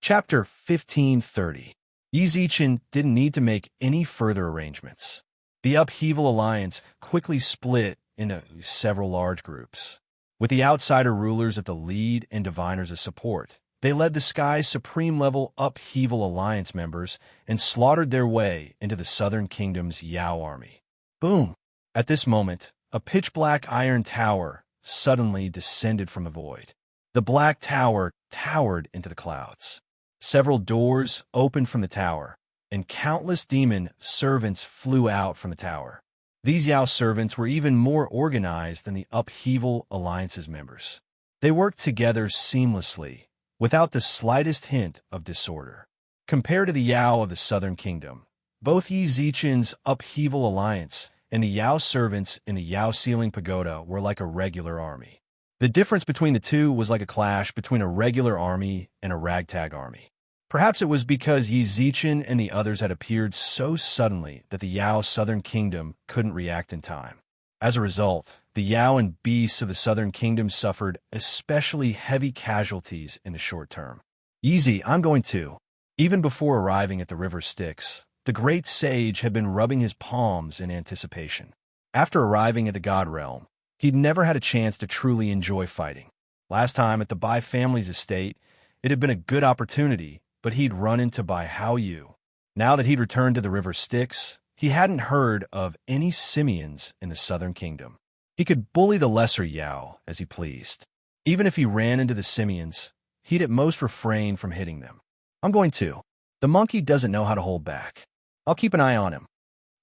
Chapter 1530. Yi Zichen didn't need to make any further arrangements. The Upheaval Alliance quickly split into several large groups. With the outsider rulers at the lead and diviners as support, they led the sky's supreme-level Upheaval Alliance members and slaughtered their way into the Southern Kingdom's Yao army. Boom! At this moment, a pitch-black iron tower suddenly descended from the void. The black tower towered into the clouds. Several doors opened from the tower, and countless demon servants flew out from the tower. These Yao servants were even more organized than the Upheaval Alliance's members. They worked together seamlessly, without the slightest hint of disorder. Compared to the Yao of the Southern Kingdom, both Yi Zichen's Upheaval Alliance and the Yao servants in the Yao Ceiling Pagoda were like a regular army. The difference between the two was like a clash between a regular army and a ragtag army. Perhaps it was because Yi Zichen and the others had appeared so suddenly that the Yao Southern Kingdom couldn't react in time. As a result, the Yao and beasts of the Southern Kingdom suffered especially heavy casualties in the short term. Easy, I'm going to. Even before arriving at the river Styx, the great sage had been rubbing his palms in anticipation. After arriving at the God Realm, he'd never had a chance to truly enjoy fighting. Last time at the Bai family's estate, it had been a good opportunity, but he'd run into Bai Hao Yu. Now that he'd returned to the river Styx, he hadn't heard of any simians in the Southern Kingdom. He could bully the lesser Yao as he pleased. Even if he ran into the simians, he'd at most refrain from hitting them. I'm going to. The monkey doesn't know how to hold back. I'll keep an eye on him.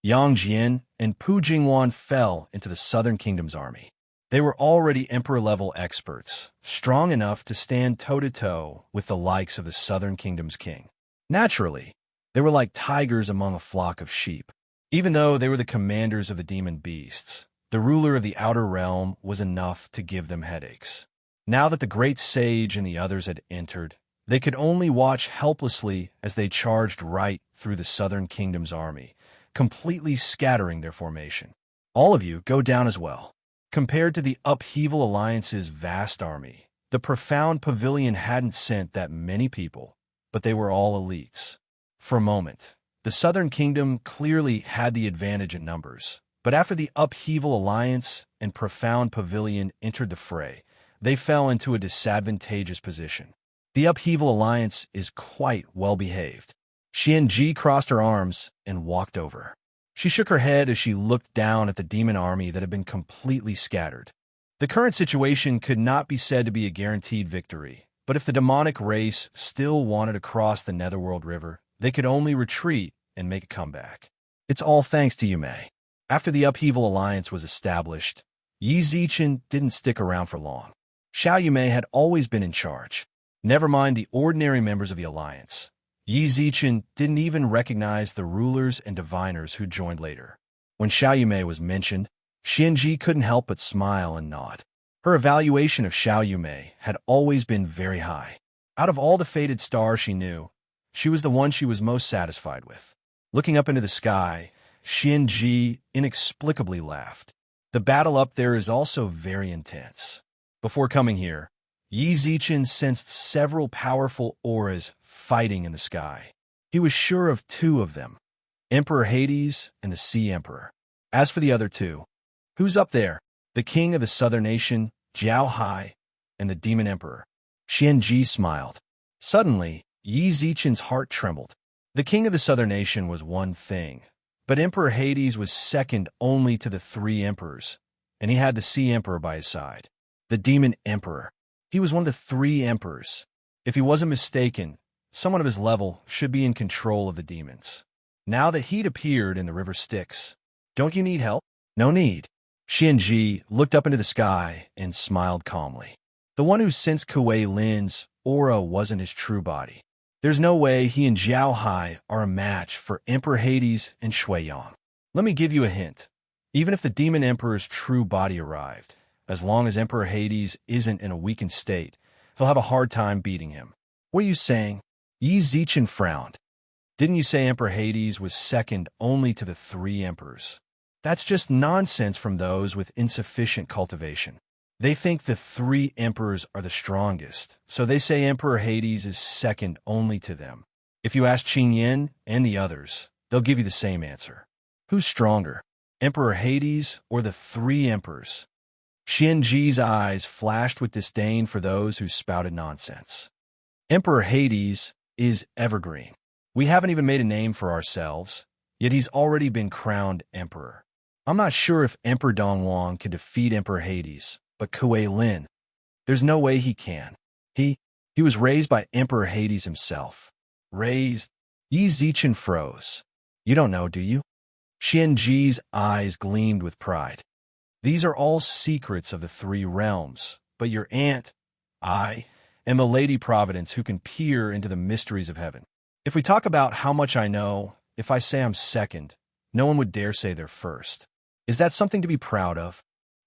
Yang Jian and Pu Jingwan fell into the Southern Kingdom's army. They were already emperor-level experts, strong enough to stand toe-to-toe with the likes of the Southern Kingdom's king. Naturally, they were like tigers among a flock of sheep. Even though they were the commanders of the demon beasts, the ruler of the outer realm was enough to give them headaches. Now that the great sage and the others had entered, they could only watch helplessly as they charged right through the Southern Kingdom's army, completely scattering their formation. All of you go down as well. Compared to the Upheaval Alliance's vast army, the Profound Pavilion hadn't sent that many people, but they were all elites. For a moment, the Southern Kingdom clearly had the advantage in numbers, but after the Upheaval Alliance and Profound Pavilion entered the fray, they fell into a disadvantageous position. The Upheaval Alliance is quite well-behaved. Xianji crossed her arms and walked over. She shook her head as she looked down at the demon army that had been completely scattered. The current situation could not be said to be a guaranteed victory, but if the demonic race still wanted to cross the Netherworld River, they could only retreat and make a comeback. It's all thanks to Yume. After the Upheaval Alliance was established, Yi Zichen didn't stick around for long. Xiao Yume had always been in charge. Never mind the ordinary members of the Alliance. Yi Zichen didn't even recognize the rulers and diviners who joined later. When Xiao Yume was mentioned, Xianji couldn't help but smile and nod. Her evaluation of Xiao Yume had always been very high. Out of all the fated stars she knew, she was the one she was most satisfied with. Looking up into the sky, Xianji inexplicably laughed. The battle up there is also very intense. Before coming here, Yi Zichen sensed several powerful auras fighting in the sky. He was sure of two of them, Emperor Hades and the Sea Emperor. As for the other two, who's up there? The king of the Southern Nation, Jiao Hai, and the Demon Emperor. Xianji smiled. Suddenly, Yi Zichen's heart trembled. The king of the Southern Nation was one thing, but Emperor Hades was second only to the three emperors, and he had the Sea Emperor by his side. The Demon Emperor. He was one of the three emperors. If he wasn't mistaken, someone of his level should be in control of the demons. Now that he'd appeared in the river Styx, don't you need help? No need. Xianji looked up into the sky and smiled calmly. The one who sensed Kuei Lin's aura wasn't his true body. There's no way he and Jiao Hai are a match for Emperor Hades and Shui Yang. Let me give you a hint. Even if the Demon Emperor's true body arrived, as long as Emperor Hades isn't in a weakened state, he'll have a hard time beating him. What are you saying? Yi Zichen frowned. Didn't you say Emperor Hades was second only to the three emperors? That's just nonsense from those with insufficient cultivation. They think the three emperors are the strongest, so they say Emperor Hades is second only to them. If you ask Qin Yin and the others, they'll give you the same answer. Who's stronger, Emperor Hades or the three emperors? Xianji's eyes flashed with disdain for those who spouted nonsense. Emperor Hades is evergreen. We haven't even made a name for ourselves, yet he's already been crowned emperor. I'm not sure if Emperor Dongwang can defeat Emperor Hades, but Kuei Lin, there's no way he can. He was raised by Emperor Hades himself. Raised? Yi Zichen froze. You don't know, do you? Xianji's eyes gleamed with pride. These are all secrets of the three realms, but your aunt, I, am a Lady Providence who can peer into the mysteries of heaven. If we talk about how much I know, if I say I'm second, no one would dare say they're first. Is that something to be proud of?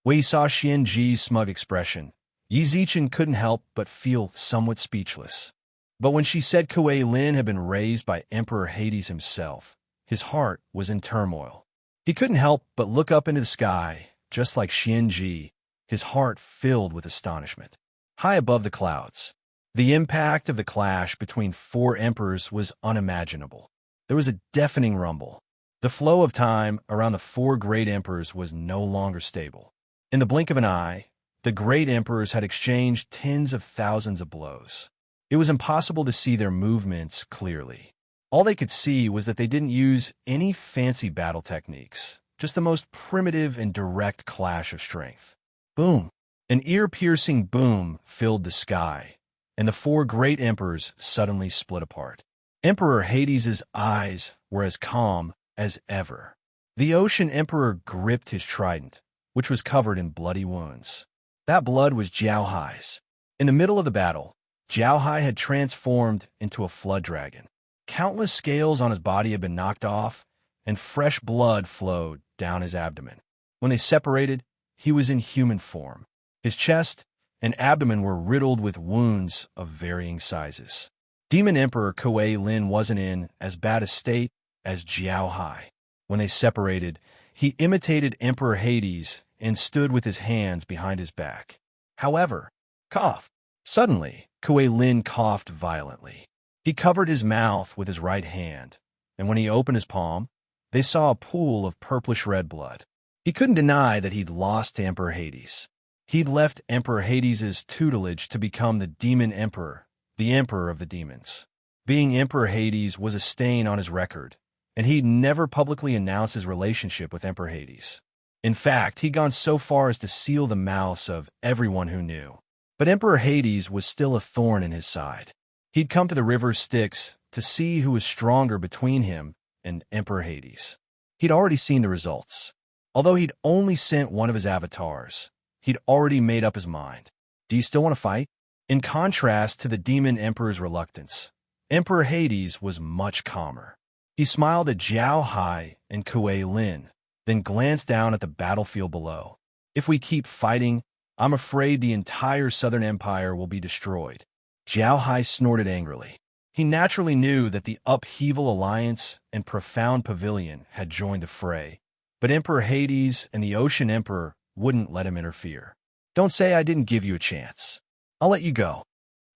Wei saw Xianji's smug expression. Yi Zichen couldn't help but feel somewhat speechless. But when she said Kuei Lin had been raised by Emperor Hades himself, his heart was in turmoil. He couldn't help but look up into the sky, just like Xianji, his heart filled with astonishment. High above the clouds, the impact of the clash between four emperors was unimaginable. There was a deafening rumble. The flow of time around the four great emperors was no longer stable. In the blink of an eye, the great emperors had exchanged tens of thousands of blows. It was impossible to see their movements clearly. All they could see was that they didn't use any fancy battle techniques, just the most primitive and direct clash of strength. Boom! An ear-piercing boom filled the sky, and the four great emperors suddenly split apart. Emperor Hades's eyes were as calm as ever. The Ocean Emperor gripped his trident, which was covered in bloody wounds. That blood was Jiao Hai's. In the middle of the battle, Jiao Hai had transformed into a flood dragon. Countless scales on his body had been knocked off, and fresh blood flowed down his abdomen. When they separated, he was in human form. His chest and abdomen were riddled with wounds of varying sizes. Demon Emperor Kuei Lin wasn't in as bad a state as Jiao Hai. When they separated, he imitated Emperor Hades and stood with his hands behind his back. However, cough. Suddenly, Kuei Lin coughed violently. He covered his mouth with his right hand, and when he opened his palm, they saw a pool of purplish-red blood. He couldn't deny that he'd lost to Emperor Hades. He'd left Emperor Hades's tutelage to become the Demon Emperor, the Emperor of the Demons. Being Emperor Hades was a stain on his record, and he'd never publicly announced his relationship with Emperor Hades. In fact, he'd gone so far as to seal the mouths of everyone who knew. But Emperor Hades was still a thorn in his side. He'd come to the river Styx to see who was stronger between him and Emperor Hades. He'd already seen the results. Although he'd only sent one of his avatars, he'd already made up his mind. Do you still want to fight? In contrast to the Demon Emperor's reluctance, Emperor Hades was much calmer. He smiled at Jiao Hai and Kuei Lin, then glanced down at the battlefield below. If we keep fighting, I'm afraid the entire Southern Empire will be destroyed. Jiao Hai snorted angrily. He naturally knew that the Upheaval Alliance and Profound Pavilion had joined the fray, but Emperor Hades and the Ocean Emperor wouldn't let him interfere. Don't say I didn't give you a chance. I'll let you go.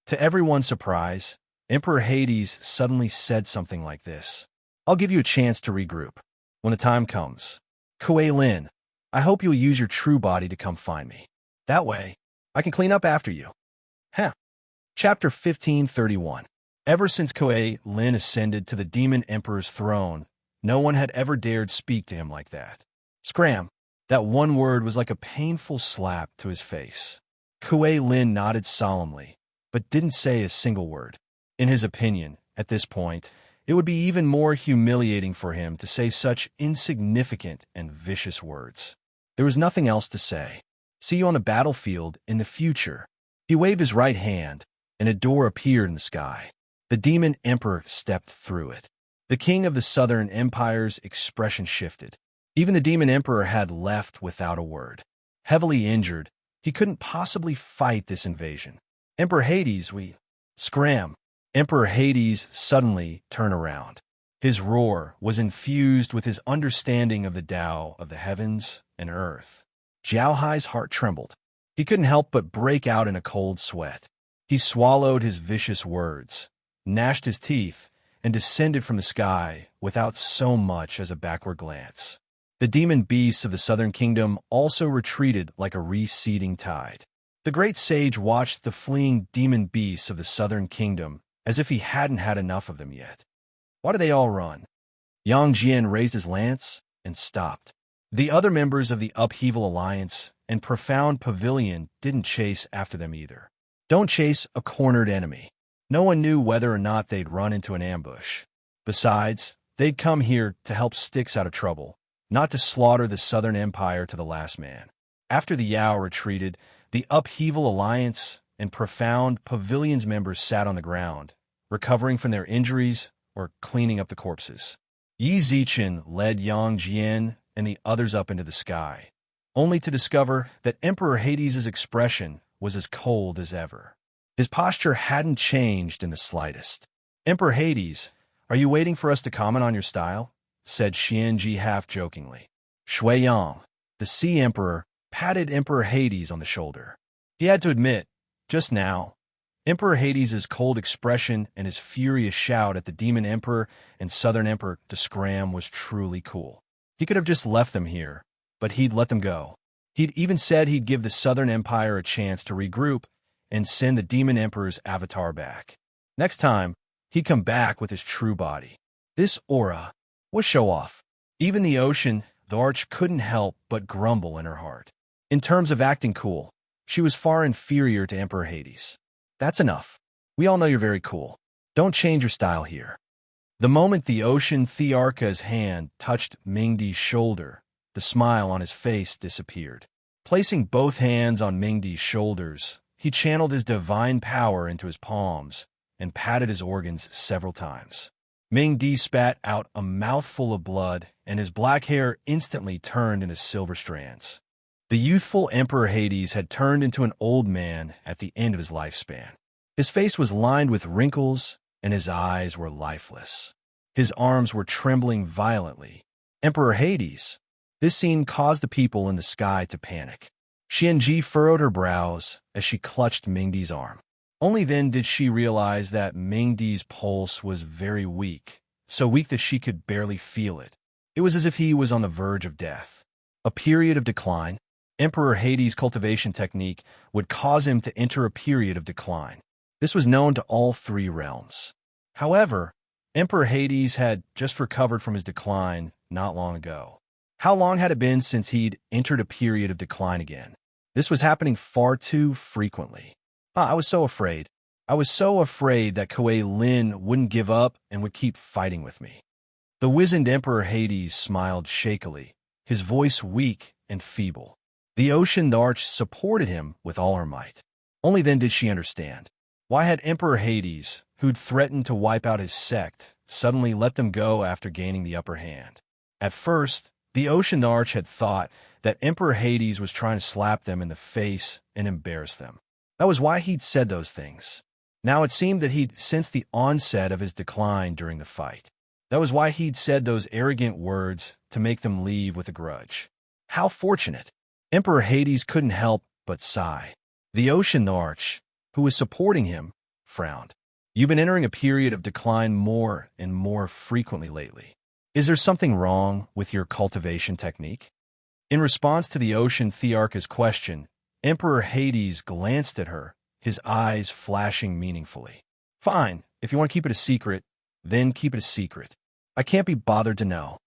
To everyone's surprise, Emperor Hades suddenly said something like this. I'll give you a chance to regroup. When the time comes. Kuei Lin, I hope you'll use your true body to come find me. That way, I can clean up after you. Huh. Chapter 1531. Ever since Kuei Lin ascended to the Demon Emperor's throne, no one had ever dared speak to him like that. Scram. That one word was like a painful slap to his face. Kuei Lin nodded solemnly, but didn't say a single word. In his opinion, at this point, it would be even more humiliating for him to say such insignificant and vicious words. There was nothing else to say. See you on the battlefield in the future. He waved his right hand, and a door appeared in the sky. The Demon Emperor stepped through it. The king of the Southern Empire's expression shifted. Even the Demon Emperor had left without a word. Heavily injured, he couldn't possibly fight this invasion. Emperor Hades, Scram. Emperor Hades suddenly turned around. His roar was infused with his understanding of the Tao of the heavens and earth. Jiao Hai's heart trembled. He couldn't help but break out in a cold sweat. He swallowed his vicious words, gnashed his teeth, and descended from the sky without so much as a backward glance. The demon beasts of the southern kingdom also retreated like a receding tide. The great sage watched the fleeing demon beasts of the southern kingdom as if he hadn't had enough of them yet. Why did they all run? Yang Jian raised his lance and stopped. The other members of the Upheaval Alliance and Profound Pavilion didn't chase after them either. Don't chase a cornered enemy. No one knew whether or not they'd run into an ambush. Besides, they'd come here to help Styx out of trouble, not to slaughter the Southern Empire to the last man. After the Yao retreated, the Upheaval Alliance and Profound Pavilion's members sat on the ground, recovering from their injuries or cleaning up the corpses. Yi Zichen led Yang Jian and the others up into the sky, only to discover that Emperor Hades' expression was as cold as ever. His posture hadn't changed in the slightest. "Emperor Hades, are you waiting for us to comment on your style?" said Xianji half-jokingly. Shui Yang, the Sea Emperor, patted Emperor Hades on the shoulder. He had to admit, just now, Emperor Hades' cold expression and his furious shout at the Demon Emperor and Southern Emperor to scram was truly cool. He could have just left them here, but he'd let them go. He'd even said he'd give the Southern Empire a chance to regroup and send the Demon Emperor's avatar back. Next time, he'd come back with his true body. This aura was show-off. Even the ocean, the arch couldn't help but grumble in her heart. In terms of acting cool, she was far inferior to Emperor Hades. That's enough. We all know you're very cool. Don't change your style here. The moment the ocean Thearcha's hand touched Mingdi's shoulder, the smile on his face disappeared. Placing both hands on Mingdi's shoulders, he channeled his divine power into his palms and patted his organs several times. Mingdi spat out a mouthful of blood, and his black hair instantly turned into silver strands. The youthful Emperor Hades had turned into an old man at the end of his lifespan. His face was lined with wrinkles, and his eyes were lifeless. His arms were trembling violently. Emperor Hades! This scene caused the people in the sky to panic. Xianji furrowed her brows as she clutched Mingdi's arm. Only then did she realize that Mingdi's pulse was very weak, so weak that she could barely feel it. It was as if he was on the verge of death. A period of decline. Emperor Hades' cultivation technique would cause him to enter a period of decline. This was known to all three realms. However, Emperor Hades had just recovered from his decline not long ago. How long had it been since he'd entered a period of decline again? This was happening far too frequently. I was so afraid. I was so afraid that Kuei Lin wouldn't give up and would keep fighting with me. The wizened Emperor Hades smiled shakily, his voice weak and feeble. The ocean arch supported him with all her might. Only then did she understand. Why had Emperor Hades, who'd threatened to wipe out his sect, suddenly let them go after gaining the upper hand? At first, the ocean arch had thought that Emperor Hades was trying to slap them in the face and embarrass them. That was why he'd said those things. Now it seemed that he'd sensed the onset of his decline during the fight. That was why he'd said those arrogant words to make them leave with a grudge. How fortunate! Emperor Hades couldn't help but sigh. The ocean arch, who was supporting him, frowned. You've been entering a period of decline more and more frequently lately. Is there something wrong with your cultivation technique? In response to the ocean Thearcha's question, Emperor Hades glanced at her, his eyes flashing meaningfully. Fine, if you want to keep it a secret, then keep it a secret. I can't be bothered to know.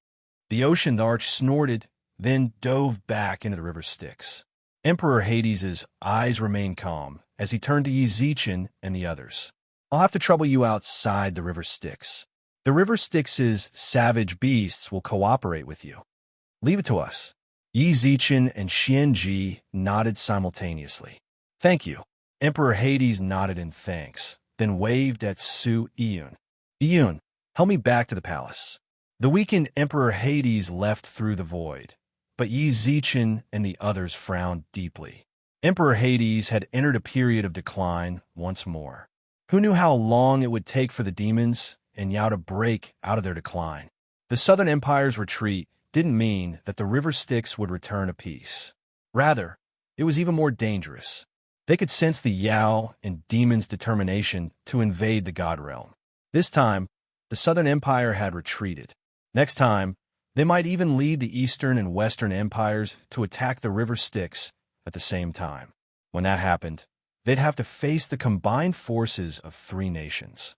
The ocean arch snorted, then dove back into the river Styx. Emperor Hades' eyes remained calm as he turned to Yi Zichen and the others. I'll have to trouble you outside the river Styx. The river Styx's savage beasts will cooperate with you. Leave it to us. Yi Zichen and Xianji nodded simultaneously. Thank you. Emperor Hades nodded in thanks, then waved at Su Iyun. Iyun, help me back to the palace. The weakened Emperor Hades left through the void, but Yi Zichen and the others frowned deeply. Emperor Hades had entered a period of decline once more. Who knew how long it would take for the demons and Yao to break out of their decline? The Southern Empire's retreat didn't mean that the river Styx would return a peace. Rather, it was even more dangerous. They could sense the Yao and demons' determination to invade the god realm. This time, the Southern Empire had retreated. Next time, they might even lead the Eastern and Western empires to attack the River Styx at the same time. When that happened, they'd have to face the combined forces of three nations.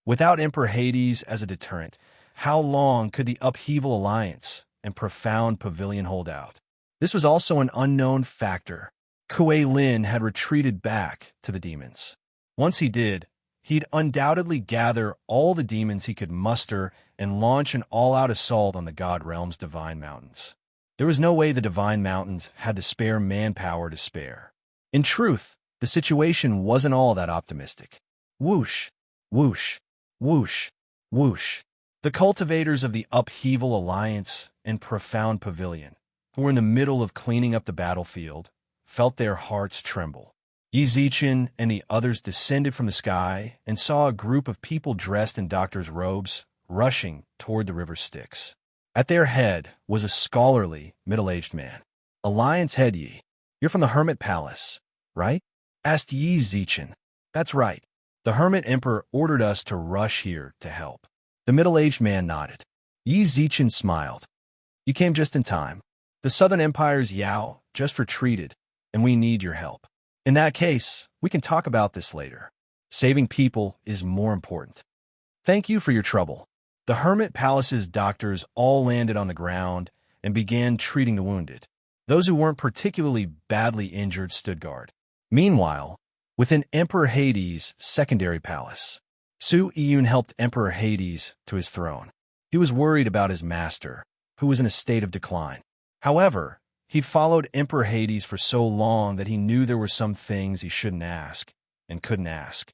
Without Emperor Hades as a deterrent, how long could the Upheaval Alliance and Profound Pavilion hold out? This was also an unknown factor. Kuei Lin had retreated back to the demons. Once he did, he'd undoubtedly gather all the demons he could muster and launch an all-out assault on the God Realm's Divine Mountains. There was no way the Divine Mountains had the spare manpower to spare. In truth, the situation wasn't all that optimistic. Whoosh, whoosh, whoosh, whoosh. The cultivators of the Upheaval Alliance and Profound Pavilion, who were in the middle of cleaning up the battlefield, felt their hearts tremble. Yi Zichen and the others descended from the sky and saw a group of people dressed in doctors' robes rushing toward the River Styx. At their head was a scholarly, middle-aged man. Alliance head Yi, you're from the Hermit Palace, right? Asked Yi Zichen. That's right. The Hermit Emperor ordered us to rush here to help. The middle-aged man nodded. Yi Zichen smiled. You came just in time. The Southern Empire's Yao just retreated, and we need your help. In that case, we can talk about this later. Saving people is more important. Thank you for your trouble. The Hermit Palace's doctors all landed on the ground and began treating the wounded. Those who weren't particularly badly injured stood guard. Meanwhile, within Emperor Hades' secondary palace, Su Yun helped Emperor Hades to his throne. He was worried about his master, who was in a state of decline. However, he'd followed Emperor Hades for so long that he knew there were some things he shouldn't ask and couldn't ask.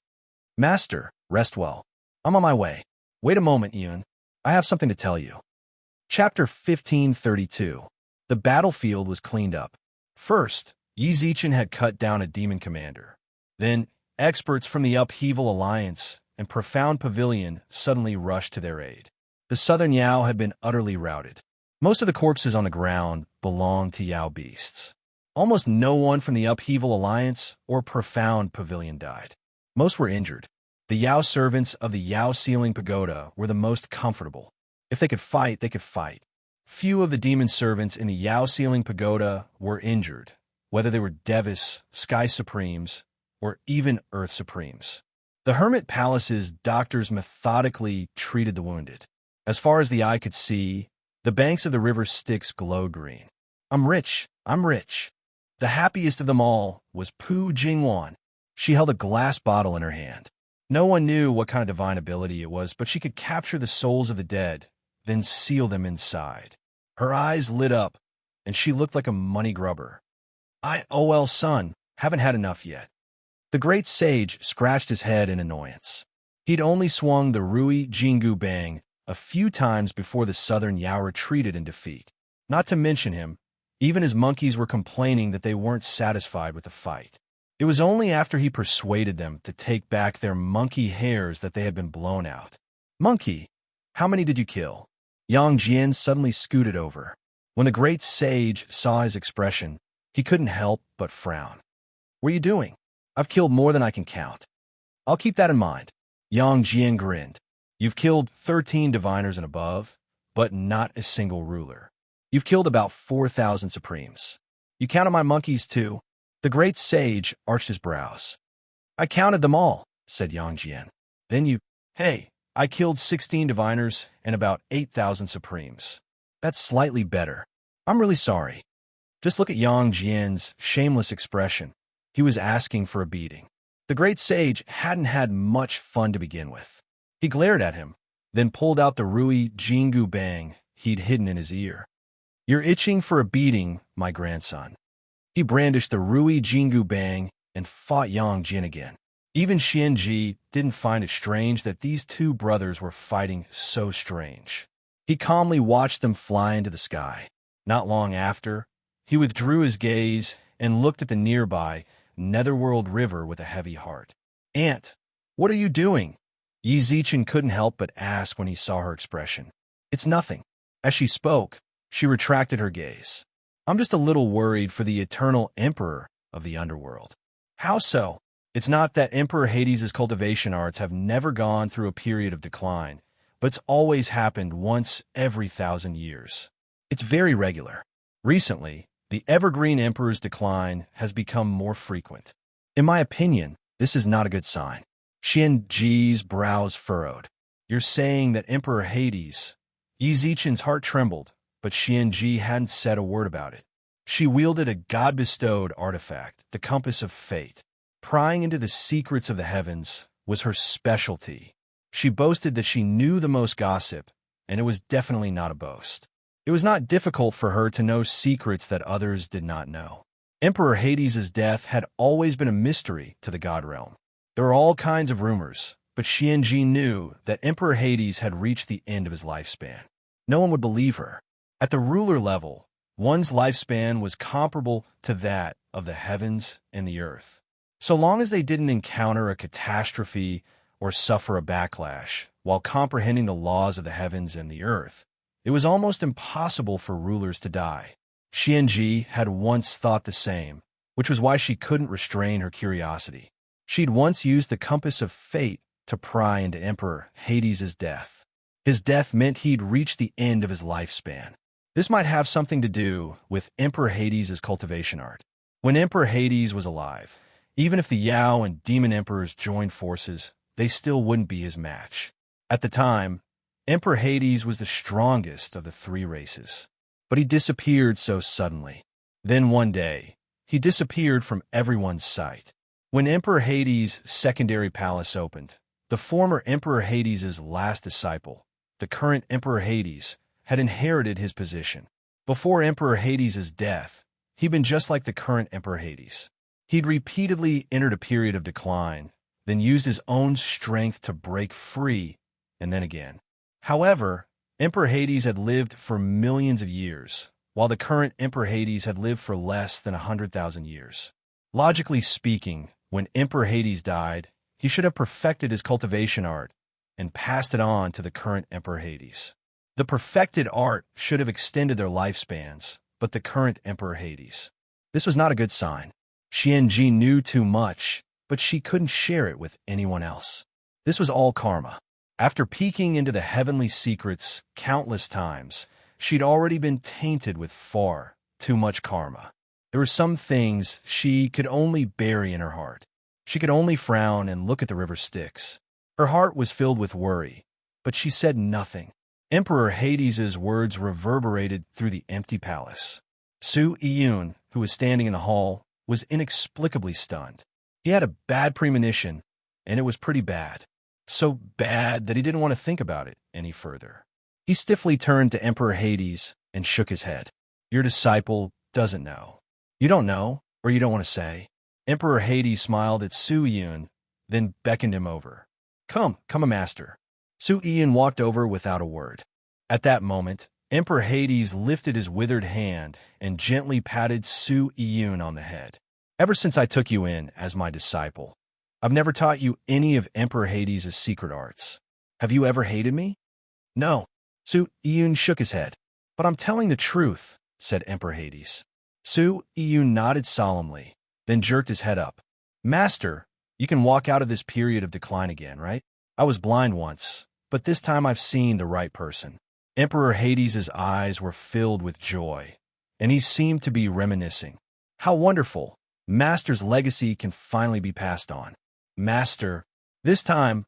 Master, rest well. I'm on my way. Wait a moment, Yun. I have something to tell you. Chapter 1532. The battlefield was cleaned up. First, Yi Zichen had cut down a demon commander. Then, experts from the Upheaval Alliance and Profound Pavilion suddenly rushed to their aid. The Southern Yao had been utterly routed. Most of the corpses on the ground belonged to Yao beasts. Almost no one from the Upheaval Alliance or Profound Pavilion died. Most were injured. The Yao servants of the Yao Ceiling Pagoda were the most comfortable. If they could fight, they could fight. Few of the demon servants in the Yao Ceiling Pagoda were injured, whether they were Devis, Sky Supremes, or even Earth Supremes. The Hermit Palace's doctors methodically treated the wounded. As far as the eye could see, the banks of the river Styx glowed green. I'm rich. The happiest of them all was Pu Jingwan. She held a glass bottle in her hand. No one knew what kind of divine ability it was, but she could capture the souls of the dead, then seal them inside. Her eyes lit up, and she looked like a money grubber. Son, haven't had enough yet. The great sage scratched his head in annoyance. He'd only swung the Rui Jingu Bang a few times before the Southern Yao retreated in defeat. Not to mention him, even his monkeys were complaining that they weren't satisfied with the fight. It was only after he persuaded them to take back their monkey hairs that they had been blown out. Monkey, how many did you kill? Yang Jian suddenly scooted over. When the great sage saw his expression, he couldn't help but frown. What are you doing? I've killed more than I can count. I'll keep that in mind. Yang Jian grinned. You've killed 13 diviners and above, but not a single ruler. You've killed about 4,000 supremes. You counted my monkeys too? The great sage arched his brows. I counted them all, said Yang Jian. Then hey, I killed 16 diviners and about 8,000 supremes. That's slightly better. I'm really sorry. Just look at Yang Jian's shameless expression. He was asking for a beating. The great sage hadn't had much fun to begin with. He glared at him, then pulled out the Rui Jingu Bang he'd hidden in his ear. You're itching for a beating, my grandson. He brandished the Rui Jingu Bang and fought Yang Jian again. Even Xianji didn't find it strange that these two brothers were fighting so strange. He calmly watched them fly into the sky. Not long after, he withdrew his gaze and looked at the nearby Netherworld River with a heavy heart. Aunt, what are you doing? Yi Zichen couldn't help but ask when he saw her expression. It's nothing. As she spoke, she retracted her gaze. I'm just a little worried for the eternal emperor of the underworld. How so? It's not that Emperor Hades' cultivation arts have never gone through a period of decline, but it's always happened once every 1,000 years. It's very regular. Recently, the evergreen emperor's decline has become more frequent. In my opinion, this is not a good sign. Xianji's brows furrowed. You're saying that Emperor Hades... Yi Zichen's heart trembled, but Xianji hadn't said a word about it. She wielded a god-bestowed artifact, the compass of fate. Prying into the secrets of the heavens was her specialty. She boasted that she knew the most gossip, and it was definitely not a boast. It was not difficult for her to know secrets that others did not know. Emperor Hades' death had always been a mystery to the god realm. There were all kinds of rumors, but Xianji knew that Emperor Hades had reached the end of his lifespan. No one would believe her. At the ruler level, one's lifespan was comparable to that of the heavens and the earth. So long as they didn't encounter a catastrophe or suffer a backlash while comprehending the laws of the heavens and the earth, it was almost impossible for rulers to die. Xianji had once thought the same, which was why she couldn't restrain her curiosity. She'd once used the compass of fate to pry into Emperor Hades' death. His death meant he'd reached the end of his lifespan. This might have something to do with Emperor Hades' cultivation art. When Emperor Hades was alive, even if the Yao and Demon Emperors joined forces, they still wouldn't be his match. At the time, Emperor Hades was the strongest of the three races. But he disappeared so suddenly. Then one day, he disappeared from everyone's sight. When Emperor Hades' secondary palace opened, the former Emperor Hades' last disciple, the current Emperor Hades, had inherited his position. Before Emperor Hades' death, he'd been just like the current Emperor Hades. He'd repeatedly entered a period of decline, then used his own strength to break free, and then again. However, Emperor Hades had lived for millions of years, while the current Emperor Hades had lived for less than 100,000 years. Logically speaking, when Emperor Hades died, he should have perfected his cultivation art and passed it on to the current Emperor Hades. The perfected art should have extended their lifespans, but the current Emperor Hades. This was not a good sign. Xianji knew too much, but she couldn't share it with anyone else. This was all karma. After peeking into the heavenly secrets countless times, she'd already been tainted with far too much karma. There were some things she could only bury in her heart. She could only frown and look at the river Styx. Her heart was filled with worry, but she said nothing. Emperor Hades' words reverberated through the empty palace. Su Yiyun, who was standing in the hall, was inexplicably stunned. He had a bad premonition, and it was pretty bad. So bad that he didn't want to think about it any further. He stiffly turned to Emperor Hades and shook his head. Your disciple doesn't know. You don't know, or you don't want to say. Emperor Hades smiled at Su Yiyun, then beckoned him over. Come, master. Su Yiyun walked over without a word. At that moment, Emperor Hades lifted his withered hand and gently patted Su Yiyun on the head. Ever since I took you in as my disciple, I've never taught you any of Emperor Hades' secret arts. Have you ever hated me? No. Su Yiyun shook his head. But I'm telling the truth, said Emperor Hades. Su Yiyun nodded solemnly, then jerked his head up. Master, you can walk out of this period of decline again, right? I was blind once, but this time I've seen the right person. Emperor Hades' eyes were filled with joy, and he seemed to be reminiscing. How wonderful! Master's legacy can finally be passed on. Master, this time,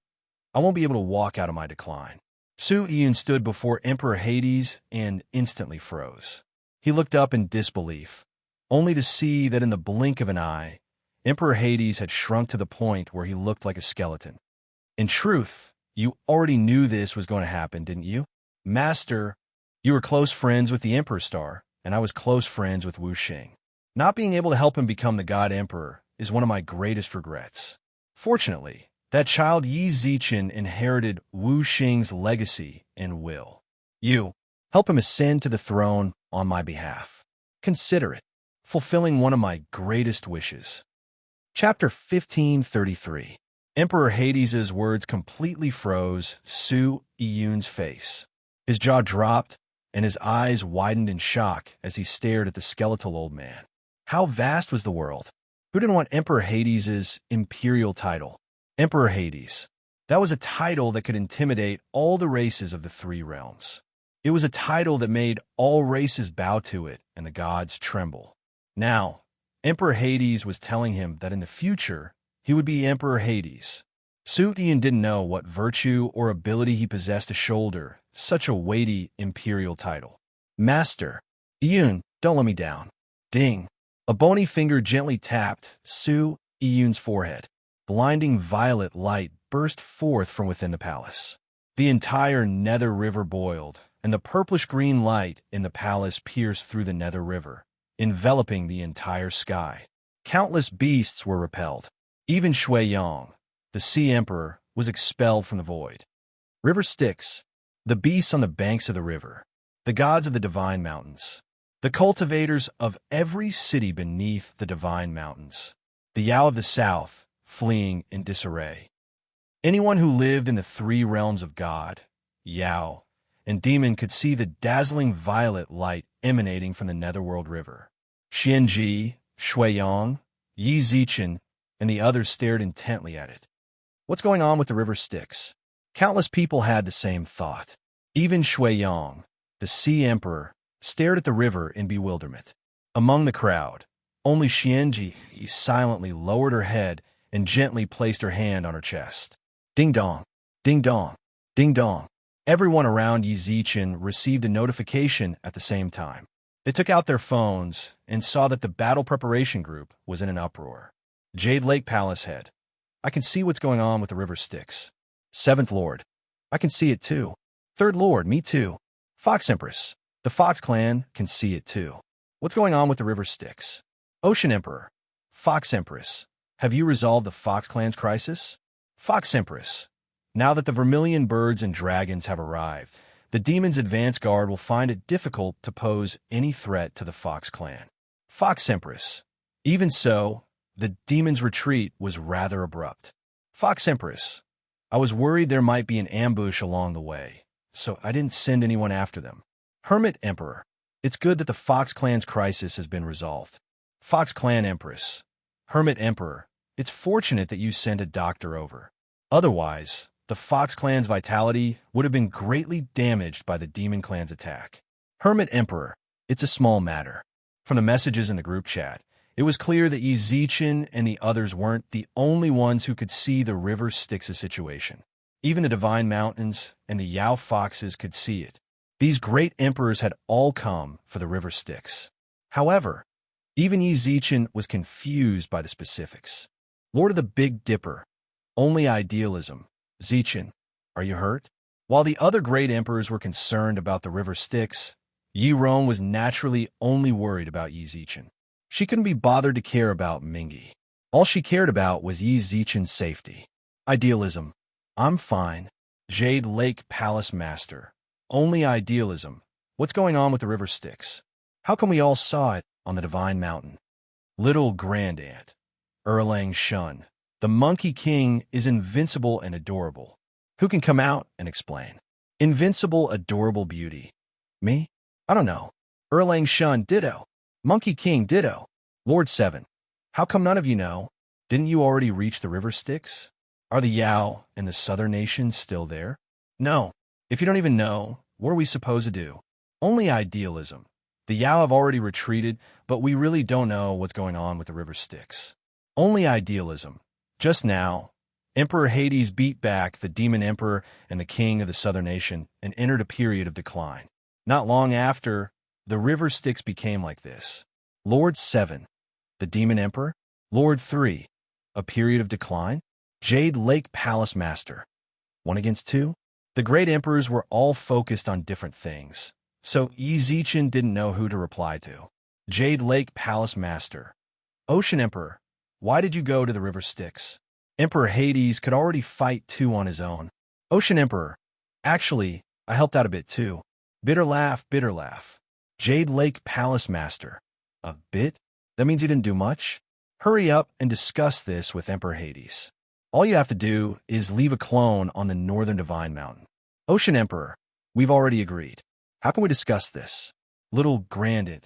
I won't be able to walk out of my decline. Su Yiyun stood before Emperor Hades and instantly froze. He looked up in disbelief, only to see that in the blink of an eye, Emperor Hades had shrunk to the point where he looked like a skeleton. In truth, you already knew this was going to happen, didn't you? Master, you were close friends with the Emperor Star, and I was close friends with Wu Xing. Not being able to help him become the God Emperor is one of my greatest regrets. Fortunately, that child Yi Zichen inherited Wu Xing's legacy and will. You, help him ascend to the throne on my behalf. Consider it, fulfilling one of my greatest wishes. Chapter 1533. Emperor Hades' words completely froze Su Yiyun's face. His jaw dropped, and his eyes widened in shock as he stared at the skeletal old man. How vast was the world? Who didn't want Emperor Hades's imperial title? Emperor Hades. That was a title that could intimidate all the races of the three realms. It was a title that made all races bow to it and the gods tremble. Now, Emperor Hades was telling him that in the future, he would be Emperor Hades. Ian didn't know what virtue or ability he possessed to shoulder such a weighty imperial title. Master, Ian, don't let me down. Ding. A bony finger gently tapped Ian's forehead. Blinding violet light burst forth from within the palace. The entire nether river boiled, and the purplish-green light in the palace pierced through the nether river, enveloping the entire sky. Countless beasts were repelled. Even Shui Yong, the Sea Emperor, was expelled from the void. River Styx, the beasts on the banks of the river, the gods of the divine mountains, the cultivators of every city beneath the divine mountains, the Yao of the south, fleeing in disarray. Anyone who lived in the three realms of God, Yao, and demon could see the dazzling violet light emanating from the Netherworld River. Xianji, Shuiyang, Yi Zichen, and the others stared intently at it. What's going on with the river Styx? Countless people had the same thought. Even Shuiyang, the Sea Emperor, stared at the river in bewilderment. Among the crowd, only Xianji silently lowered her head and gently placed her hand on her chest. Ding dong, ding dong, ding dong. Everyone around Yi Zichen received a notification at the same time. They took out their phones and saw that the battle preparation group was in an uproar. Jade Lake Palace Head. I can see what's going on with the river Styx. Seventh Lord. I can see it too. Third Lord, me too. Fox Empress. The Fox clan can see it too. What's going on with the river Styx? Ocean Emperor. Fox Empress. Have you resolved the Fox clan's crisis? Fox Empress. Now that the vermilion birds and dragons have arrived, the demon's advance guard will find it difficult to pose any threat to the Fox clan. Fox Empress. Even so, the demon's retreat was rather abrupt. Fox Empress. I was worried there might be an ambush along the way, so I didn't send anyone after them. Hermit Emperor. It's good that the Fox clan's crisis has been resolved. Fox clan Empress. Hermit Emperor. It's fortunate that you sent a doctor over. Otherwise, the Fox clan's vitality would have been greatly damaged by the Demon clan's attack. Hermit Emperor. It's a small matter. From the messages in the group chat, it was clear that Yi Zichen and the others weren't the only ones who could see the river Styx's situation. Even the Divine Mountains and the Yao Foxes could see it. These great emperors had all come for the river Styx. However, even Yi Zichen was confused by the specifics. Lord of the Big Dipper. Only idealism. Zichen, are you hurt? While the other great emperors were concerned about the river Styx, Yi Rong was naturally only worried about Yi Zichen. She couldn't be bothered to care about Mingi. All she cared about was Yi Zichen's safety. Idealism. I'm fine. Jade Lake Palace Master. Only idealism. What's going on with the river Styx? How come we all saw it on the Divine Mountain? Little Grand Aunt. Erlang Shun. The Monkey King is invincible and adorable. Who can come out and explain? Invincible, adorable beauty. Me? I don't know. Erlang Shun, ditto. Monkey King, ditto. Lord 7. How come none of you know? Didn't you already reach the river Styx? Are the Yao and the southern nations still there? No. If you don't even know, what are we supposed to do? Only idealism. The Yao have already retreated, but we really don't know what's going on with the river Styx. Only idealism. Just now, Emperor Hades beat back the Demon Emperor and the King of the Southern Nation and entered a period of decline. Not long after, the river Styx became like this. Lord 7. The Demon Emperor. Lord 3. A period of decline. Jade Lake Palace Master. 1 against 2. The great emperors were all focused on different things, so Yi Zichen didn't know who to reply to. Jade Lake Palace Master. Ocean Emperor. Why did you go to the river Styx? Emperor Hades could already fight 2 on his own. Ocean Emperor. Actually, I helped out a bit too. Bitter laugh, bitter laugh. Jade Lake Palace Master. A bit? That means you didn't do much? Hurry up and discuss this with Emperor Hades. All you have to do is leave a clone on the northern Divine Mountain. Ocean Emperor. We've already agreed. How can we discuss this? Little Grandit.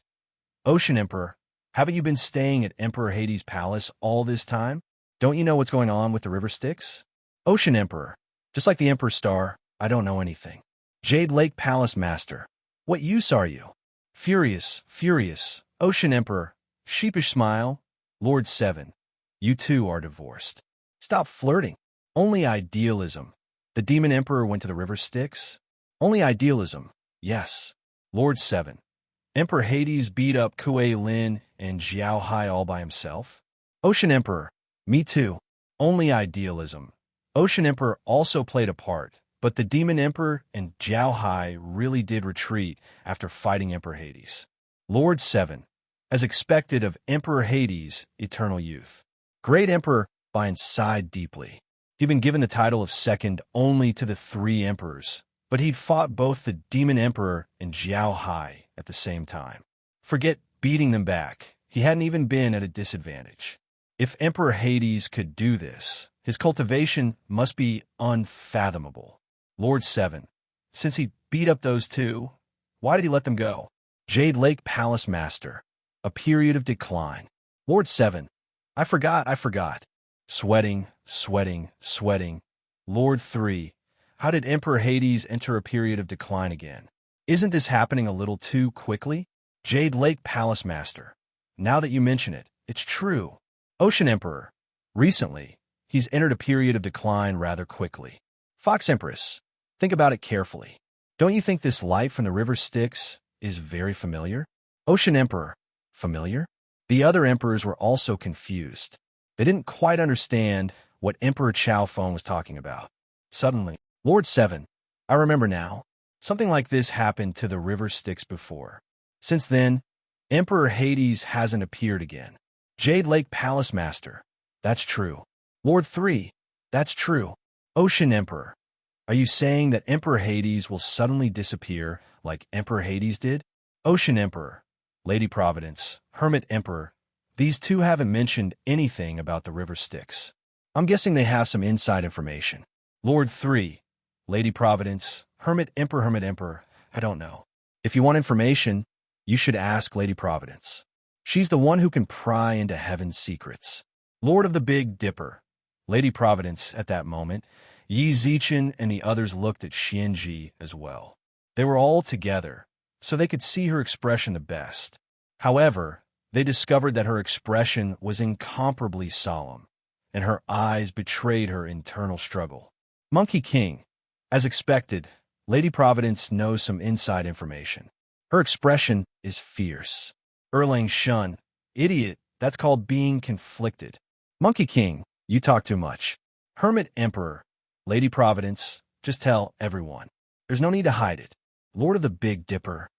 Ocean Emperor, haven't you been staying at Emperor Hades' palace all this time? Don't you know what's going on with the river Styx? Ocean Emperor, just like the Emperor's star, I don't know anything. Jade Lake Palace Master, what use are you? Furious, furious, Ocean Emperor, sheepish smile, Lord 7, you two are divorced. Stop flirting. Only idealism. The Demon Emperor went to the river Styx? Only idealism, yes. Lord 7, Emperor Hades beat up Kuei Lin and Xiao Hai all by himself? Ocean Emperor, me too. Only idealism. Ocean Emperor also played a part, but the Demon Emperor and Xiao Hai really did retreat after fighting Emperor Hades. Lord 7, as expected of Emperor Hades, eternal youth. Great Emperor by inside deeply. He'd been given the title of second only to the 3 emperors, but he'd fought both the Demon Emperor and Xiao Hai at the same time. Forget beating them back. He hadn't even been at a disadvantage. If Emperor Hades could do this, his cultivation must be unfathomable. Lord 7, since he beat up those 2, why did he let them go? Jade Lake Palace Master, a period of decline. Lord 7, I forgot. Sweating, sweating, sweating. Lord 3, how did Emperor Hades enter a period of decline again? Isn't this happening a little too quickly? Jade Lake Palace Master, now that you mention it, it's true. Ocean Emperor, recently, he's entered a period of decline rather quickly. Fox Empress, think about it carefully. Don't you think this light from the river Styx is very familiar? Ocean Emperor, familiar? The other emperors were also confused. They didn't quite understand what Emperor Chao Feng was talking about. Suddenly, Lord 7, I remember now. Something like this happened to the river Styx before. Since then, Emperor Hades hasn't appeared again. Jade Lake Palace Master, that's true. Lord 3, that's true. Ocean Emperor, are you saying that Emperor Hades will suddenly disappear like Emperor Hades did? Ocean Emperor, Lady Providence, Hermit Emperor, these 2 haven't mentioned anything about the river Styx. I'm guessing they have some inside information. Lord 3, Lady Providence, Hermit Emperor, I don't know. If you want information, you should ask Lady Providence. She's the one who can pry into heaven's secrets. Lord of the Big Dipper, Lady Providence, at that moment, Yi Zichen and the others looked at Xianji as well. They were all together, so they could see her expression the best. However, they discovered that her expression was incomparably solemn, and her eyes betrayed her internal struggle. Monkey King, as expected, Lady Providence knows some inside information. Her expression is fierce. Erlang Shun, idiot, that's called being conflicted. Monkey King, you talk too much. Hermit Emperor, Lady Providence, just tell everyone. There's no need to hide it. Lord of the Big Dipper.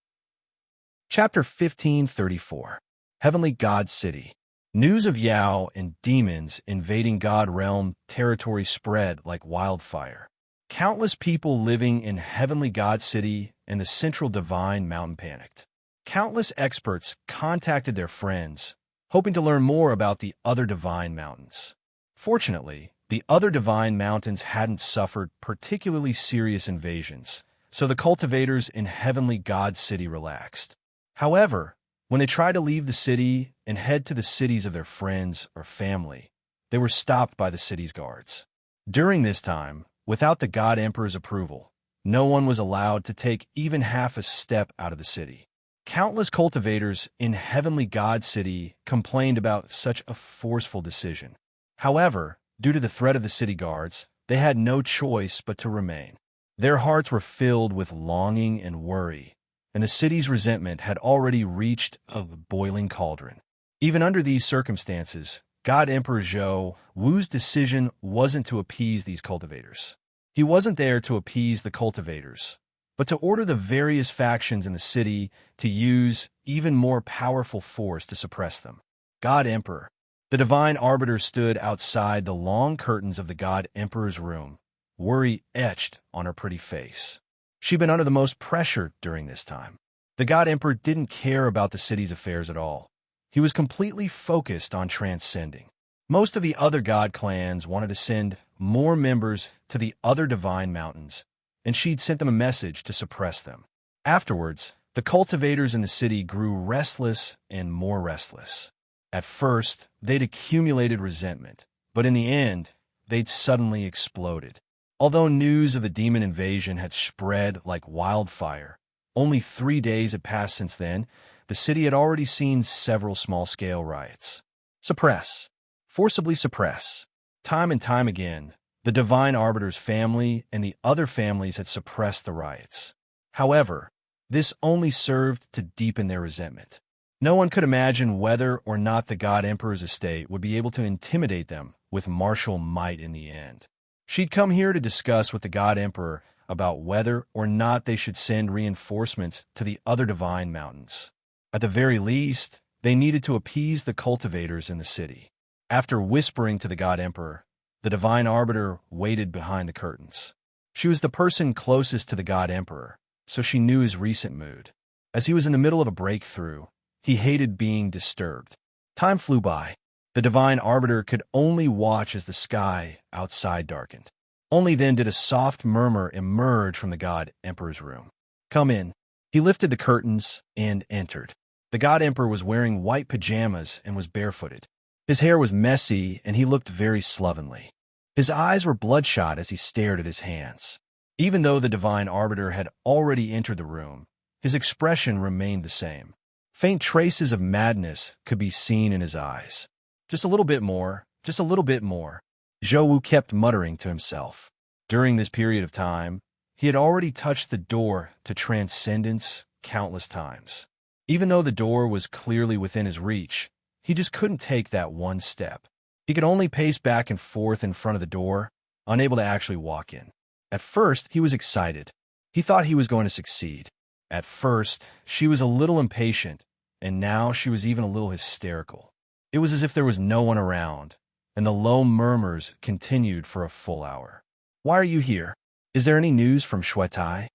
Chapter 1534. Heavenly God City. News of Yao and demons invading God Realm territory spread like wildfire. Countless people living in Heavenly God City and the Central Divine Mountain panicked. Countless experts contacted their friends, hoping to learn more about the other divine mountains. Fortunately, the other divine mountains hadn't suffered particularly serious invasions, so the cultivators in Heavenly God City relaxed. However, when they tried to leave the city and head to the cities of their friends or family, they were stopped by the city's guards. During this time, without the God Emperor's approval, no one was allowed to take even half a step out of the city. Countless cultivators in Heavenly God City complained about such a forceful decision. However, due to the threat of the city guards, they had no choice but to remain. Their hearts were filled with longing and worry, and the city's resentment had already reached a boiling cauldron. Even under these circumstances, God Emperor Zhou Wu's decision wasn't to appease these cultivators. He wasn't there to appease the cultivators, but to order the various factions in the city to use even more powerful force to suppress them. God Emperor. The divine arbiter stood outside the long curtains of the God Emperor's room, worry etched on her pretty face. She'd been under the most pressure during this time. The God Emperor didn't care about the city's affairs at all. He was completely focused on transcending. Most of the other God clans wanted to send more members to the other divine mountains, and she'd sent them a message to suppress them. Afterwards, the cultivators in the city grew restless and more restless. At first, they'd accumulated resentment, but in the end, they'd suddenly exploded. Although news of the demon invasion had spread like wildfire, only 3 days had passed since then. The city had already seen several small-scale riots. Suppress. Forcibly suppress. Time and time again, the Divine Arbiter's family and the other families had suppressed the riots. However, this only served to deepen their resentment. No one could imagine whether or not the God Emperor's estate would be able to intimidate them with martial might in the end. She'd come here to discuss with the God Emperor about whether or not they should send reinforcements to the other divine mountains. At the very least, they needed to appease the cultivators in the city. After whispering to the God Emperor, the Divine Arbiter waited behind the curtains. She was the person closest to the God Emperor, so she knew his recent mood. As he was in the middle of a breakthrough, he hated being disturbed. Time flew by. The Divine Arbiter could only watch as the sky outside darkened. Only then did a soft murmur emerge from the God Emperor's room. "Come in." He lifted the curtains and entered. The God Emperor was wearing white pajamas and was barefooted. His hair was messy, and he looked very slovenly. His eyes were bloodshot as he stared at his hands. Even though the Divine Arbiter had already entered the room, his expression remained the same. Faint traces of madness could be seen in his eyes. "Just a little bit more, just a little bit more," Zhou Wu kept muttering to himself. During this period of time, he had already touched the door to transcendence countless times. Even though the door was clearly within his reach, he just couldn't take that one step. He could only pace back and forth in front of the door, unable to actually walk in. At first, he was excited. He thought he was going to succeed. At first, she was a little impatient, and now she was even a little hysterical. It was as if there was no one around, and the low murmurs continued for a full hour. "Why are you here? Is there any news from Shuetai?"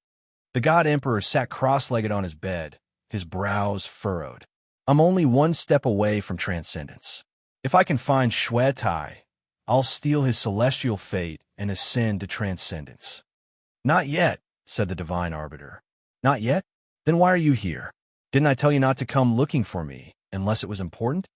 The God Emperor sat cross-legged on his bed, his brows furrowed. "I'm only one step away from transcendence. If I can find Shuetai, I'll steal his celestial fate and ascend to transcendence." "Not yet," said the Divine Arbiter. "Not yet? Then why are you here? Didn't I tell you not to come looking for me, unless it was important?"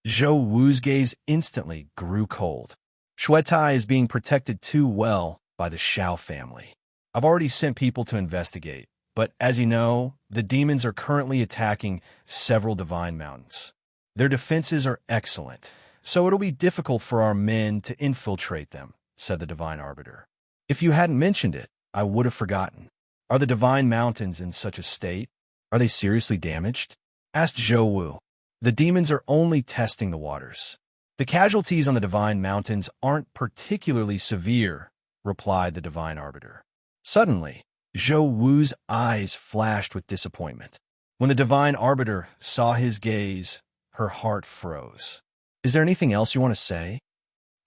Zhou Wu's gaze instantly grew cold. "Shuetai is being protected too well by the Xiao family. I've already sent people to investigate, but as you know, the demons are currently attacking several divine mountains. Their defenses are excellent, so it'll be difficult for our men to infiltrate them," said the Divine Arbiter. "If you hadn't mentioned it, I would have forgotten. Are the divine mountains in such a state? Are they seriously damaged?" asked Zhou Wu. "The demons are only testing the waters. The casualties on the divine mountains aren't particularly severe," replied the Divine Arbiter. Suddenly, Zhou Wu's eyes flashed with disappointment. When the Divine Arbiter saw his gaze, her heart froze. "Is there anything else you want to say?"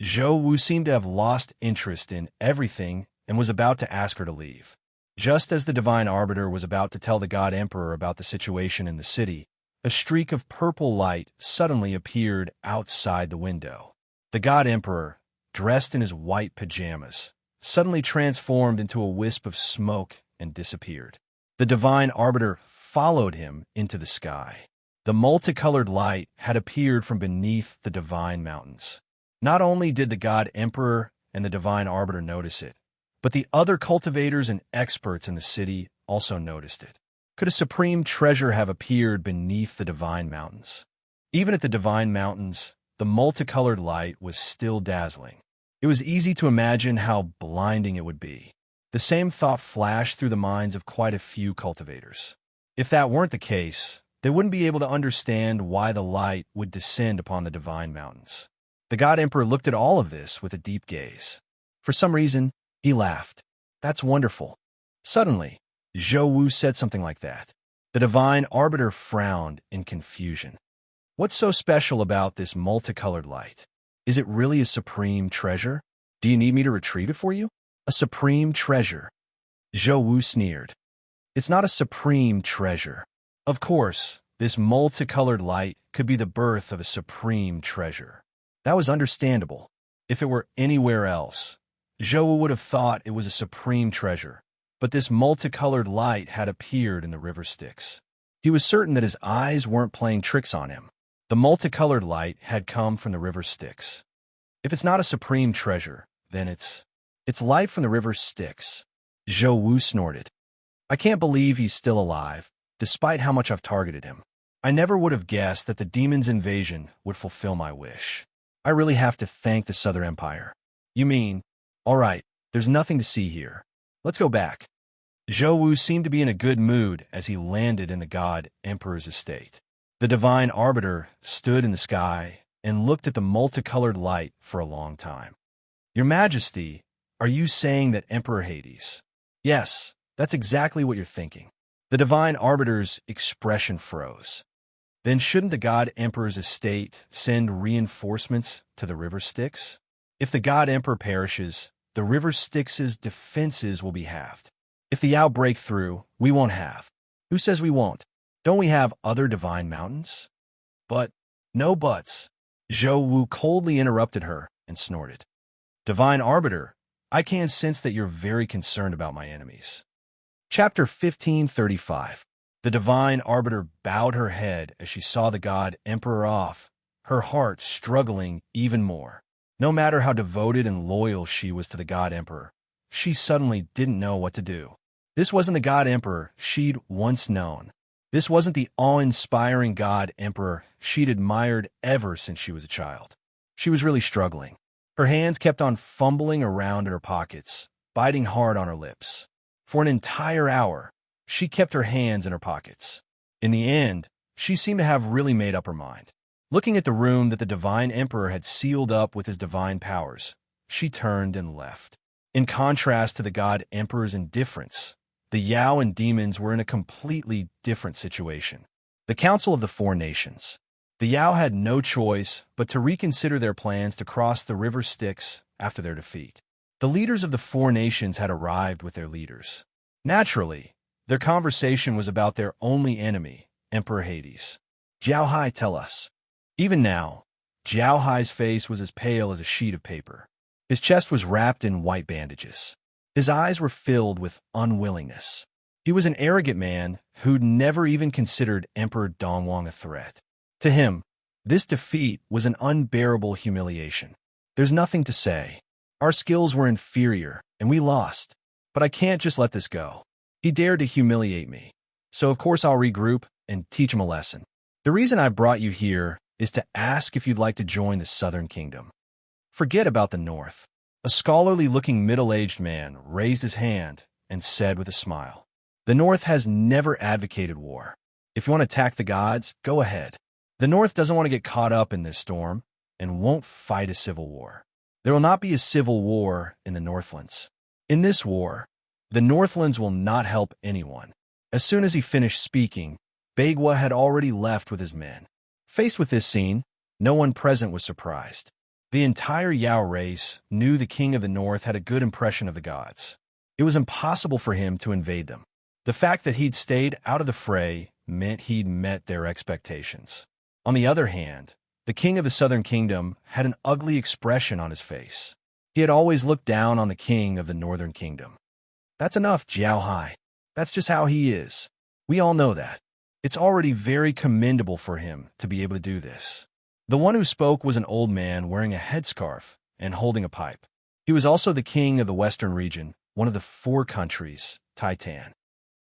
Zhou Wu seemed to have lost interest in everything and was about to ask her to leave. Just as the Divine Arbiter was about to tell the God Emperor about the situation in the city, a streak of purple light suddenly appeared outside the window. The God Emperor, dressed in his white pajamas, suddenly transformed into a wisp of smoke and disappeared. The Divine Arbiter followed him into the sky. The multicolored light had appeared from beneath the divine mountains. Not only did the God Emperor and the Divine Arbiter notice it, but the other cultivators and experts in the city also noticed it. Could a supreme treasure have appeared beneath the divine mountains? Even at the divine mountains, the multicolored light was still dazzling. It was easy to imagine how blinding it would be. The same thought flashed through the minds of quite a few cultivators. If that weren't the case, they wouldn't be able to understand why the light would descend upon the divine mountains. The God Emperor looked at all of this with a deep gaze. For some reason, he laughed. "That's wonderful." Suddenly, Zhou Wu said something like that. The Divine Arbiter frowned in confusion. "What's so special about this multicolored light? Is it really a supreme treasure? Do you need me to retrieve it for you?" "A supreme treasure?" Zhou Wu sneered. "It's not a supreme treasure. Of course, this multicolored light could be the birth of a supreme treasure." That was understandable. If it were anywhere else, Zhou Wu would have thought it was a supreme treasure. but this multicolored light had appeared in the river Styx. He was certain that his eyes weren't playing tricks on him. The multicolored light had come from the river Styx. If it's not a supreme treasure, then it's light from the river Styx. Zhou Wu snorted. I can't believe he's still alive, despite how much I've targeted him. I never would have guessed that the demon's invasion would fulfill my wish. I really have to thank the Southern Empire. You mean, all right, there's nothing to see here. Let's go back. Zhou Wu seemed to be in a good mood as he landed in the God Emperor's estate. The divine arbiter stood in the sky and looked at the multicolored light for a long time. Your Majesty, are you saying that Emperor Hades? Yes, that's exactly what you're thinking. The divine arbiter's expression froze. Then shouldn't the God Emperor's estate send reinforcements to the river Styx? If the God Emperor perishes, the river Styx's defenses will be halved. If the Yao break through, we won't have. Who says we won't? Don't we have other divine mountains? But, no buts. Zhou Wu coldly interrupted her and snorted. Divine Arbiter, I can sense that you're very concerned about my enemies. Chapter 1535. The divine arbiter bowed her head as she saw the God Emperor off, her heart struggling even more. No matter how devoted and loyal she was to the God Emperor, she suddenly didn't know what to do. This wasn't the God Emperor she'd once known. This wasn't the awe-inspiring God Emperor she'd admired ever since she was a child. She was really struggling. Her hands kept on fumbling around in her pockets, biting hard on her lips. For an entire hour, she kept her hands in her pockets. In the end, she seemed to have really made up her mind. Looking at the room that the divine emperor had sealed up with his divine powers, she turned and left. In contrast to the God Emperor's indifference, the Yao and demons were in a completely different situation. The Council of the Four Nations. The Yao had no choice but to reconsider their plans to cross the river Styx after their defeat. The leaders of the Four Nations had arrived with their leaders. Naturally, their conversation was about their only enemy, Emperor Hades. Jiao Hai, tell us. Even now, Jiao Hai's face was as pale as a sheet of paper. His chest was wrapped in white bandages. His eyes were filled with unwillingness. He was an arrogant man who'd never even considered Emperor Dongwang a threat. To him, this defeat was an unbearable humiliation. There's nothing to say. Our skills were inferior, and we lost. But I can't just let this go. He dared to humiliate me. So of course I'll regroup and teach him a lesson. The reason I brought you here is to ask if you'd like to join the Southern Kingdom. Forget about the North. A scholarly-looking middle-aged man raised his hand and said with a smile, The North has never advocated war. If you want to attack the gods, go ahead. The North doesn't want to get caught up in this storm and won't fight a civil war. There will not be a civil war in the Northlands. In this war, the Northlands will not help anyone. As soon as he finished speaking, Bagua had already left with his men. Faced with this scene, no one present was surprised. The entire Yao race knew the king of the North had a good impression of the gods. It was impossible for him to invade them. The fact that he'd stayed out of the fray meant he'd met their expectations. On the other hand, the king of the Southern Kingdom had an ugly expression on his face. He had always looked down on the king of the Northern Kingdom. That's enough, Jiao Hai. That's just how he is. We all know that. It's already very commendable for him to be able to do this. The one who spoke was an old man wearing a headscarf and holding a pipe. He was also the king of the Western region, one of the 4 countries, Titan.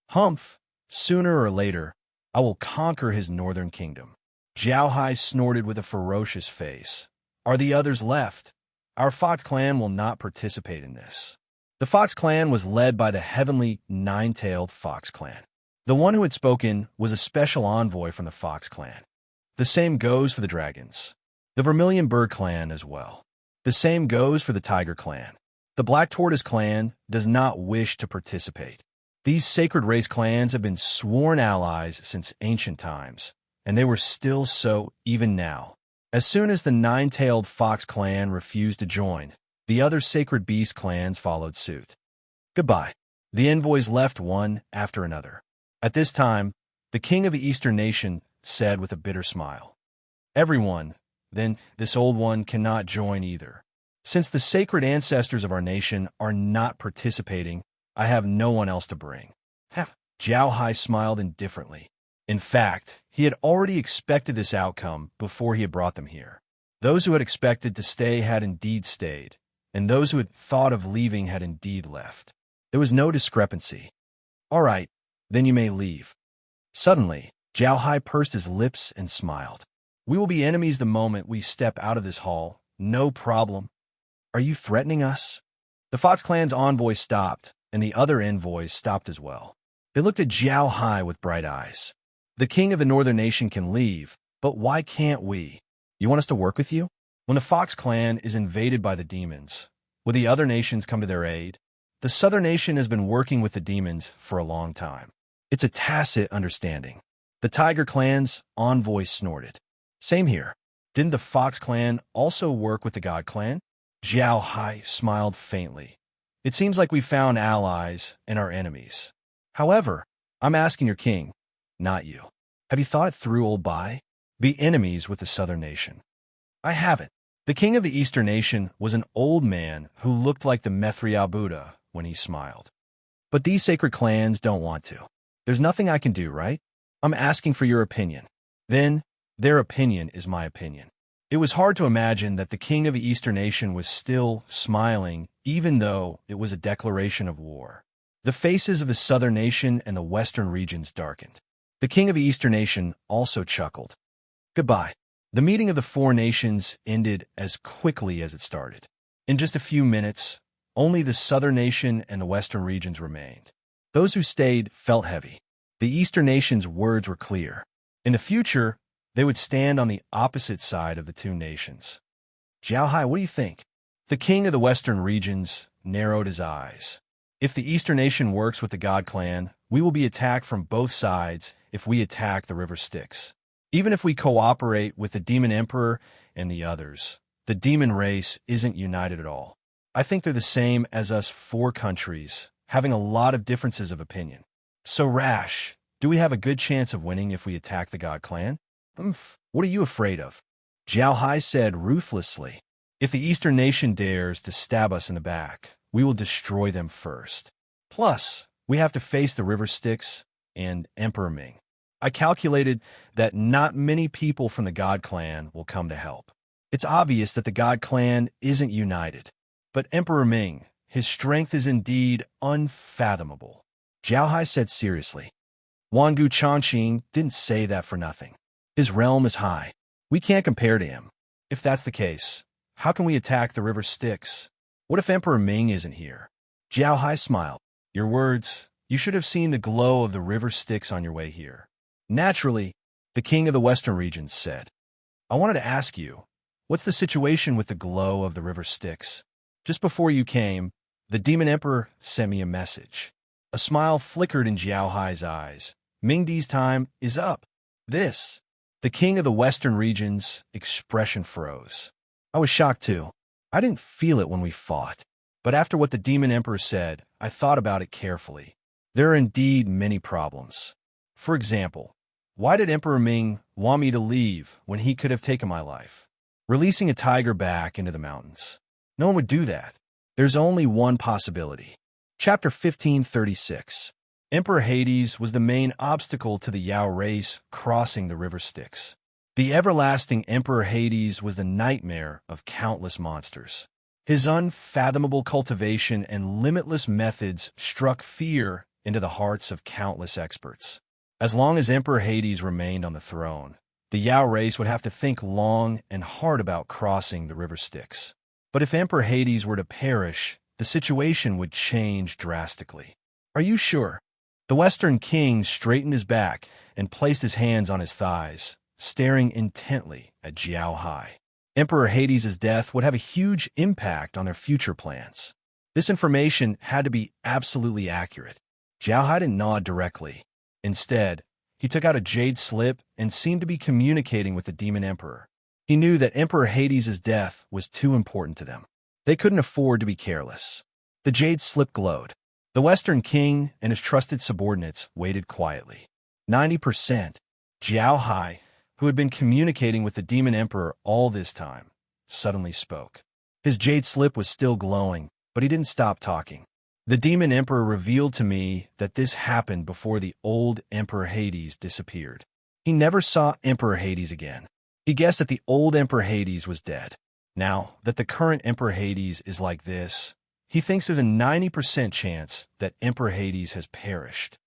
Humph, sooner or later, I will conquer his Northern Kingdom. Jiao Hai snorted with a ferocious face. Are the others left? Our Fox clan will not participate in this. The Fox clan was led by the heavenly 9-tailed Fox clan. The one who had spoken was a special envoy from the Fox clan. The same goes for the dragons. The Vermilion Bird clan as well. The same goes for the Tiger clan. The Black Tortoise clan does not wish to participate. These sacred race clans have been sworn allies since ancient times, and they were still so even now. As soon as the 9-tailed Fox clan refused to join, the other sacred beast clans followed suit. Goodbye. The envoys left one after another. At this time, the king of the Eastern nation said with a bitter smile, Everyone, then this old one cannot join either. Since the sacred ancestors of our nation are not participating, I have no one else to bring. Ha! Jiao Hai smiled indifferently. In fact, he had already expected this outcome before he had brought them here. Those who had expected to stay had indeed stayed, and those who had thought of leaving had indeed left. There was no discrepancy. All right, then you may leave. Suddenly, Jiao Hai pursed his lips and smiled. We will be enemies the moment we step out of this hall. No problem. Are you threatening us? The Fox Clan's envoy stopped, and the other envoys stopped as well. They looked at Jiao Hai with bright eyes. The king of the northern nation can leave, but why can't we? You want us to work with you? When the Fox Clan is invaded by the demons, will the other nations come to their aid? The southern nation has been working with the demons for a long time. It's a tacit understanding. The Tiger Clan's envoy snorted. Same here. Didn't the Fox Clan also work with the God Clan? Jiao Hai smiled faintly. It seems like we found allies and our enemies. However, I'm asking your king, not you. Have you thought it through, old Bai? Be enemies with the southern nation. I haven't. The king of the eastern nation was an old man who looked like the Methriel Buddha when he smiled. But these sacred clans don't want to. There's nothing I can do, right? I'm asking for your opinion. Then, their opinion is my opinion. It was hard to imagine that the king of the eastern nation was still smiling, even though it was a declaration of war. The faces of the southern nation and the western regions darkened. The king of the eastern nation also chuckled. Goodbye. The meeting of the four nations ended as quickly as it started. In just a few minutes, only the southern nation and the western regions remained. Those who stayed felt heavy. The eastern nation's words were clear. In the future, they would stand on the opposite side of the two nations. Jiao Hai, what do you think? The king of the western regions narrowed his eyes. If the eastern nation works with the God Clan, we will be attacked from both sides if we attack the river Styx. Even if we cooperate with the Demon Emperor and the others, the demon race isn't united at all. I think they're the same as us four countries, having a lot of differences of opinion. So Rash, do we have a good chance of winning if we attack the God Clan? What are you afraid of? Jiao Hai said ruthlessly. If the eastern nation dares to stab us in the back, we will destroy them first. Plus, we have to face the river Styx and Emperor Ming. I calculated that not many people from the God Clan will come to help. It's obvious that the God Clan isn't united. But Emperor Ming, his strength is indeed unfathomable. Jiao Hai said seriously. Wangu Changqing didn't say that for nothing. His realm is high. We can't compare to him. If that's the case, how can we attack the river Styx? What if Emperor Ming isn't here? Jiao Hai smiled. Your words, you should have seen the glow of the river Styx on your way here. Naturally, the king of the western regions said. I wanted to ask you, what's the situation with the glow of the river Styx? Just before you came, the Demon Emperor sent me a message. A smile flickered in Jiao Hai's eyes. Mingdi's time is up. The king of the western region's expression froze. I was shocked too. I didn't feel it when we fought. But after what the Demon Emperor said, I thought about it carefully. There are indeed many problems. For example, why did Emperor Ming want me to leave when he could have taken my life? Releasing a tiger back into the mountains. No one would do that. There's only one possibility. Chapter 1536. Emperor Hades was the main obstacle to the Yao race crossing the river Styx. The everlasting Emperor Hades was the nightmare of countless monsters. His unfathomable cultivation and limitless methods struck fear into the hearts of countless experts. As long as Emperor Hades remained on the throne, the Yao race would have to think long and hard about crossing the river Styx. But if Emperor Hades were to perish, the situation would change drastically. Are you sure? The Western king straightened his back and placed his hands on his thighs, staring intently at Jiao Hai. Emperor Hades' death would have a huge impact on their future plans. This information had to be absolutely accurate. Jiao Hai didn't nod directly. Instead, he took out a jade slip and seemed to be communicating with the Demon Emperor. He knew that Emperor Hades' death was too important to them. They couldn't afford to be careless. The jade slip glowed. The Western king and his trusted subordinates waited quietly. 90%. Jiao Hai, who had been communicating with the Demon Emperor all this time, suddenly spoke. His jade slip was still glowing, but he didn't stop talking. The demon emperor revealed to me that this happened before the old Emperor Hades disappeared. He never saw Emperor Hades again. He guessed that the old Emperor Hades was dead. Now that the current Emperor Hades is like this, he thinks there's a 90% chance that Emperor Hades has perished.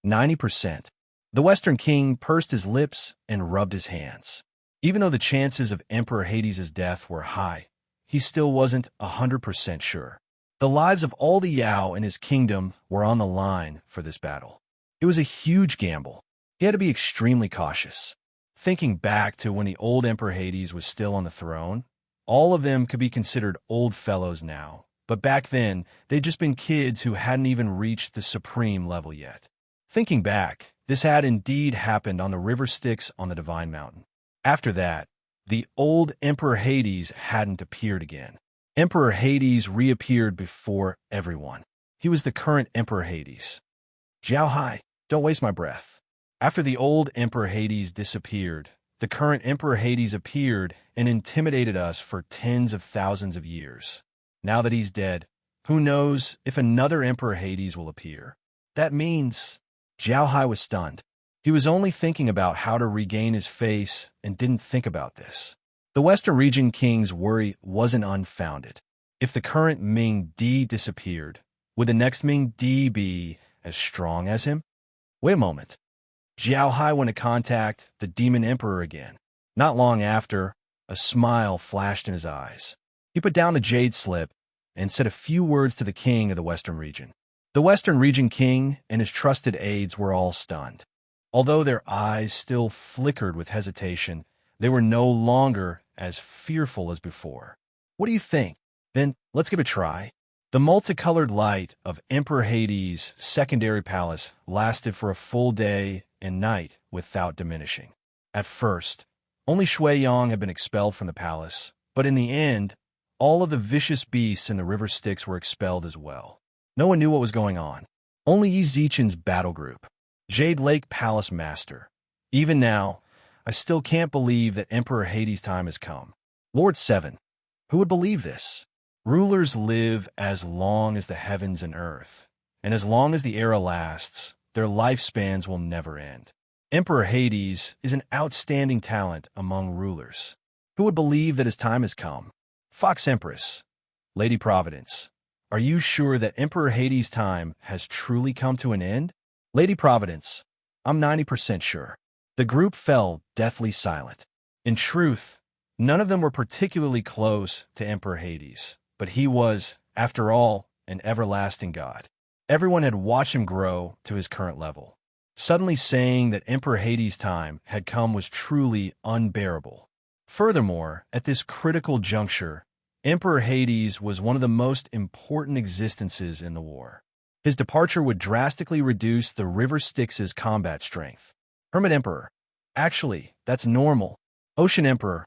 90%. The Western king pursed his lips and rubbed his hands. Even though the chances of Emperor Hades' death were high, he still wasn't 100% sure. The lives of all the Yao in his kingdom were on the line for this battle. It was a huge gamble. He had to be extremely cautious. Thinking back to when the old Emperor Hades was still on the throne, all of them could be considered old fellows now, but back then, they'd just been kids who hadn't even reached the supreme level yet. Thinking back, this had indeed happened on the river Styx on the Divine Mountain. After that, the old Emperor Hades hadn't appeared again. Emperor Hades reappeared before everyone. He was the current Emperor Hades. Jiao Hai, don't waste my breath. After the old Emperor Hades disappeared, the current Emperor Hades appeared and intimidated us for tens of thousands of years. Now that he's dead, who knows if another Emperor Hades will appear? That means Jiao Hai was stunned. He was only thinking about how to regain his face and didn't think about this. The Western region king's worry wasn't unfounded. If the current Ming Di disappeared, would the next Ming Di be as strong as him? Wait a moment. Jiao Hai went to contact the Demon Emperor again. Not long after, a smile flashed in his eyes. He put down the jade slip and said a few words to the king of the Western region. The Western region king and his trusted aides were all stunned. Although their eyes still flickered with hesitation, they were no longer as fearful as before. What do you think? Then let's give it a try. The multicolored light of Emperor Hades' secondary palace lasted for a full day and night without diminishing. At first, only Shui Yong had been expelled from the palace, but in the end, all of the vicious beasts in the river Styx were expelled as well. No one knew what was going on. Only Yi Zichen's battle group, Jade Lake Palace Master. Even now, I still can't believe that Emperor Hades' time has come. Lord 7. Who would believe this? Rulers live as long as the heavens and earth, and as long as the era lasts, their lifespans will never end. Emperor Hades is an outstanding talent among rulers. Who would believe that his time has come? Fox Empress, Lady Providence, are you sure that Emperor Hades' time has truly come to an end? Lady Providence, I'm 90% sure. The group fell deathly silent. In truth, none of them were particularly close to Emperor Hades, but he was, after all, an everlasting god. Everyone had watched him grow to his current level. Suddenly saying that Emperor Hades' time had come was truly unbearable. Furthermore, at this critical juncture, Emperor Hades was one of the most important existences in the war. His departure would drastically reduce the River Styx's combat strength. Hermit Emperor. Actually, that's normal. Ocean Emperor.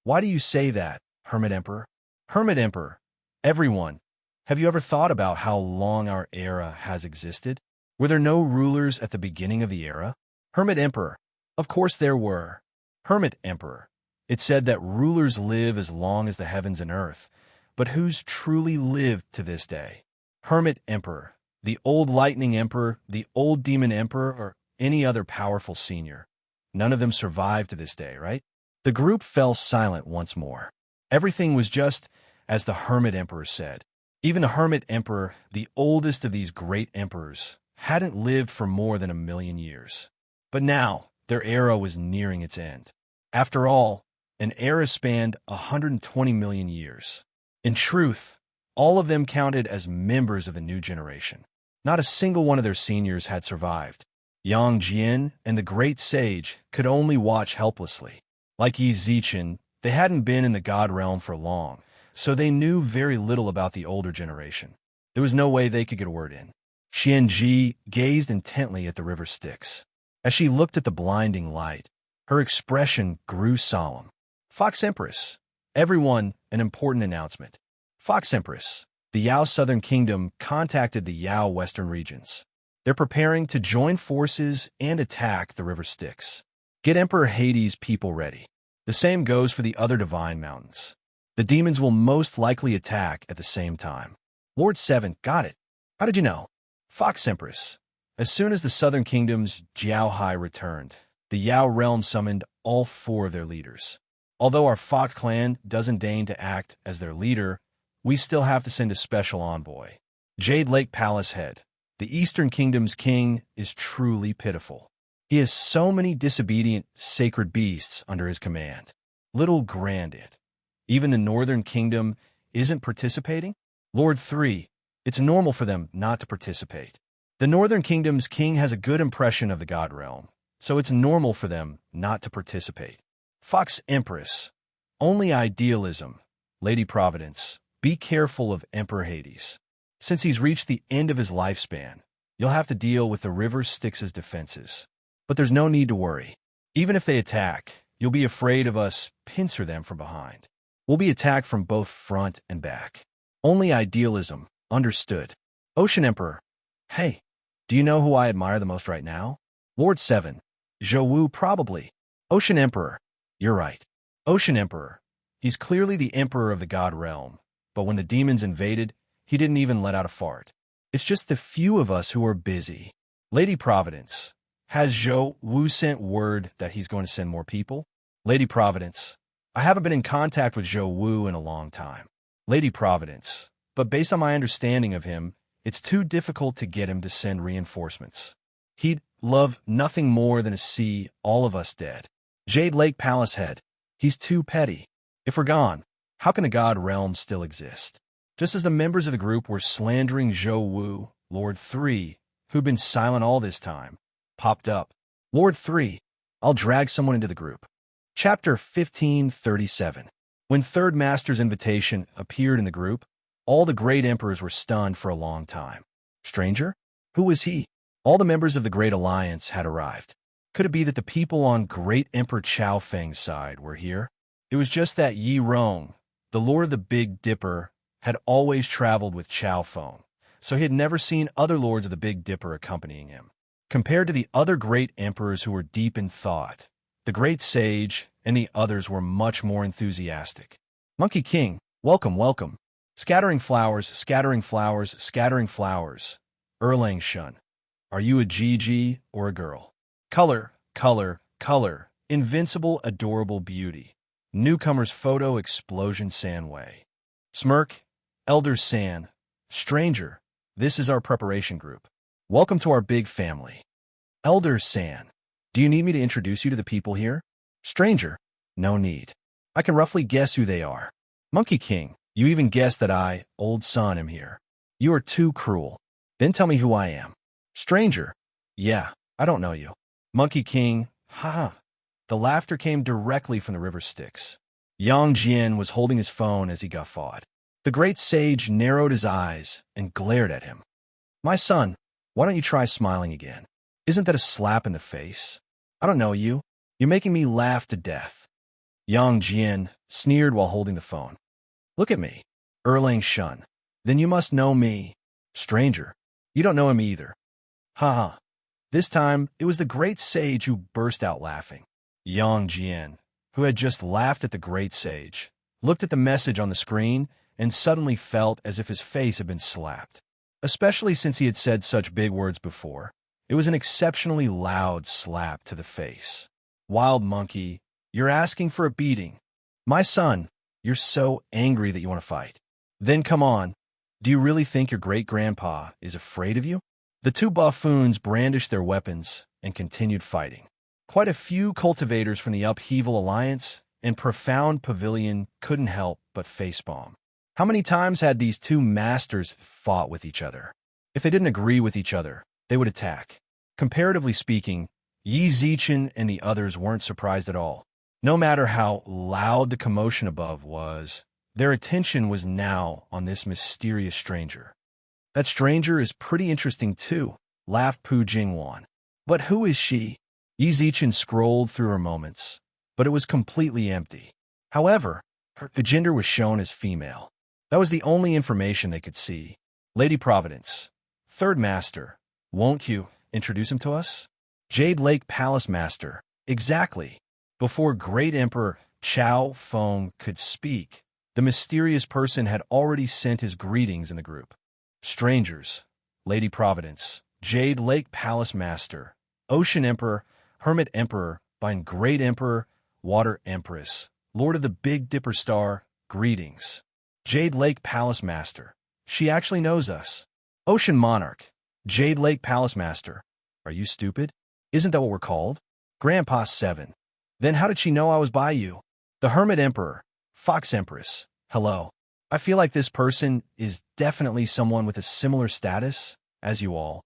Why do you say that, Hermit Emperor? Hermit Emperor. Everyone, have you ever thought about how long our era has existed? Were there no rulers at the beginning of the era? Hermit Emperor. Of course there were. Hermit Emperor. It said that rulers live as long as the heavens and earth, but who's truly lived to this day? Hermit Emperor, the old Lightning Emperor, the old Demon Emperor, or any other powerful senior. None of them survived to this day, right? The group fell silent once more. Everything was just as the Hermit Emperor said. Even the Hermit Emperor, the oldest of these great emperors, hadn't lived for more than 1,000,000 years. But now, their era was nearing its end. After all, an era spanned 120 million years. In truth, all of them counted as members of the new generation. Not a single one of their seniors had survived. Yang Jian and the great sage could only watch helplessly. Like Yi Zichen, they hadn't been in the god realm for long, so they knew very little about the older generation. There was no way they could get a word in. Xianji gazed intently at the river Styx. As she looked at the blinding light, her expression grew solemn. Fox Empress. Everyone, an important announcement. Fox Empress. The Yao Southern Kingdom contacted the Yao Western regions. They're preparing to join forces and attack the river Styx. Get Emperor Hades' people ready. The same goes for the other divine mountains. The demons will most likely attack at the same time. Lord 7, got it. How did you know? Fox Empress. As soon as the southern kingdom's Jiao Hai returned, the Yao realm summoned all 4 of their leaders. Although our Fox clan doesn't deign to act as their leader, we still have to send a special envoy. Jade Lake Palace Head. The Eastern Kingdom's king is truly pitiful. He has so many disobedient, sacred beasts under his command. Little Grandit. Even the Northern Kingdom isn't participating? Lord 3. It's normal for them not to participate. The Northern Kingdom's king has a good impression of the God realm, so it's normal for them not to participate. Fox Empress. Only idealism. Lady Providence. Be careful of Emperor Hades. Since he's reached the end of his lifespan, you'll have to deal with the River Styx's defenses. But there's no need to worry. Even if they attack, you'll be afraid of us pincer them from behind. We'll be attacked from both front and back. Only idealism. Understood. Ocean Emperor. Hey, do you know who I admire the most right now? Lord 7. Zhou Wu probably. Ocean Emperor. You're right. Ocean Emperor. He's clearly the emperor of the God realm, but when the demons invaded, he didn't even let out a fart. It's just the few of us who are busy. Lady Providence. Has Zhou Wu sent word that he's going to send more people? Lady Providence. I haven't been in contact with Zhou Wu in a long time. Lady Providence. But based on my understanding of him, it's too difficult to get him to send reinforcements. He'd love nothing more than to see all of us dead. Jade Lake Palace Head. He's too petty. If we're gone, how can the God realm still exist? Just as the members of the group were slandering Zhou Wu, Lord 3, who'd been silent all this time, popped up. Lord 3, I'll drag someone into the group. Chapter 1537. When Third Master's invitation appeared in the group, all the great emperors were stunned for a long time. Stranger? Who was he? All the members of the Great Alliance had arrived. Could it be that the people on Great Emperor Chao Feng's side were here? It was just that Yi Rong, the Lord of the Big Dipper, had always traveled with Chao Feng, so he had never seen other lords of the Big Dipper accompanying him. Compared to the other great emperors who were deep in thought, the Great Sage and the others were much more enthusiastic. Monkey King, welcome, welcome. Scattering flowers, scattering flowers, scattering flowers. Erlang Shun, are you a GG or a girl? Color, color, color. Invincible, adorable beauty. Newcomer's photo explosion Sanway. Smirk, Elder San. Stranger, this is our preparation group. Welcome to our big family. Elder San, do you need me to introduce you to the people here? Stranger, no need. I can roughly guess who they are. Monkey King, you even guessed that I, old son, am here. You are too cruel. Then tell me who I am. Stranger, yeah, I don't know you. Monkey King, haha. The laughter came directly from the River Styx. Yang Jian was holding his phone as he guffawed. The great sage narrowed his eyes and glared at him. My son, why don't you try smiling again? Isn't that a slap in the face? I don't know you. You're making me laugh to death. Yang Jian sneered while holding the phone. Look at me. Erlang Shun. Then you must know me. Stranger, you don't know him either. Haha. This time, it was the great sage who burst out laughing. Yang Jian, who had just laughed at the great sage, looked at the message on the screen and suddenly felt as if his face had been slapped. Especially since he had said such big words before. It was an exceptionally loud slap to the face. Wild monkey, you're asking for a beating. My son, you're so angry that you want to fight. Then come on. Do you really think your great-grandpa is afraid of you? The two buffoons brandished their weapons and continued fighting. Quite a few cultivators from the Upheaval Alliance and Profound Pavilion couldn't help but facepalm. How many times had these two masters fought with each other? If they didn't agree with each other, they would attack. Comparatively speaking, Yi Zichen and the others weren't surprised at all. No matter how loud the commotion above was, their attention was now on this mysterious stranger. That stranger is pretty interesting too, laughed Pu Jingwan. But who is she? Yi Zichen scrolled through her moments, but it was completely empty. However, her gender was shown as female. That was the only information they could see. Lady Providence, Third Master, won't you introduce him to us? Jade Lake Palace Master, exactly. Before Great Emperor Chao Feng could speak, the mysterious person had already sent his greetings in the group. Strangers, Lady Providence, Jade Lake Palace Master, Ocean Emperor, Hermit Emperor, Bind Great Emperor, Water Empress, Lord of the Big Dipper Star, greetings. Jade Lake Palace Master. She actually knows us. Ocean Monarch, Jade Lake Palace Master. Are you stupid? Isn't that what we're called? Grandpa 7. Then how did she know I was by you? The Hermit Emperor, Fox Empress. Hello. I feel like this person is definitely someone with a similar status as you all.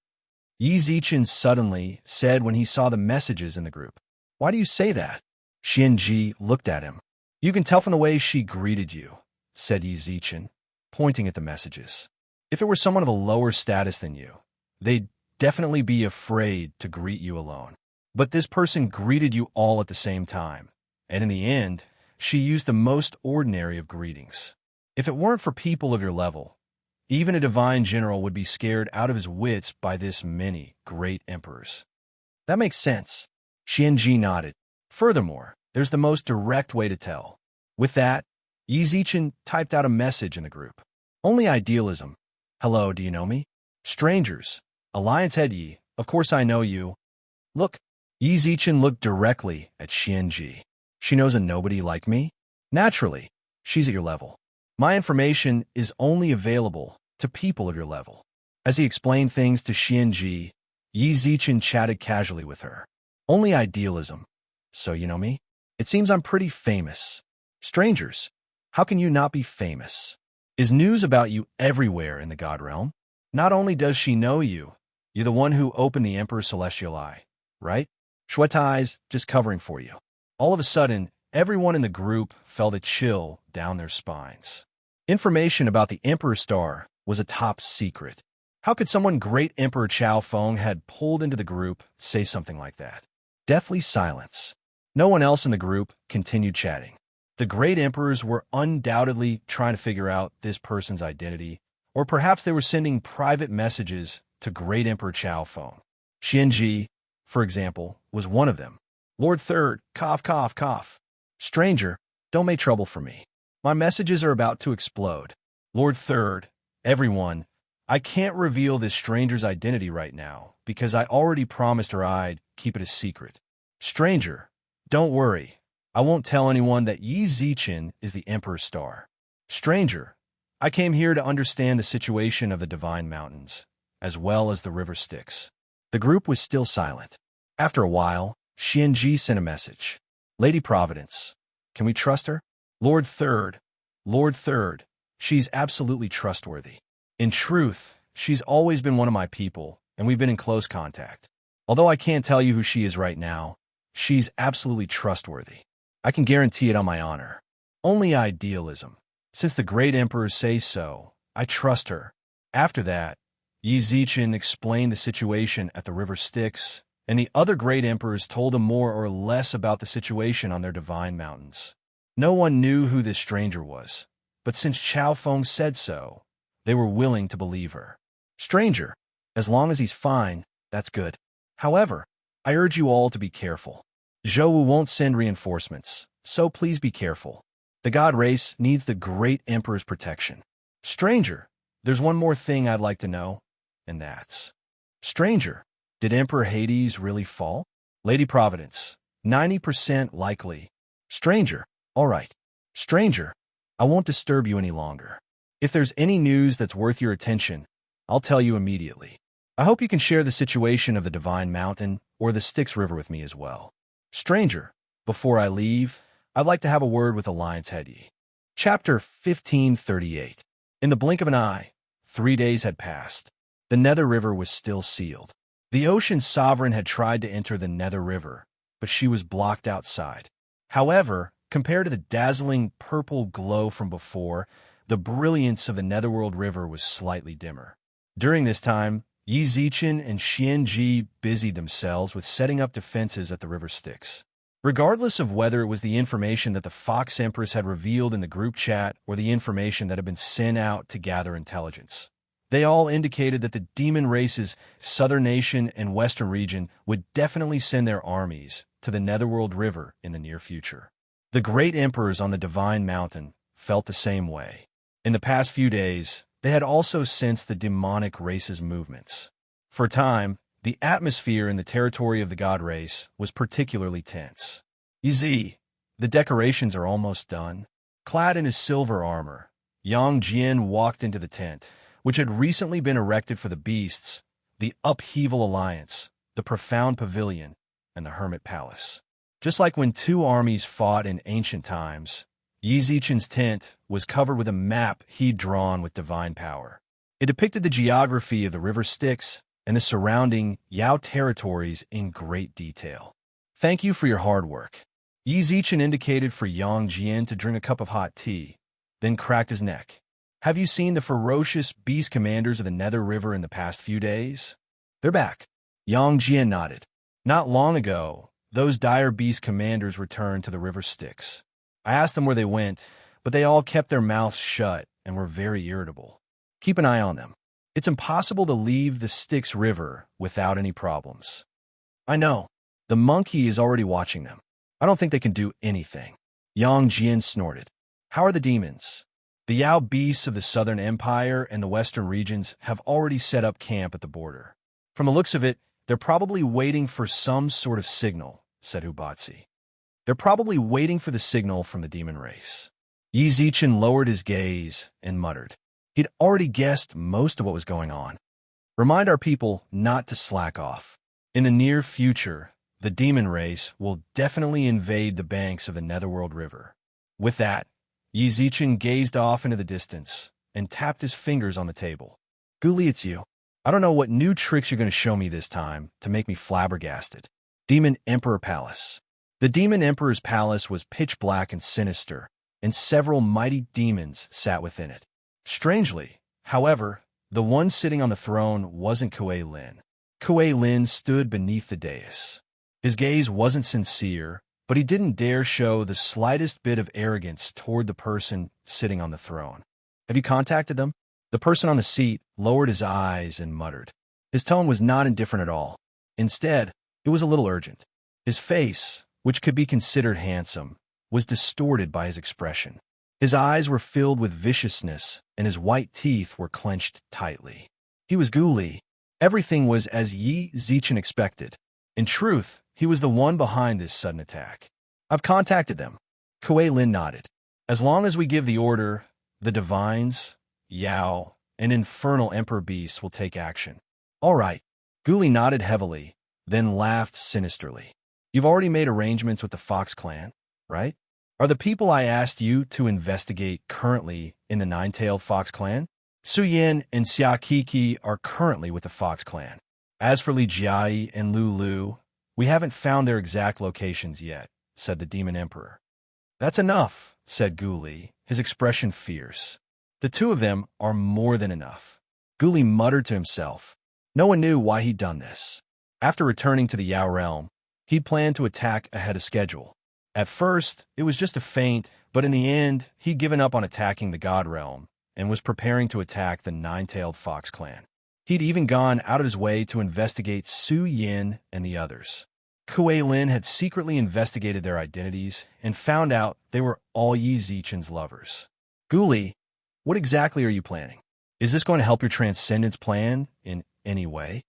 Yi Zichen suddenly said when he saw the messages in the group. Why do you say that? Xianji looked at him. You can tell from the way she greeted you, said Yi Zichen, pointing at the messages. If it were someone of a lower status than you, they'd definitely be afraid to greet you alone. But this person greeted you all at the same time, and in the end, she used the most ordinary of greetings. If it weren't for people of your level, even a divine general would be scared out of his wits by this many great emperors. That makes sense. Xianji nodded. Furthermore, there's the most direct way to tell. With that, Yi Zichen typed out a message in the group. Only idealism. Hello, do you know me? Strangers. Alliance Head Yi, of course I know you. Look. Yi Zichen looked directly at Xianji. She knows a nobody like me? Naturally, she's at your level. My information is only available to people of your level. As he explained things to Xianji, Yi Zichen chatted casually with her. Only idealism. So you know me? It seems I'm pretty famous. Strangers, how can you not be famous? Is news about you everywhere in the God Realm? Not only does she know you, you're the one who opened the Emperor's Celestial Eye, right? Shuetai's just covering for you. All of a sudden, everyone in the group felt a chill down their spines. Information about the Emperor's Star was a top secret. How could someone Great Emperor Chao Feng had pulled into the group say something like that? Deathly silence. No one else in the group continued chatting. The Great Emperors were undoubtedly trying to figure out this person's identity, or perhaps they were sending private messages to Great Emperor Chao Feng. Xianji, for example, was one of them. Lord Third, cough, cough, cough. Stranger, don't make trouble for me. My messages are about to explode. Lord Third, everyone, I can't reveal this stranger's identity right now because I already promised her I'd keep it a secret. Stranger, don't worry. I won't tell anyone that Yi Zichen is the Emperor's Star. Stranger, I came here to understand the situation of the Divine Mountains, as well as the river Styx. The group was still silent. After a while, Xianji sent a message. Lady Providence, can we trust her? Lord Third, she's absolutely trustworthy. In truth, she's always been one of my people, and we've been in close contact. Although I can't tell you who she is right now, she's absolutely trustworthy. I can guarantee it on my honor. Only idealism. Since the great emperors say so, I trust her. After that, Yi Zichen explained the situation at the river Styx, and the other great emperors told him more or less about the situation on their divine mountains. No one knew who this stranger was, but since Chao Feng said so, they were willing to believe her. Stranger, as long as he's fine, that's good. However, I urge you all to be careful. Zhou won't send reinforcements, so please be careful. The god race needs the great emperor's protection. Stranger, there's one more thing I'd like to know, and that's... Stranger, did Emperor Hades really fall? Lady Providence, 90% likely. Stranger, all right. Stranger, I won't disturb you any longer. If there's any news that's worth your attention, I'll tell you immediately. I hope you can share the situation of the Divine Mountain or the Styx River with me as well. Stranger, before I leave, I'd like to have a word with Alliance Head Yi. Chapter 1538. In the blink of an eye, 3 days had passed. The Nether River was still sealed. The Ocean Sovereign had tried to enter the Nether River, but she was blocked outside. However, compared to the dazzling purple glow from before, the brilliance of the Netherworld River was slightly dimmer. During this time, Yi Zichen and Xianji busied themselves with setting up defenses at the river Styx. Regardless of whether it was the information that the Fox Empress had revealed in the group chat or the information that had been sent out to gather intelligence, they all indicated that the demon race's southern nation and western region would definitely send their armies to the Netherworld River in the near future. The great emperors on the Divine Mountain felt the same way. In the past few days, they had also sensed the demonic race's movements. For a time, the atmosphere in the territory of the god race was particularly tense. Yizi, the decorations are almost done. Clad in his silver armor, Yang Jian walked into the tent, which had recently been erected for the beasts, the Upheaval Alliance, the Profound Pavilion, and the Hermit Palace. Just like when two armies fought in ancient times, Yi Zichen's tent was covered with a map he'd drawn with divine power. It depicted the geography of the river Styx and the surrounding Yao territories in great detail. Thank you for your hard work. Yi Zichen indicated for Yang Jian to drink a cup of hot tea, then cracked his neck. Have you seen the ferocious beast commanders of the Nether River in the past few days? They're back. Yang Jian nodded. Not long ago, those dire beast commanders returned to the river Styx. I asked them where they went, but they all kept their mouths shut and were very irritable. Keep an eye on them. It's impossible to leave the Styx River without any problems. I know. The monkey is already watching them. I don't think they can do anything. Yang Jian snorted. How are the demons? The Yao beasts of the Southern Empire and the Western regions have already set up camp at the border. From the looks of it, they're probably waiting for some sort of signal, said Hubatzi. They're probably waiting for the signal from the demon race. Yi Zichen lowered his gaze and muttered. He'd already guessed most of what was going on. Remind our people not to slack off. In the near future, the demon race will definitely invade the banks of the Netherworld River. With that, Yi Zichen gazed off into the distance and tapped his fingers on the table. Guli, it's you. I don't know what new tricks you're going to show me this time to make me flabbergasted. Demon Emperor Palace. The Demon Emperor's palace was pitch black and sinister, and several mighty demons sat within it. Strangely, however, the one sitting on the throne wasn't Kuei Lin. Kuei Lin stood beneath the dais. His gaze wasn't sincere, but he didn't dare show the slightest bit of arrogance toward the person sitting on the throne. Have you contacted them? The person on the seat lowered his eyes and muttered. His tone was not indifferent at all. Instead, it was a little urgent. His face, which could be considered handsome, was distorted by his expression. His eyes were filled with viciousness, and his white teeth were clenched tightly. He was Guli. Everything was as Yi Zichen expected. In truth, he was the one behind this sudden attack. I've contacted them. Kuei Lin nodded. As long as we give the order, the divines, Yao, and infernal emperor beasts will take action. All right. Guli nodded heavily, then laughed sinisterly. You've already made arrangements with the Fox clan, right? Are the people I asked you to investigate currently in the Nine-Tailed Fox clan? Su Yin and Xia Kiki are currently with the Fox clan. As for Li Jiai and Lu Lu, we haven't found their exact locations yet, said the Demon Emperor. That's enough, said Guli, his expression fierce. The two of them are more than enough. Guli muttered to himself. No one knew why he'd done this. After returning to the Yao realm, he'd planned to attack ahead of schedule. At first, it was just a feint, but in the end, he'd given up on attacking the God Realm and was preparing to attack the Nine-Tailed Fox clan. He'd even gone out of his way to investigate Su Yin and the others. Kuei Lin had secretly investigated their identities and found out they were all Yi Zichen's lovers. Guli, what exactly are you planning? Is this going to help your transcendence plan in any way?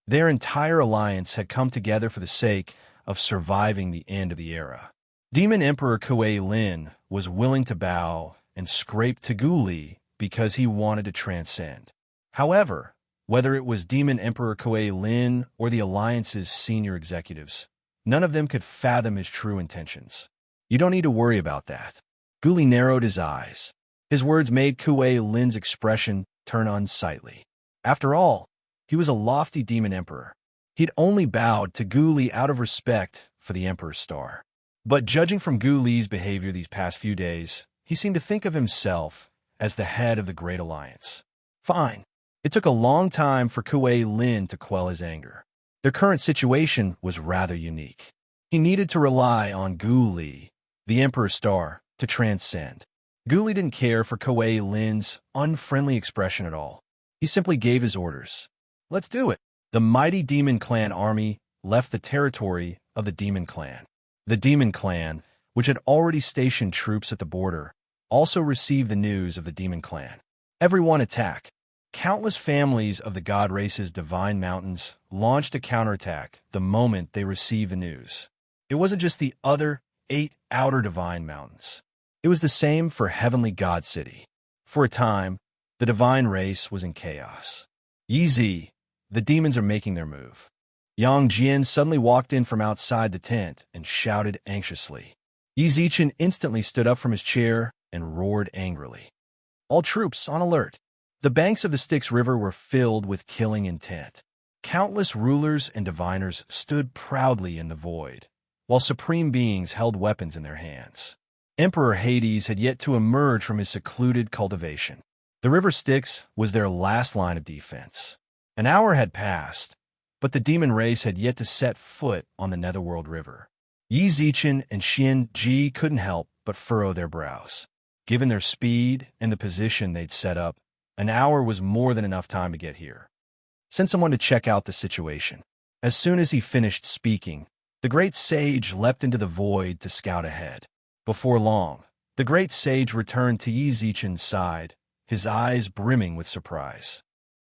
Their entire alliance had come together for the sake of surviving the end of the era. Demon Emperor Kuei Lin was willing to bow and scrape to Guli because he wanted to transcend. However, whether it was Demon Emperor Kuei Lin or the Alliance's senior executives, none of them could fathom his true intentions. You don't need to worry about that. Guli narrowed his eyes. His words made Kuei Lin's expression turn unsightly. After all, he was a lofty Demon Emperor. He'd only bowed to Guli out of respect for the Emperor's star. But judging from Guli's behavior these past few days, he seemed to think of himself as the head of the Great Alliance. Fine. It took a long time for Kuei Lin to quell his anger. Their current situation was rather unique. He needed to rely on Guli, the Emperor's star, to transcend. Guli didn't care for Kuei Lin's unfriendly expression at all. He simply gave his orders. Let's do it. The mighty Demon Clan army left the territory of the Demon Clan. The Demon Clan, which had already stationed troops at the border, also received the news of the Demon Clan. Everyone attack. Countless families of the god race's divine mountains launched a counterattack the moment they received the news. It wasn't just the other 8 outer divine mountains. It was the same for Heavenly God City. For a time, the divine race was in chaos. Yi, the demons are making their move. Yang Jian suddenly walked in from outside the tent and shouted anxiously. Yi Zichen instantly stood up from his chair and roared angrily. All troops on alert. The banks of the Styx River were filled with killing intent. Countless rulers and diviners stood proudly in the void, while supreme beings held weapons in their hands. Emperor Hades had yet to emerge from his secluded cultivation. The river Styx was their last line of defense. An hour had passed, but the demon race had yet to set foot on the Netherworld River. Yi Zichen and Xian Ji couldn't help but furrow their brows. Given their speed and the position they'd set up, an hour was more than enough time to get here. Send someone to check out the situation. As soon as he finished speaking, the great sage leapt into the void to scout ahead. Before long, the great sage returned to Yi Zichen's side, his eyes brimming with surprise.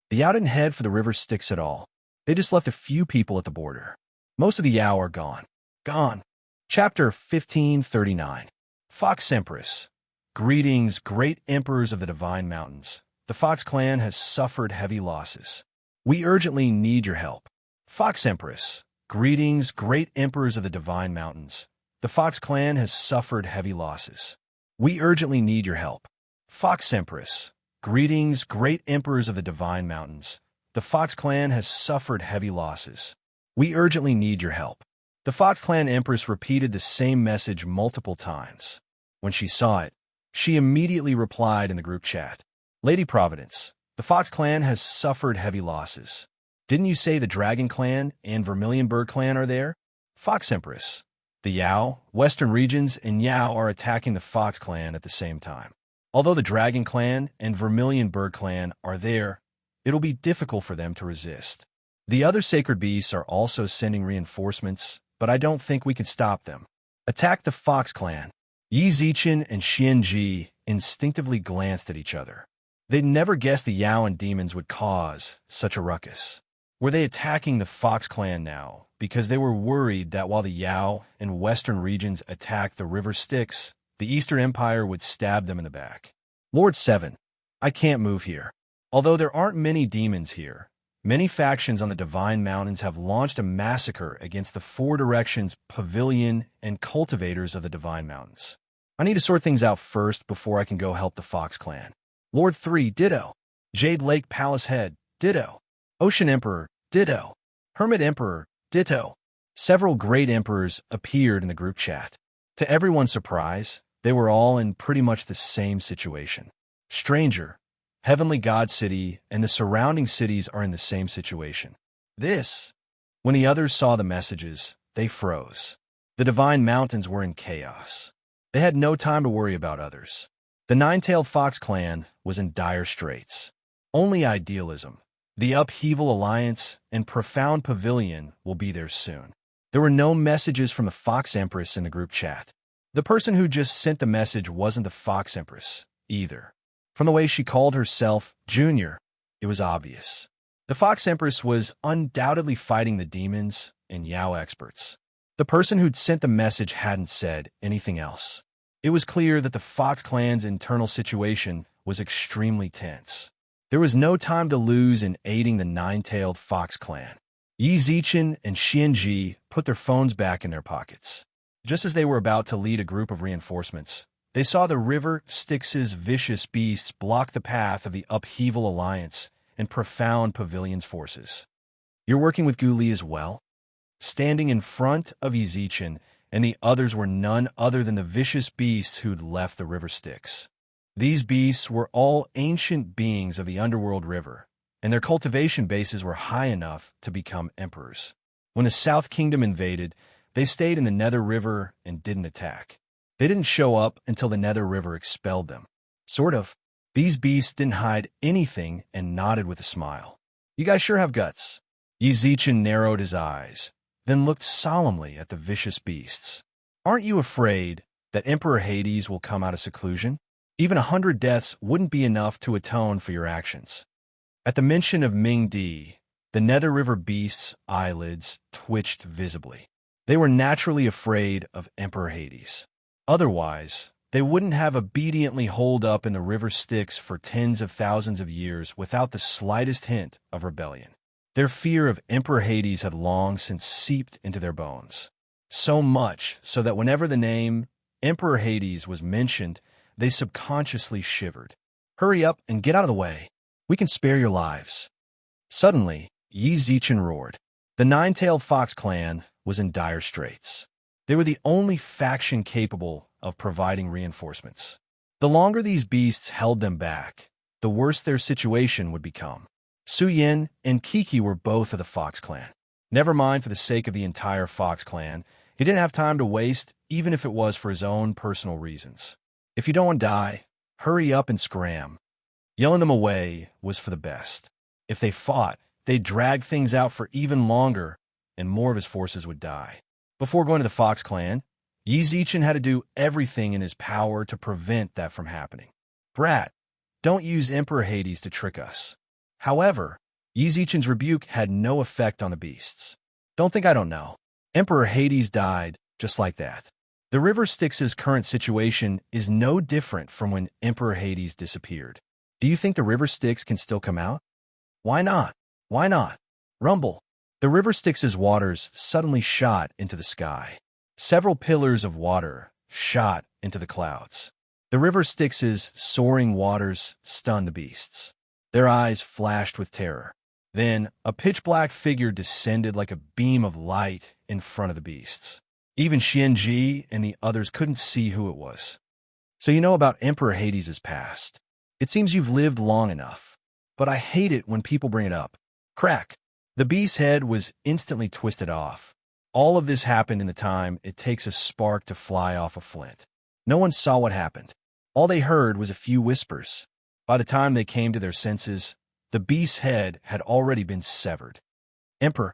The Yao didn't head for the river Styx at all. They just left a few people at the border. Most of the Yao are gone. Gone. Chapter 1539. Fox Empress. Greetings, great emperors of the Divine Mountains. The Fox clan has suffered heavy losses. We urgently need your help. Fox Empress. Greetings, great emperors of the Divine Mountains. The Fox clan has suffered heavy losses. We urgently need your help. Fox Empress. Greetings, great emperors of the Divine Mountains. The Fox clan has suffered heavy losses. We urgently need your help. The Fox clan Empress repeated the same message multiple times. When she saw it, she immediately replied in the group chat. Lady Providence, the Fox clan has suffered heavy losses. Didn't you say the Dragon clan and Vermilion Bird clan are there? Fox Empress, the Yao, Western regions, and Yao are attacking the Fox clan at the same time. Although the Dragon clan and Vermilion Bird clan are there, it'll be difficult for them to resist. The other sacred beasts are also sending reinforcements, but I don't think we can stop them. Attack the Fox clan. Yi Zichen and Xian Ji instinctively glanced at each other. They'd never guessed the Yao and demons would cause such a ruckus. Were they attacking the Fox clan now because they were worried that while the Yao and Western regions attacked the River Styx, the Eastern Empire would stab them in the back? Lord 7, I can't move here. Although there aren't many demons here, many factions on the Divine Mountains have launched a massacre against the 4 directions pavilion and cultivators of the Divine Mountains. I need to sort things out first before I can go help the Fox clan. Lord 3, ditto. Jade Lake Palace Head, ditto. Ocean Emperor, ditto. Hermit Emperor, ditto. Several great emperors appeared in the group chat. To everyone's surprise, they were all in pretty much the same situation. Stranger, Heavenly God City and the surrounding cities are in the same situation. When the others saw the messages, they froze. The Divine Mountains were in chaos. They had no time to worry about others. The Nine-Tailed Fox clan was in dire straits. Only idealism, the Upheaval Alliance, and Profound Pavilion will be there soon. There were no messages from the Fox Empress in the group chat. The person who just sent the message wasn't the Fox Empress, either. From the way she called herself Junior, it was obvious. The Fox Empress was undoubtedly fighting the demons and Yao experts. The person who'd sent the message hadn't said anything else. It was clear that the Fox clan's internal situation was extremely tense. There was no time to lose in aiding the Nine-Tailed Fox clan. Yi Zichen and Xian Ji put their phones back in their pockets. Just as they were about to lead a group of reinforcements, they saw the River Styx's vicious beasts block the path of the Upheaval Alliance and Profound Pavilion's forces. You're working with Gu Li as well? Standing in front of Yi Zichen and the others were none other than the vicious beasts who'd left the River Styx. These beasts were all ancient beings of the underworld river, and their cultivation bases were high enough to become emperors. When the South Kingdom invaded, they stayed in the Nether River and didn't attack. They didn't show up until the Nether River expelled them. Sort of. These beasts didn't hide anything and nodded with a smile. You guys sure have guts. Yi Zichen narrowed his eyes, then looked solemnly at the vicious beasts. Aren't you afraid that Emperor Hades will come out of seclusion? Even 100 deaths wouldn't be enough to atone for your actions. At the mention of Ming Di, the Nether River beasts' eyelids twitched visibly. They were naturally afraid of Emperor Hades. Otherwise, they wouldn't have obediently holed up in the river Styx for tens of thousands of years without the slightest hint of rebellion. Their fear of Emperor Hades had long since seeped into their bones. So much so that whenever the name Emperor Hades was mentioned, they subconsciously shivered. Hurry up and get out of the way. We can spare your lives. Suddenly, Yi Zichen roared. The Nine-Tailed Fox clan was in dire straits. They were the only faction capable of providing reinforcements. The longer these beasts held them back, the worse their situation would become. Su Yin and Kiki were both of the Fox clan. Never mind for the sake of the entire Fox clan, he didn't have time to waste, even if it was for his own personal reasons. If you don't want to die, hurry up and scram. Yelling them away was for the best. If they fought, they'd drag things out for even longer, and more of his forces would die. Before going to the Fox clan, Yi Zichen had to do everything in his power to prevent that from happening. Brat, don't use Emperor Hades to trick us. However, Yi Zichen's rebuke had no effect on the beasts. Don't think I don't know. Emperor Hades died just like that. The River Styx's current situation is no different from when Emperor Hades disappeared. Do you think the River Styx can still come out? Why not? Why not? Rumble. The River Styx's waters suddenly shot into the sky. Several pillars of water shot into the clouds. The River Styx's soaring waters stunned the beasts. Their eyes flashed with terror. Then, a pitch-black figure descended like a beam of light in front of the beasts. Even Xianji and the others couldn't see who it was. So you know about Emperor Hades' past. It seems you've lived long enough. But I hate it when people bring it up. Crack. The beast's head was instantly twisted off. All of this happened in the time it takes a spark to fly off a flint. No one saw what happened. All they heard was a few whispers. By the time they came to their senses, the beast's head had already been severed. Emperor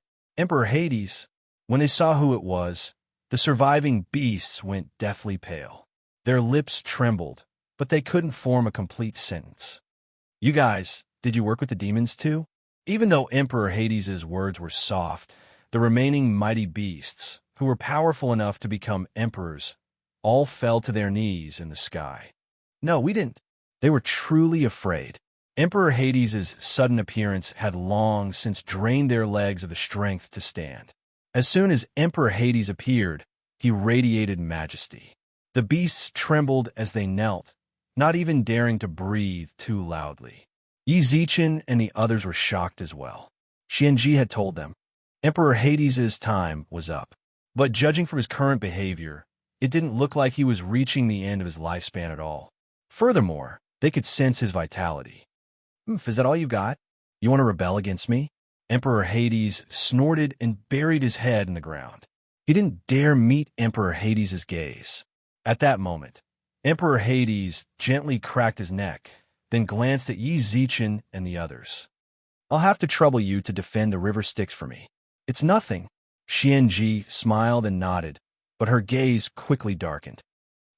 Hades. When they saw who it was, the surviving beasts went deathly pale. Their lips trembled, but they couldn't form a complete sentence. You guys, did you work with the demons too? Even though Emperor Hades' words were soft, the remaining mighty beasts, who were powerful enough to become emperors, all fell to their knees in the sky. No, we didn't. They were truly afraid. Emperor Hades' sudden appearance had long since drained their legs of the strength to stand. As soon as Emperor Hades appeared, he radiated majesty. The beasts trembled as they knelt, not even daring to breathe too loudly. Yi Zichen and the others were shocked as well. Xianji had told them, Emperor Hades' time was up. But judging from his current behavior, it didn't look like he was reaching the end of his lifespan at all. Furthermore, they could sense his vitality. Is that all you've got? You want to rebel against me? Emperor Hades snorted and buried his head in the ground. He didn't dare meet Emperor Hades' gaze. At that moment, Emperor Hades gently cracked his neck, then glanced at Yi Zichen and the others. I'll have to trouble you to defend the River Styx for me. It's nothing. Xianji smiled and nodded, but her gaze quickly darkened.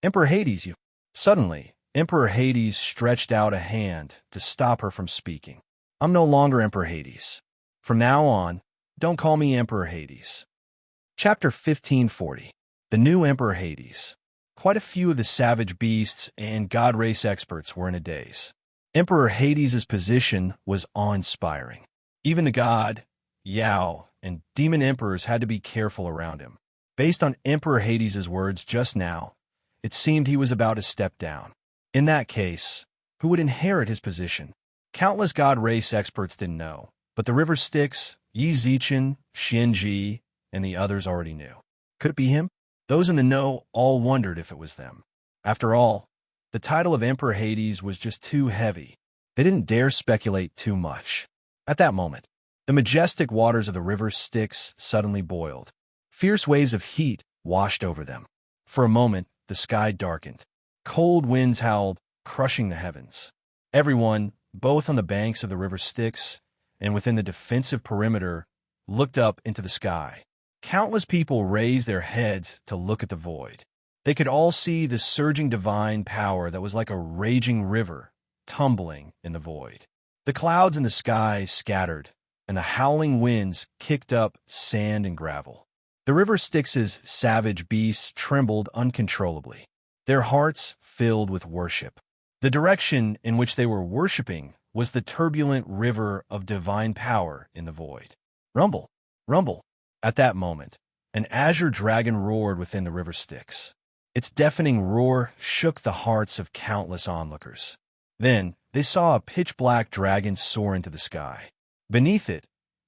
Emperor Hades, you... Suddenly, Emperor Hades stretched out a hand to stop her from speaking. I'm no longer Emperor Hades. From now on, don't call me Emperor Hades. Chapter 1540. The New Emperor Hades. Quite a few of the savage beasts and god race experts were in a daze. Emperor Hades' position was awe-inspiring. Even the god, Yao, and demon emperors had to be careful around him. Based on Emperor Hades' words just now, it seemed he was about to step down. In that case, who would inherit his position? Countless god race experts didn't know, but the River Styx, Yi Zichen, Xianji, and the others already knew. Could it be him? Those in the know all wondered if it was them. After all, the title of Emperor Hades was just too heavy. They didn't dare speculate too much. At that moment, the majestic waters of the River Styx suddenly boiled. Fierce waves of heat washed over them. For a moment, the sky darkened. Cold winds howled, crushing the heavens. Everyone, both on the banks of the River Styx and within the defensive perimeter, looked up into the sky. Countless people raised their heads to look at the void. They could all see the surging divine power that was like a raging river, tumbling in the void. The clouds in the sky scattered, and the howling winds kicked up sand and gravel. The river Styx's savage beasts trembled uncontrollably, their hearts filled with worship. The direction in which they were worshiping was the turbulent river of divine power in the void. Rumble, rumble. At that moment, an azure dragon roared within the river Styx. Its deafening roar shook the hearts of countless onlookers. Then they saw a pitch-black dragon soar into the sky. Beneath it,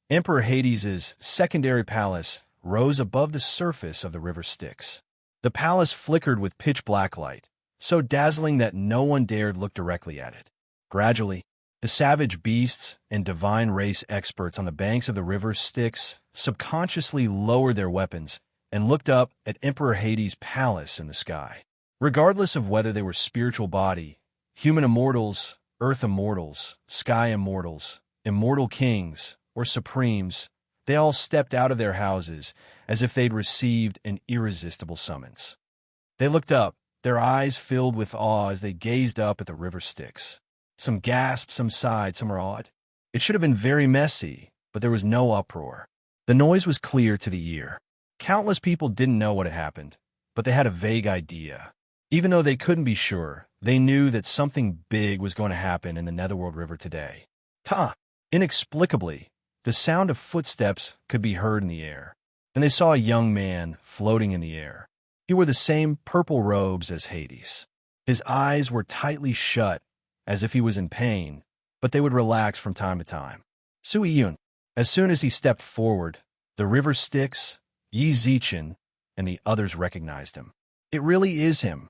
Emperor Hades's secondary palace rose above the surface of the river Styx. The palace flickered with pitch-black light, so dazzling that no one dared look directly at it. Gradually, the savage beasts and divine race experts on the banks of the river Styx subconsciously lowered their weapons and looked up at Emperor Hades' palace in the sky. Regardless of whether they were spiritual body, human immortals, earth immortals, sky immortals, immortal kings, or supremes, they all stepped out of their houses as if they'd received an irresistible summons. They looked up, their eyes filled with awe as they gazed up at the river Styx. Some gasped, some sighed, some were awed. It should have been very messy, but there was no uproar. The noise was clear to the ear. Countless people didn't know what had happened, but they had a vague idea. Even though they couldn't be sure, they knew that something big was going to happen in the Netherworld River today. Inexplicably, the sound of footsteps could be heard in the air, and they saw a young man floating in the air. He wore the same purple robes as Hades. His eyes were tightly shut, as if he was in pain, but they would relax from time to time. Sui-yun. As soon as he stepped forward, the river Styx, Yi Zichen, and the others recognized him. It really is him.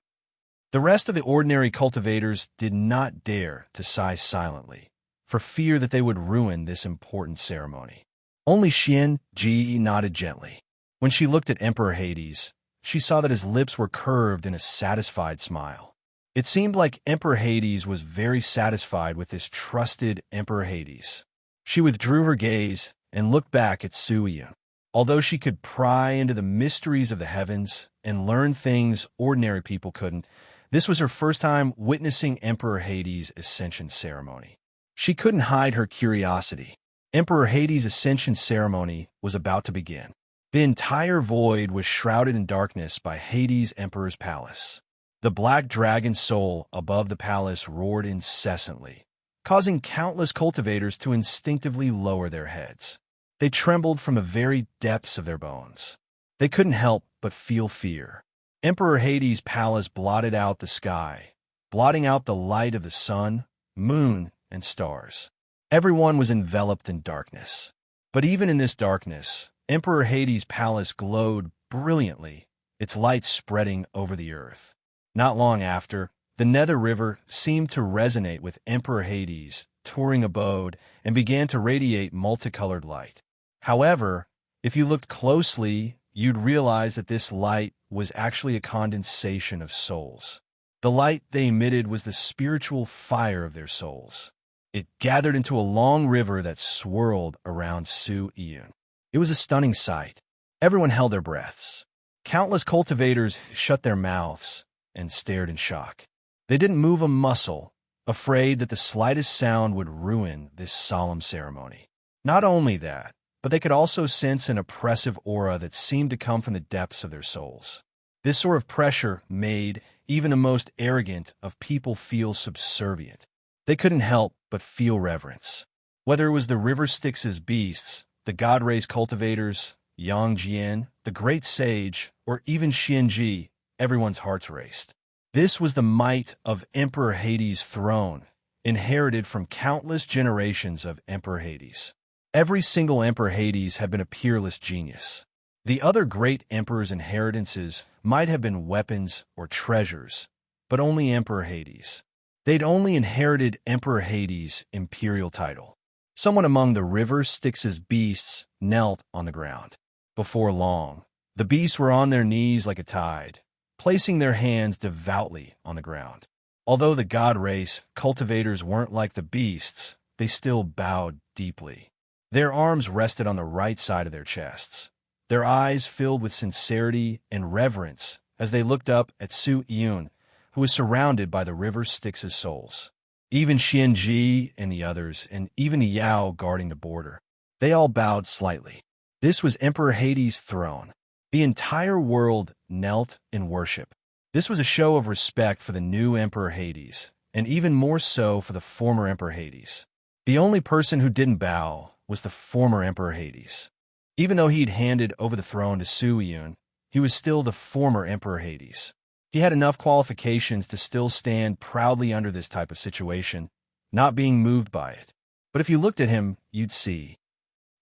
The rest of the ordinary cultivators did not dare to sigh silently, for fear that they would ruin this important ceremony. Only Xian Ji nodded gently. When she looked at Emperor Hades, she saw that his lips were curved in a satisfied smile. It seemed like Emperor Hades was very satisfied with this trusted Emperor Hades. She withdrew her gaze and looked back at Sui-yun. Although she could pry into the mysteries of the heavens and learn things ordinary people couldn't, this was her first time witnessing Emperor Hades' ascension ceremony. She couldn't hide her curiosity. Emperor Hades' ascension ceremony was about to begin. The entire void was shrouded in darkness by Hades' Emperor's palace. The black dragon soul above the palace roared incessantly, causing countless cultivators to instinctively lower their heads. They trembled from the very depths of their bones. They couldn't help but feel fear. Emperor Hades' palace blotted out the sky, blotting out the light of the sun, moon, and stars. Everyone was enveloped in darkness. But even in this darkness, Emperor Hades' palace glowed brilliantly, its light spreading over the earth. Not long after, the Nether River seemed to resonate with Emperor Hades' touring abode and began to radiate multicolored light. However, if you looked closely, you'd realize that this light was actually a condensation of souls. The light they emitted was the spiritual fire of their souls. It gathered into a long river that swirled around Sui-yun. It was a stunning sight. Everyone held their breaths. Countless cultivators shut their mouths and stared in shock. They didn't move a muscle, afraid that the slightest sound would ruin this solemn ceremony. Not only that, but they could also sense an oppressive aura that seemed to come from the depths of their souls. This sort of pressure made even the most arrogant of people feel subservient. They couldn't help but feel reverence. Whether it was the river Styx's beasts, the god race cultivators, Yang Jian, the great sage, or even Xianji, everyone's hearts raced. This was the might of Emperor Hades' throne, inherited from countless generations of Emperor Hades. Every single Emperor Hades had been a peerless genius. The other great emperor's inheritances might have been weapons or treasures, but only Emperor Hades. They'd only inherited Emperor Hades' imperial title. Someone among the river Styx's beasts knelt on the ground. Before long, the beasts were on their knees like a tide, placing their hands devoutly on the ground. Although the god race cultivators weren't like the beasts, they still bowed deeply. Their arms rested on the right side of their chests, their eyes filled with sincerity and reverence as they looked up at Su Yun, who was surrounded by the river Styx's souls. Even Xianji and the others, and even the Yao guarding the border. They all bowed slightly. This was Emperor Hades' throne. The entire world knelt in worship. This was a show of respect for the new Emperor Hades, and even more so for the former Emperor Hades. The only person who didn't bow was the former Emperor Hades. Even though he'd handed over the throne to Su Yun, he was still the former Emperor Hades. He had enough qualifications to still stand proudly under this type of situation, not being moved by it. But if you looked at him, you'd see.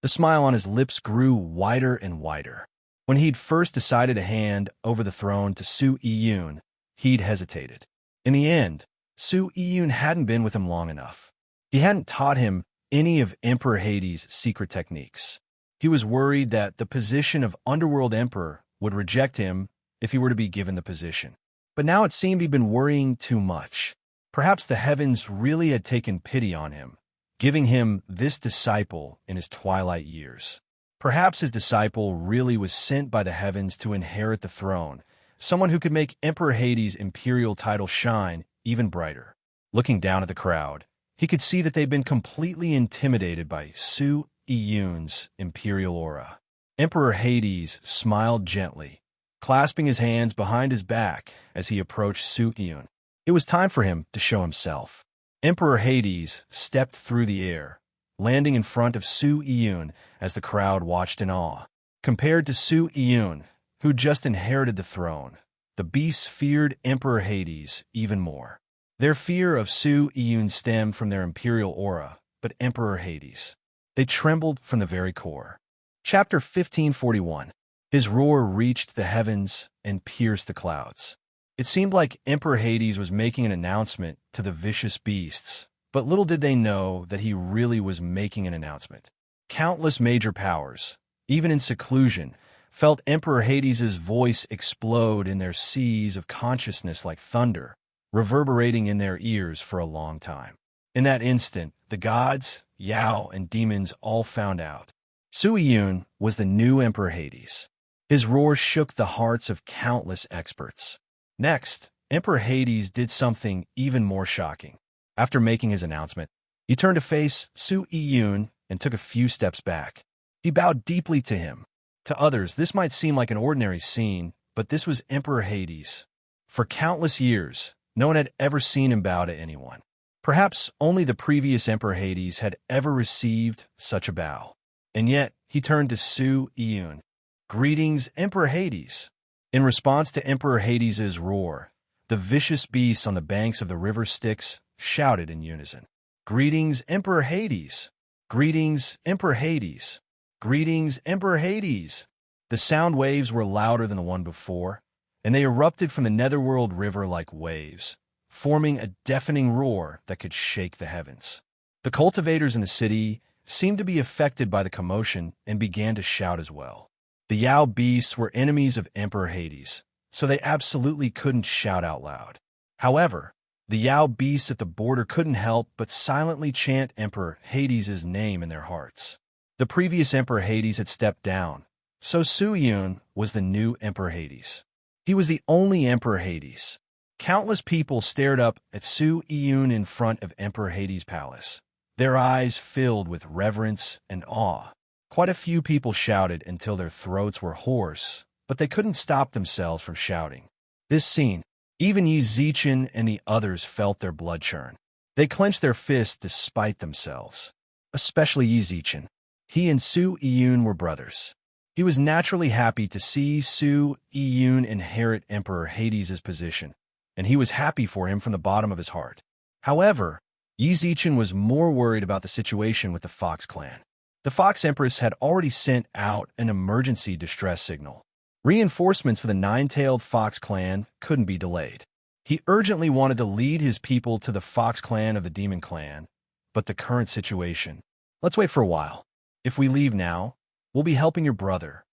The smile on his lips grew wider and wider. When he'd first decided to hand over the throne to Su Yun, he'd hesitated. In the end, Su Yun hadn't been with him long enough. He hadn't taught him any of Emperor Hades' secret techniques. He was worried that the position of Underworld Emperor would reject him if he were to be given the position. But now it seemed he'd been worrying too much. Perhaps the heavens really had taken pity on him, giving him this disciple in his twilight years. Perhaps his disciple really was sent by the heavens to inherit the throne, someone who could make Emperor Hades' imperial title shine even brighter. Looking down at the crowd, he could see that they'd been completely intimidated by Su Yun's imperial aura. Emperor Hades smiled gently, clasping his hands behind his back as he approached Su Yun. It was time for him to show himself. Emperor Hades stepped through the air, landing in front of Su Yun as the crowd watched in awe. Compared to Su Yun, who just inherited the throne, the beasts feared Emperor Hades even more. Their fear of Su Yun stemmed from their imperial aura, but Emperor Hades. They trembled from the very core. Chapter 1541. His roar reached the heavens and pierced the clouds. It seemed like Emperor Hades was making an announcement to the vicious beasts, but little did they know that he really was making an announcement. Countless major powers, even in seclusion, felt Emperor Hades' voice explode in their seas of consciousness like thunder, reverberating in their ears for a long time. In that instant, the gods, Yao, and demons all found out. Su Yun was the new Emperor Hades. His roar shook the hearts of countless experts. Next, Emperor Hades did something even more shocking. After making his announcement, he turned to face Su Yun and took a few steps back. He bowed deeply to him. To others, this might seem like an ordinary scene, but this was Emperor Hades. For countless years, no one had ever seen him bow to anyone. Perhaps only the previous Emperor Hades had ever received such a bow. And yet, he turned to Su Yun. "Greetings, Emperor Hades." In response to Emperor Hades' roar, the vicious beasts on the banks of the river Styx shouted in unison. "Greetings, Emperor Hades! Greetings, Emperor Hades! Greetings, Emperor Hades!" The sound waves were louder than the one before, and they erupted from the netherworld river like waves, forming a deafening roar that could shake the heavens. The cultivators in the city seemed to be affected by the commotion and began to shout as well. The Yao beasts were enemies of Emperor Hades, so they absolutely couldn't shout out loud. However, the Yao beasts at the border couldn't help but silently chant Emperor Hades' name in their hearts. The previous Emperor Hades had stepped down, so Su Yun was the new Emperor Hades. He was the only Emperor Hades. Countless people stared up at Su Yun in front of Emperor Hades' palace, their eyes filled with reverence and awe. Quite a few people shouted until their throats were hoarse, but they couldn't stop themselves from shouting. This scene, even Yi Zichen and the others felt their blood churn. They clenched their fists to spite themselves, especially Yi Zichen. He and Su Yun were brothers. He was naturally happy to see Su Yun inherit Emperor Hades' position, and he was happy for him from the bottom of his heart. However, Yi Zichen was more worried about the situation with the Fox clan. The Fox Empress had already sent out an emergency distress signal. Reinforcements for the nine-tailed Fox clan couldn't be delayed. He urgently wanted to lead his people to the Fox clan of the Demon clan, but the current situation... Let's wait for a while. If we leave now, we'll be helping your brother.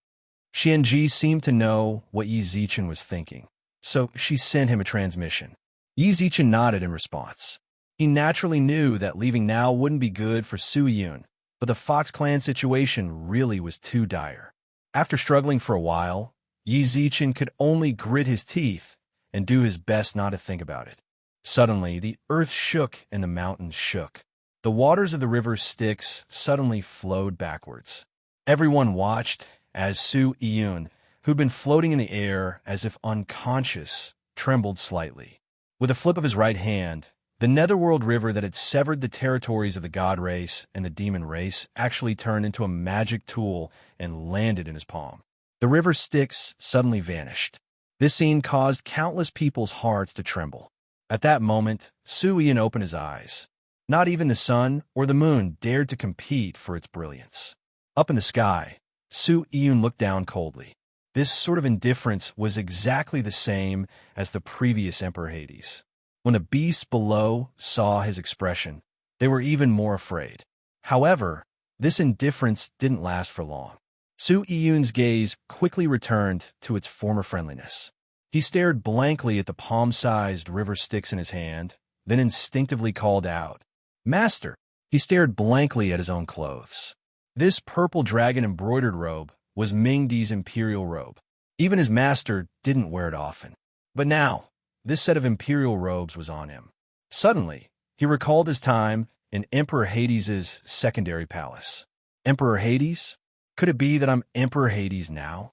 Xianji seemed to know what Yi Zichen was thinking, so she sent him a transmission. Yi Zichen nodded in response. He naturally knew that leaving now wouldn't be good for Su Yun, but the Fox clan situation really was too dire. After struggling for a while, Yi Zichen could only grit his teeth and do his best not to think about it. Suddenly, the earth shook and the mountains shook. The waters of the river Styx suddenly flowed backwards. Everyone watched as Su Iyun, who'd been floating in the air as if unconscious, trembled slightly. With a flip of his right hand, the netherworld river that had severed the territories of the god race and the demon race actually turned into a magic tool and landed in his palm. The river Styx suddenly vanished. This scene caused countless people's hearts to tremble. At that moment, Su Iyun opened his eyes. Not even the sun or the moon dared to compete for its brilliance. Up in the sky, Su Iyun looked down coldly. This sort of indifference was exactly the same as the previous Emperor Hades. When the beasts below saw his expression, they were even more afraid. However, this indifference didn't last for long. Su Iyun's gaze quickly returned to its former friendliness. He stared blankly at the palm-sized river Styx in his hand, then instinctively called out, "Master!" He stared blankly at his own clothes. This purple dragon-embroidered robe was Mingdi's imperial robe. Even his master didn't wear it often. But now, this set of imperial robes was on him. Suddenly, he recalled his time in Emperor Hades's secondary palace. Emperor Hades? Could it be that I'm Emperor Hades now?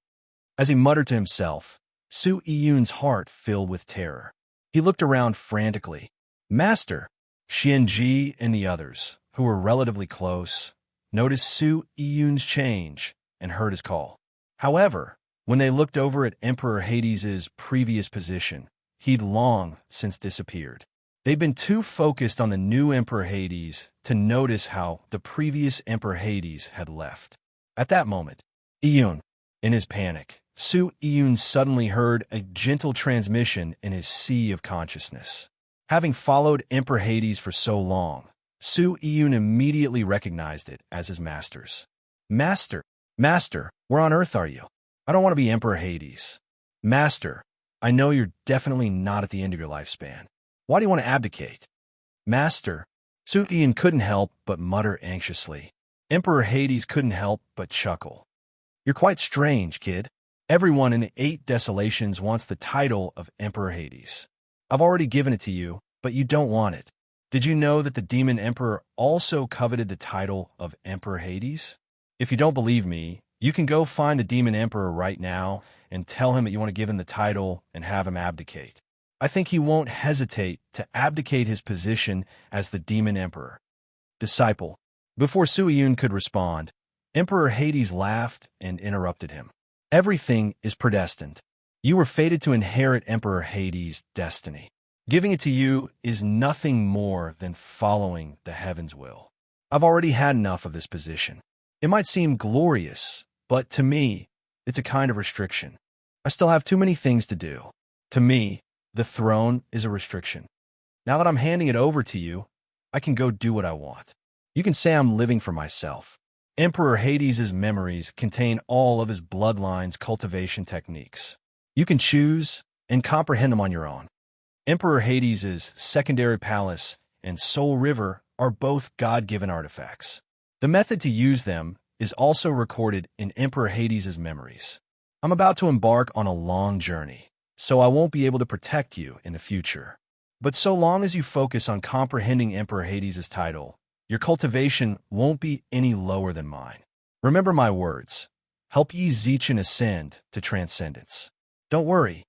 As he muttered to himself, Su Iyun's heart filled with terror. He looked around frantically. Master, Xianji and the others, who were relatively close, noticed Su Iyun's change and heard his call. However, when they looked over at Emperor Hades's previous position, he'd long since disappeared. They'd been too focused on the new Emperor Hades to notice how the previous Emperor Hades had left. At that moment, Iyun, in his panic, Su Iyun suddenly heard a gentle transmission in his sea of consciousness. Having followed Emperor Hades for so long, Su Iyun immediately recognized it as his master's. Master, where on earth are you? I don't want to be Emperor Hades. Master, I know you're definitely not at the end of your lifespan. Why do you want to abdicate? Master, Su Iyun couldn't help but mutter anxiously. Emperor Hades couldn't help but chuckle. You're quite strange, kid. Everyone in the 8 Desolations wants the title of Emperor Hades. I've already given it to you, but you don't want it. Did you know that the Demon Emperor also coveted the title of Emperor Hades? If you don't believe me, you can go find the Demon Emperor right now and tell him that you want to give him the title and have him abdicate. I think he won't hesitate to abdicate his position as the Demon Emperor. Disciple. Before Su Iyun could respond, Emperor Hades laughed and interrupted him. Everything is predestined. You were fated to inherit Emperor Hades' destiny. Giving it to you is nothing more than following the heaven's will. I've already had enough of this position. It might seem glorious, but to me, it's a kind of restriction. I still have too many things to do. To me, the throne is a restriction. Now that I'm handing it over to you, I can go do what I want. You can say I'm living for myself. Emperor Hades' memories contain all of his bloodline's cultivation techniques. You can choose and comprehend them on your own. Emperor Hades' secondary palace and Soul River are both God-given artifacts. The method to use them is also recorded in Emperor Hades' memories. I'm about to embark on a long journey, so I won't be able to protect you in the future. But so long as you focus on comprehending Emperor Hades' title, your cultivation won't be any lower than mine. Remember my words. Help Yi Zichen ascend to transcendence. Don't worry.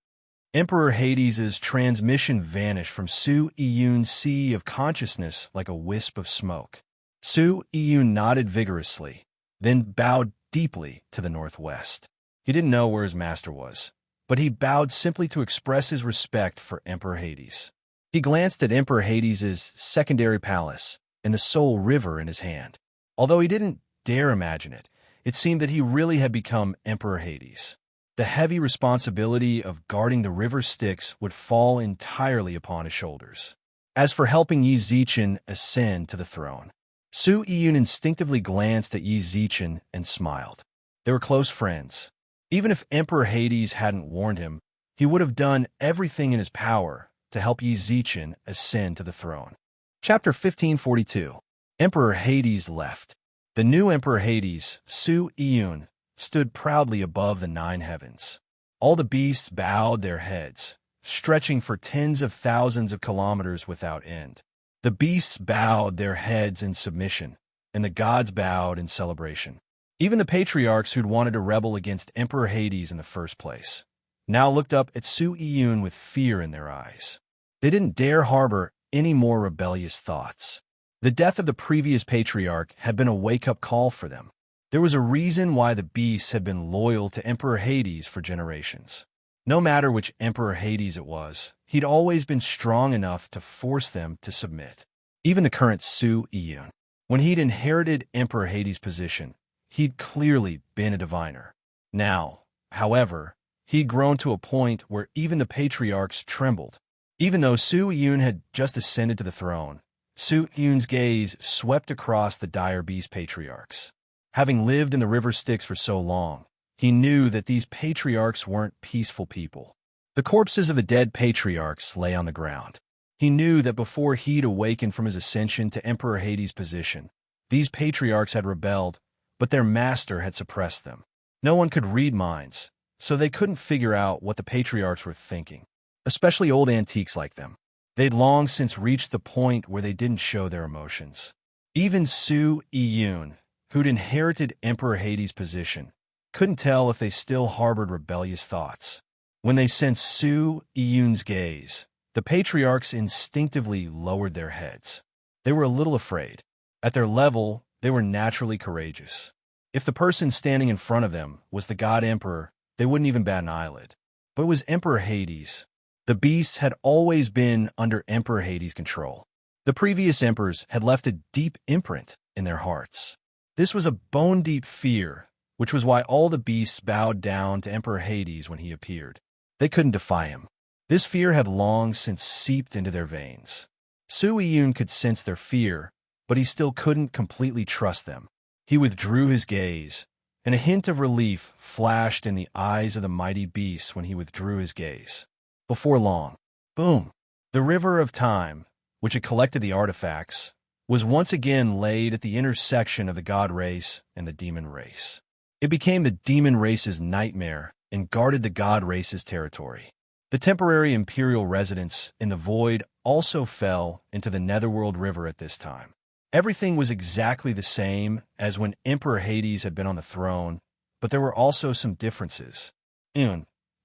Emperor Hades' transmission vanished from Su Iyun's sea of consciousness like a wisp of smoke. Su Iyun nodded vigorously, then bowed deeply to the northwest. He didn't know where his master was, but he bowed simply to express his respect for Emperor Hades. He glanced at Emperor Hades' secondary palace and the Soul River in his hand. Although he didn't dare imagine it, it seemed that he really had become Emperor Hades. The heavy responsibility of guarding the river Styx would fall entirely upon his shoulders. As for helping Yi Zichen ascend to the throne, Su Iyun instinctively glanced at Yi Zichen and smiled. They were close friends. Even if Emperor Hades hadn't warned him, he would have done everything in his power to help Yi Zichen ascend to the throne. Chapter 1542. Emperor Hades left. The new Emperor Hades, Su Iyun, stood proudly above the 9 heavens. All the beasts bowed their heads, stretching for tens of thousands of kilometers without end. The beasts bowed their heads in submission, and the gods bowed in celebration. Even the patriarchs who'd wanted to rebel against Emperor Hades in the first place now looked up at Su Iyun with fear in their eyes. They didn't dare harbor any more rebellious thoughts. The death of the previous patriarch had been a wake-up call for them. There was a reason why the beasts had been loyal to Emperor Hades for generations. No matter which Emperor Hades it was, he'd always been strong enough to force them to submit. Even the current Su Iyun. When he'd inherited Emperor Hades' position, he'd clearly been a diviner. Now, however, he'd grown to a point where even the patriarchs trembled. Even though Su Iyun had just ascended to the throne, Su Iyun's gaze swept across the dire beast patriarchs. Having lived in the river Styx for so long, he knew that these patriarchs weren't peaceful people. The corpses of the dead patriarchs lay on the ground. He knew that before he'd awakened from his ascension to Emperor Hades' position, these patriarchs had rebelled, but their master had suppressed them. No one could read minds, so they couldn't figure out what the patriarchs were thinking, especially old antiques like them. They'd long since reached the point where they didn't show their emotions. Even Su Iyun, who'd inherited Emperor Hades' position, couldn't tell if they still harbored rebellious thoughts. When they sensed Su Iyun's gaze, the patriarchs instinctively lowered their heads. They were a little afraid. At their level, they were naturally courageous. If the person standing in front of them was the god emperor, they wouldn't even bat an eyelid. But it was Emperor Hades. The beasts had always been under Emperor Hades' control. The previous emperors had left a deep imprint in their hearts. This was a bone-deep fear, which was why all the beasts bowed down to Emperor Hades when he appeared. They couldn't defy him. This fear had long since seeped into their veins. Su Iyun could sense their fear, but he still couldn't completely trust them. He withdrew his gaze, and a hint of relief flashed in the eyes of the mighty beasts when he withdrew his gaze. Before long, boom! The river of time, which had collected the artifacts, was once again laid at the intersection of the god race and the demon race. It became the demon race's nightmare and guarded the god race's territory. The temporary imperial residence in the void also fell into the Netherworld River at this time. Everything was exactly the same as when Emperor Hades had been on the throne, but there were also some differences.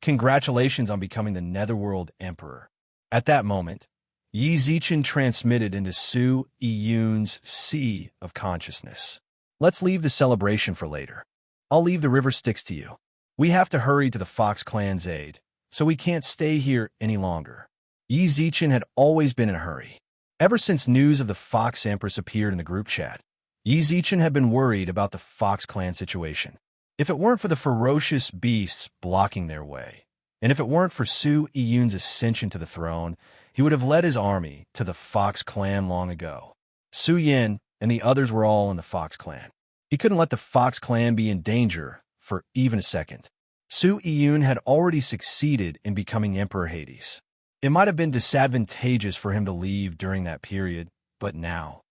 Congratulations on becoming the Netherworld Emperor. At that moment, Yi Zichen transmitted into Su Iyun's sea of consciousness. Let's leave the celebration for later. I'll leave the river Styx to you. We have to hurry to the Fox clan's aid, so we can't stay here any longer. Yi Zichen had always been in a hurry. Ever since news of the Fox Empress appeared in the group chat, Yi Zichen had been worried about the Fox clan situation. If it weren't for the ferocious beasts blocking their way, and if it weren't for Su Iyun's ascension to the throne, he would have led his army to the Fox clan long ago. Su Yin and the others were all in the Fox clan. He couldn't let the Fox clan be in danger for even a second. Su Iyun had already succeeded in becoming Emperor Hades. It might have been disadvantageous for him to leave during that period, but now.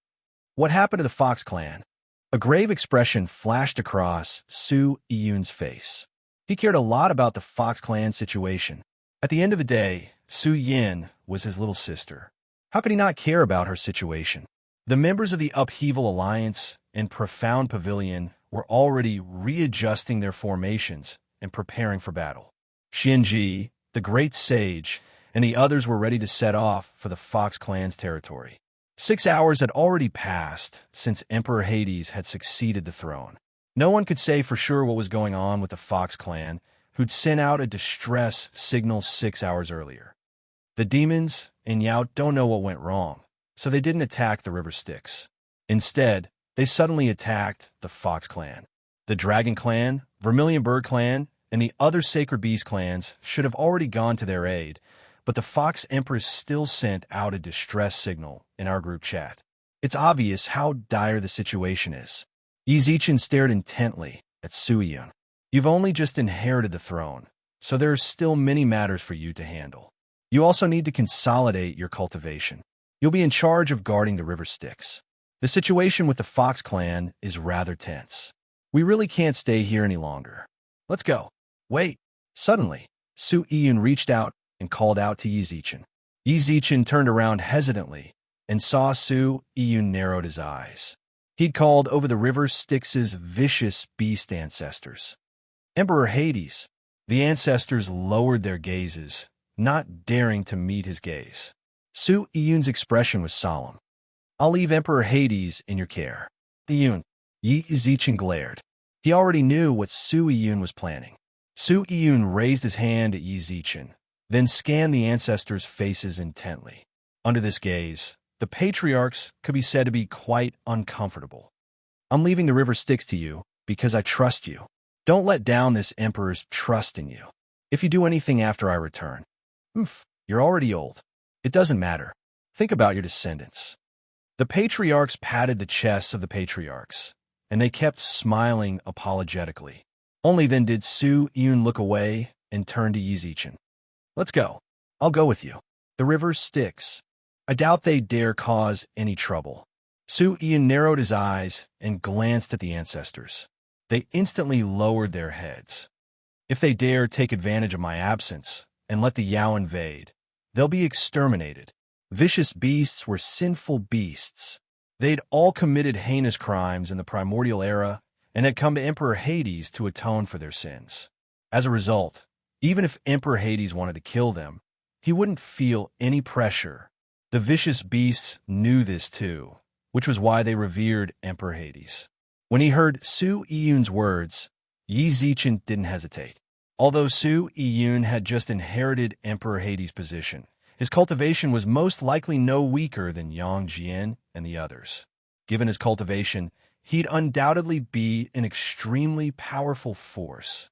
What happened to the Fox clan? A grave expression flashed across Su Iyun's face. He cared a lot about the Fox clan situation. At the end of the day, Su Yin was his little sister. How could he not care about her situation? The members of the Upheaval Alliance and Profound Pavilion were already readjusting their formations and preparing for battle. Shinji, the Great Sage, and the others were ready to set off for the Fox clan's territory. 6 hours had already passed since Emperor Hades had succeeded the throne. No one could say for sure what was going on with the Fox clan, who'd sent out a distress signal 6 hours earlier. The demons and Yao don't know what went wrong, so they didn't attack the river Styx. Instead, they suddenly attacked the Fox clan. The Dragon clan, Vermilion Bird clan, and the other Sacred Beast clans should have already gone to their aid, but the Fox Empress still sent out a distress signal in our group chat. It's obvious how dire the situation is. Yi Zichen stared intently at Su Iyun. You've only just inherited the throne, so there are still many matters for you to handle. You also need to consolidate your cultivation. You'll be in charge of guarding the river Styx. The situation with the Fox clan is rather tense. We really can't stay here any longer. Let's go. Wait. Suddenly, Su Iyun reached out and called out to Yi Zichen. Yi Zichen turned around hesitantly and saw Su Iyun narrowed his eyes. He'd called over the river Styx's vicious beast ancestors. Emperor Hades. The ancestors lowered their gazes, not daring to meet his gaze. Su Iyun's expression was solemn. I'll leave Emperor Hades in your care. Iyun. Yi Zichen glared. He already knew what Su Iyun was planning. Su Iyun raised his hand at Yi Zichen, then scanned the ancestors' faces intently. Under this gaze, the patriarchs could be said to be quite uncomfortable. I'm leaving the river Styx to you because I trust you. Don't let down this emperor's trust in you. If you do anything after I return, you're already old. It doesn't matter. Think about your descendants. The patriarchs patted the chests of the patriarchs, and they kept smiling apologetically. Only then did Su Iyun look away and turn to Yi Zichen. Let's go. I'll go with you. The river Styx. I doubt they dare cause any trouble. Su Iyun narrowed his eyes and glanced at the ancestors. They instantly lowered their heads. If they dare take advantage of my absence and let the Yao invade, they'll be exterminated. Vicious beasts were sinful beasts. They'd all committed heinous crimes in the primordial era and had come to Emperor Hades to atone for their sins. As a result, even if Emperor Hades wanted to kill them, he wouldn't feel any pressure. The vicious beasts knew this too, which was why they revered Emperor Hades. When he heard Su Iyun's words, Yi Zichen didn't hesitate. Although Su Iyun had just inherited Emperor Hades' position, his cultivation was most likely no weaker than Yang Jian and the others. Given his cultivation, he'd undoubtedly be an extremely powerful force.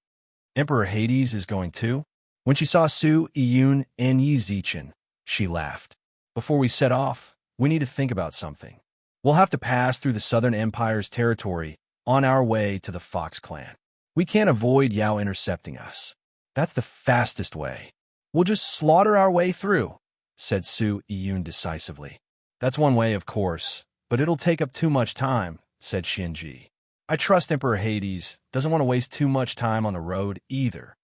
Emperor Hades is going too? When she saw Su Iyun and Yi Zichen, she laughed. Before we set off, we need to think about something. We'll have to pass through the Southern Empire's territory on our way to the Fox clan. We can't avoid Yao intercepting us. That's the fastest way. We'll just slaughter our way through, said Su Iyun decisively. That's one way, of course, but it'll take up too much time, said Xianji. I trust Emperor Hades doesn't want to waste too much time on the road either.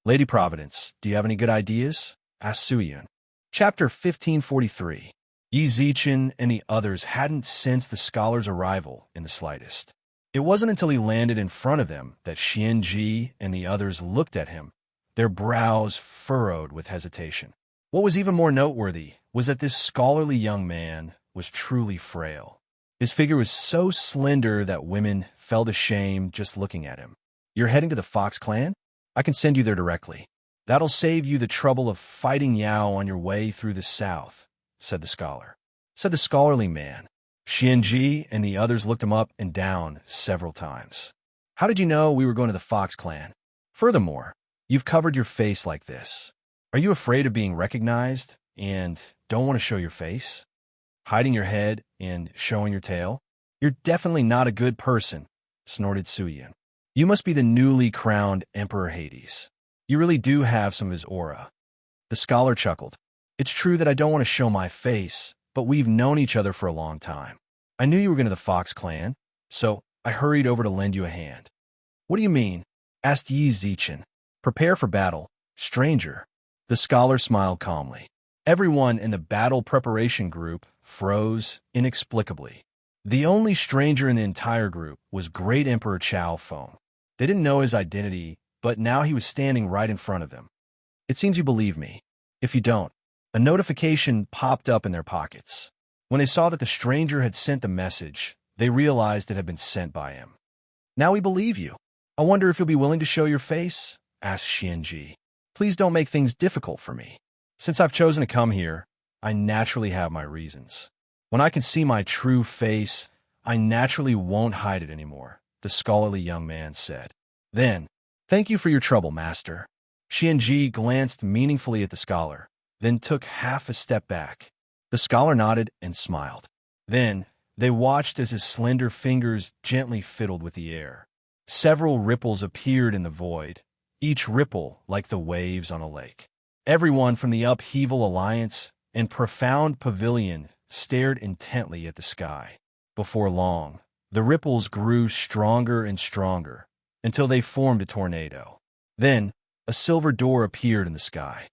Lady Providence, do you have any good ideas? Asked Su Iyun. Chapter 1543. Yi Zichen and the others hadn't sensed the scholar's arrival in the slightest. It wasn't until he landed in front of them that Xianji and the others looked at him, their brows furrowed with hesitation. What was even more noteworthy was that this scholarly young man was truly frail. His figure was so slender that women felt ashamed just looking at him. You're heading to the Fox clan? I can send you there directly. That'll save you the trouble of fighting Yao on your way through the south, said the scholarly man. Xianji and the others looked him up and down several times. How did you know we were going to the Fox clan? Furthermore, you've covered your face like this. Are you afraid of being recognized and don't want to show your face? Hiding your head and showing your tail? You're definitely not a good person, snorted Su Iyun. You must be the newly crowned Emperor Hades. You really do have some of his aura. The scholar chuckled. It's true that I don't want to show my face, but we've known each other for a long time. I knew you were going to the Fox clan, so I hurried over to lend you a hand. What do you mean? Asked Yi Zichen. Prepare for battle, stranger. The scholar smiled calmly. Everyone in the battle preparation group froze inexplicably. The only stranger in the entire group was Great Emperor Chao Feng. They didn't know his identity, but now he was standing right in front of them. It seems you believe me. If you don't, a notification popped up in their pockets. When they saw that the stranger had sent the message, they realized it had been sent by him. Now we believe you. I wonder if you'll be willing to show your face? Asked Xianji. Please don't make things difficult for me. Since I've chosen to come here, I naturally have my reasons. When I can see my true face, I naturally won't hide it anymore, the scholarly young man said. Then, thank you for your trouble, master. Xianji glanced meaningfully at the scholar, then took half a step back. The scholar nodded and smiled. Then, they watched as his slender fingers gently fiddled with the air. Several ripples appeared in the void, each ripple like the waves on a lake. Everyone from the Upheaval Alliance and Profound Pavilion stared intently at the sky. Before long, the ripples grew stronger and stronger until they formed a tornado. Then, a silver door appeared in the sky.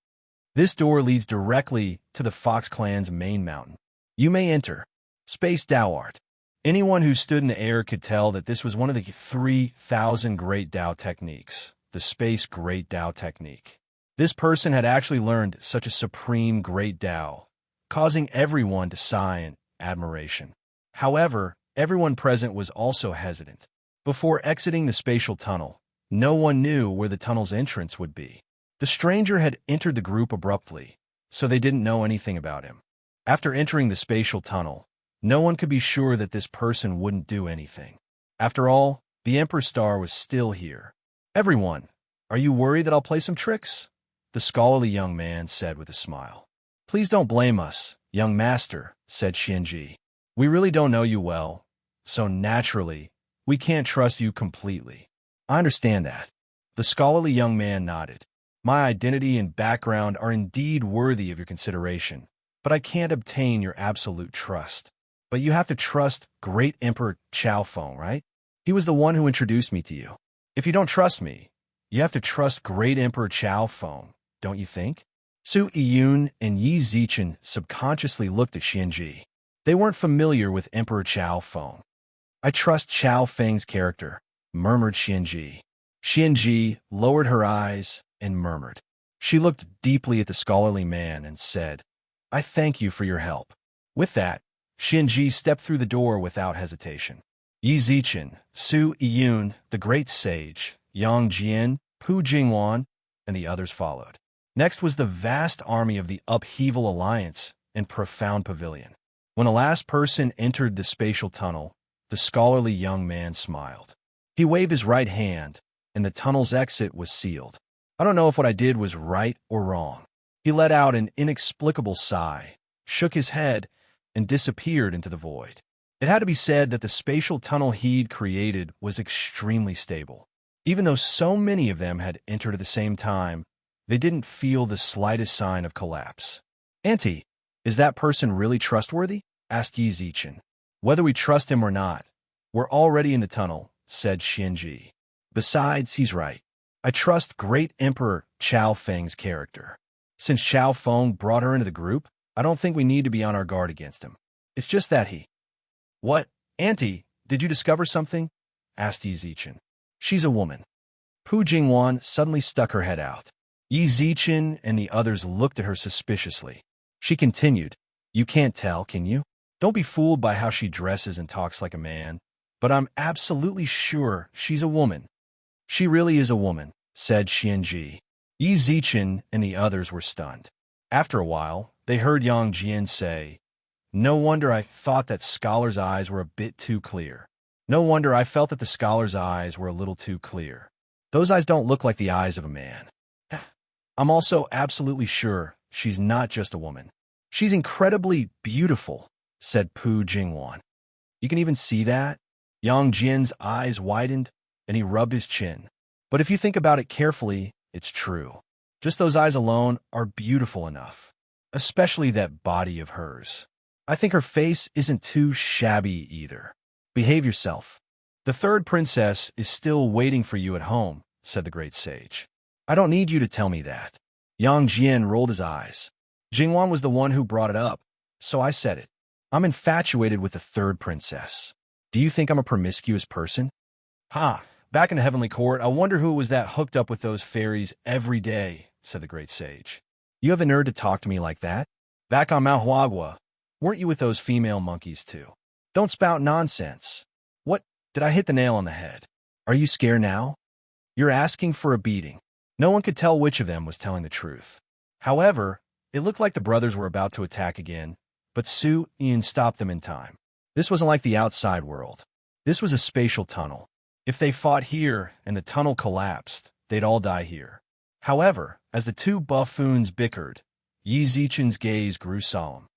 This door leads directly to the Fox clan's main mountain. You may enter. Space Tao Art. Anyone who stood in the air could tell that this was one of the 3,000 Great Tao techniques, the Space Great Tao technique. This person had actually learned such a supreme Great Tao, causing everyone to sigh in admiration. However, everyone present was also hesitant. Before exiting the spatial tunnel, no one knew where the tunnel's entrance would be. The stranger had entered the group abruptly, so they didn't know anything about him. After entering the spatial tunnel, no one could be sure that this person wouldn't do anything. After all, the Emperor Star was still here. Everyone, are you worried that I'll play some tricks? The scholarly young man said with a smile. Please don't blame us, young master, said Xianji. We really don't know you well, so naturally, we can't trust you completely. I understand that. The scholarly young man nodded. My identity and background are indeed worthy of your consideration, but I can't obtain your absolute trust. But you have to trust Great Emperor Chao Feng, right? He was the one who introduced me to you. If you don't trust me, you have to trust Great Emperor Chao Feng, don't you think? Su Yiyun and Yi Zichen subconsciously looked at Xianji. They weren't familiar with Emperor Chao Feng. I trust Chao Feng's character, murmured Xianji. Xianji lowered her eyes and murmured. She looked deeply at the scholarly man and said, I thank you for your help. With that, Xianji stepped through the door without hesitation. Yi Zichen, Su Yiyun, the great sage, Yang Jian, Pu Jingwan, and the others followed. Next was the vast army of the Upheaval Alliance and Profound Pavilion. When the last person entered the spatial tunnel, the scholarly young man smiled. He waved his right hand, and the tunnel's exit was sealed. I don't know if what I did was right or wrong. He let out an inexplicable sigh, shook his head, and disappeared into the void. It had to be said that the spatial tunnel he'd created was extremely stable. Even though so many of them had entered at the same time, they didn't feel the slightest sign of collapse. Auntie, is that person really trustworthy? Asked Yi Zichen. Whether we trust him or not, we're already in the tunnel, said Xianji. Besides, he's right. I trust Great Emperor Chao Feng's character. Since Chao Feng brought her into the group, I don't think we need to be on our guard against him. It's just that he... What? Auntie, did you discover something? Asked Yi Zichen. She's a woman. Pu Jingwan suddenly stuck her head out. Yi Zichen and the others looked at her suspiciously. She continued, You can't tell, can you? Don't be fooled by how she dresses and talks like a man, but I'm absolutely sure she's a woman. She really is a woman, said Xianji. Yi Zichen and the others were stunned. After a while, they heard Yang Jian say, No wonder I thought that scholar's eyes were a bit too clear. No wonder I felt that the scholar's eyes were a little too clear. Those eyes don't look like the eyes of a man. I'm also absolutely sure she's not just a woman. She's incredibly beautiful, said Pu Jingwan. You can even see that? Yang Jian's eyes widened, and he rubbed his chin. But if you think about it carefully, it's true. Just those eyes alone are beautiful enough. Especially that body of hers. I think her face isn't too shabby either. Behave yourself. The third princess is still waiting for you at home, said the great sage. I don't need you to tell me that. Yang Jian rolled his eyes. Jingwan was the one who brought it up, so I said it. I'm infatuated with the third princess. Do you think I'm a promiscuous person? Ha! Back in the heavenly court, I wonder who it was that hooked up with those fairies every day, said the great sage. You have a nerve to talk to me like that? Back on Mount Huagua, weren't you with those female monkeys too? Don't spout nonsense. What? Did I hit the nail on the head? Are you scared now? You're asking for a beating. No one could tell which of them was telling the truth. However, it looked like the brothers were about to attack again, but Su Yiyun stopped them in time. This wasn't like the outside world. This was a spatial tunnel. If they fought here and the tunnel collapsed, they'd all die here. However, as the two buffoons bickered, Yi Zichen's gaze grew solemn.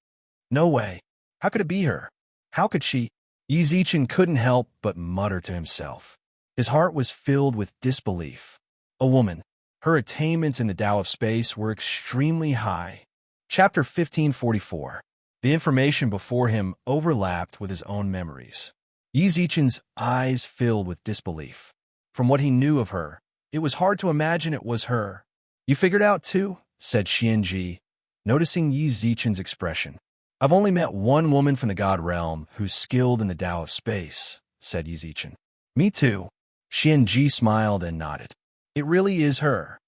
No way. How could it be her? How could she? Yi Zichen couldn't help but mutter to himself. His heart was filled with disbelief. A woman. Her attainments in the Tao of space were extremely high. Chapter 1544. The information before him overlapped with his own memories. Yi Zichen's eyes filled with disbelief. From what he knew of her, it was hard to imagine it was her. You figured out too? Said Xianji, noticing Yi Zichen's expression. I've only met one woman from the God realm who's skilled in the Tao of space, said Yi Zichen. Me too. Xianji smiled and nodded. It really is her.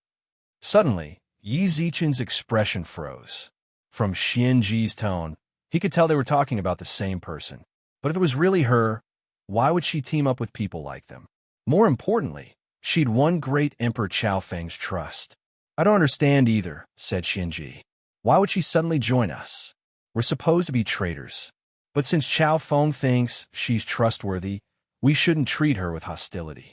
Suddenly, Yi Zichen's expression froze. From Xianji's tone, he could tell they were talking about the same person. But if it was really her, why would she team up with people like them? More importantly, she'd won great Emperor Chao Feng's trust. I don't understand either, said Xianji. Why would she suddenly join us? We're supposed to be traitors. But since Chao Feng thinks she's trustworthy, we shouldn't treat her with hostility.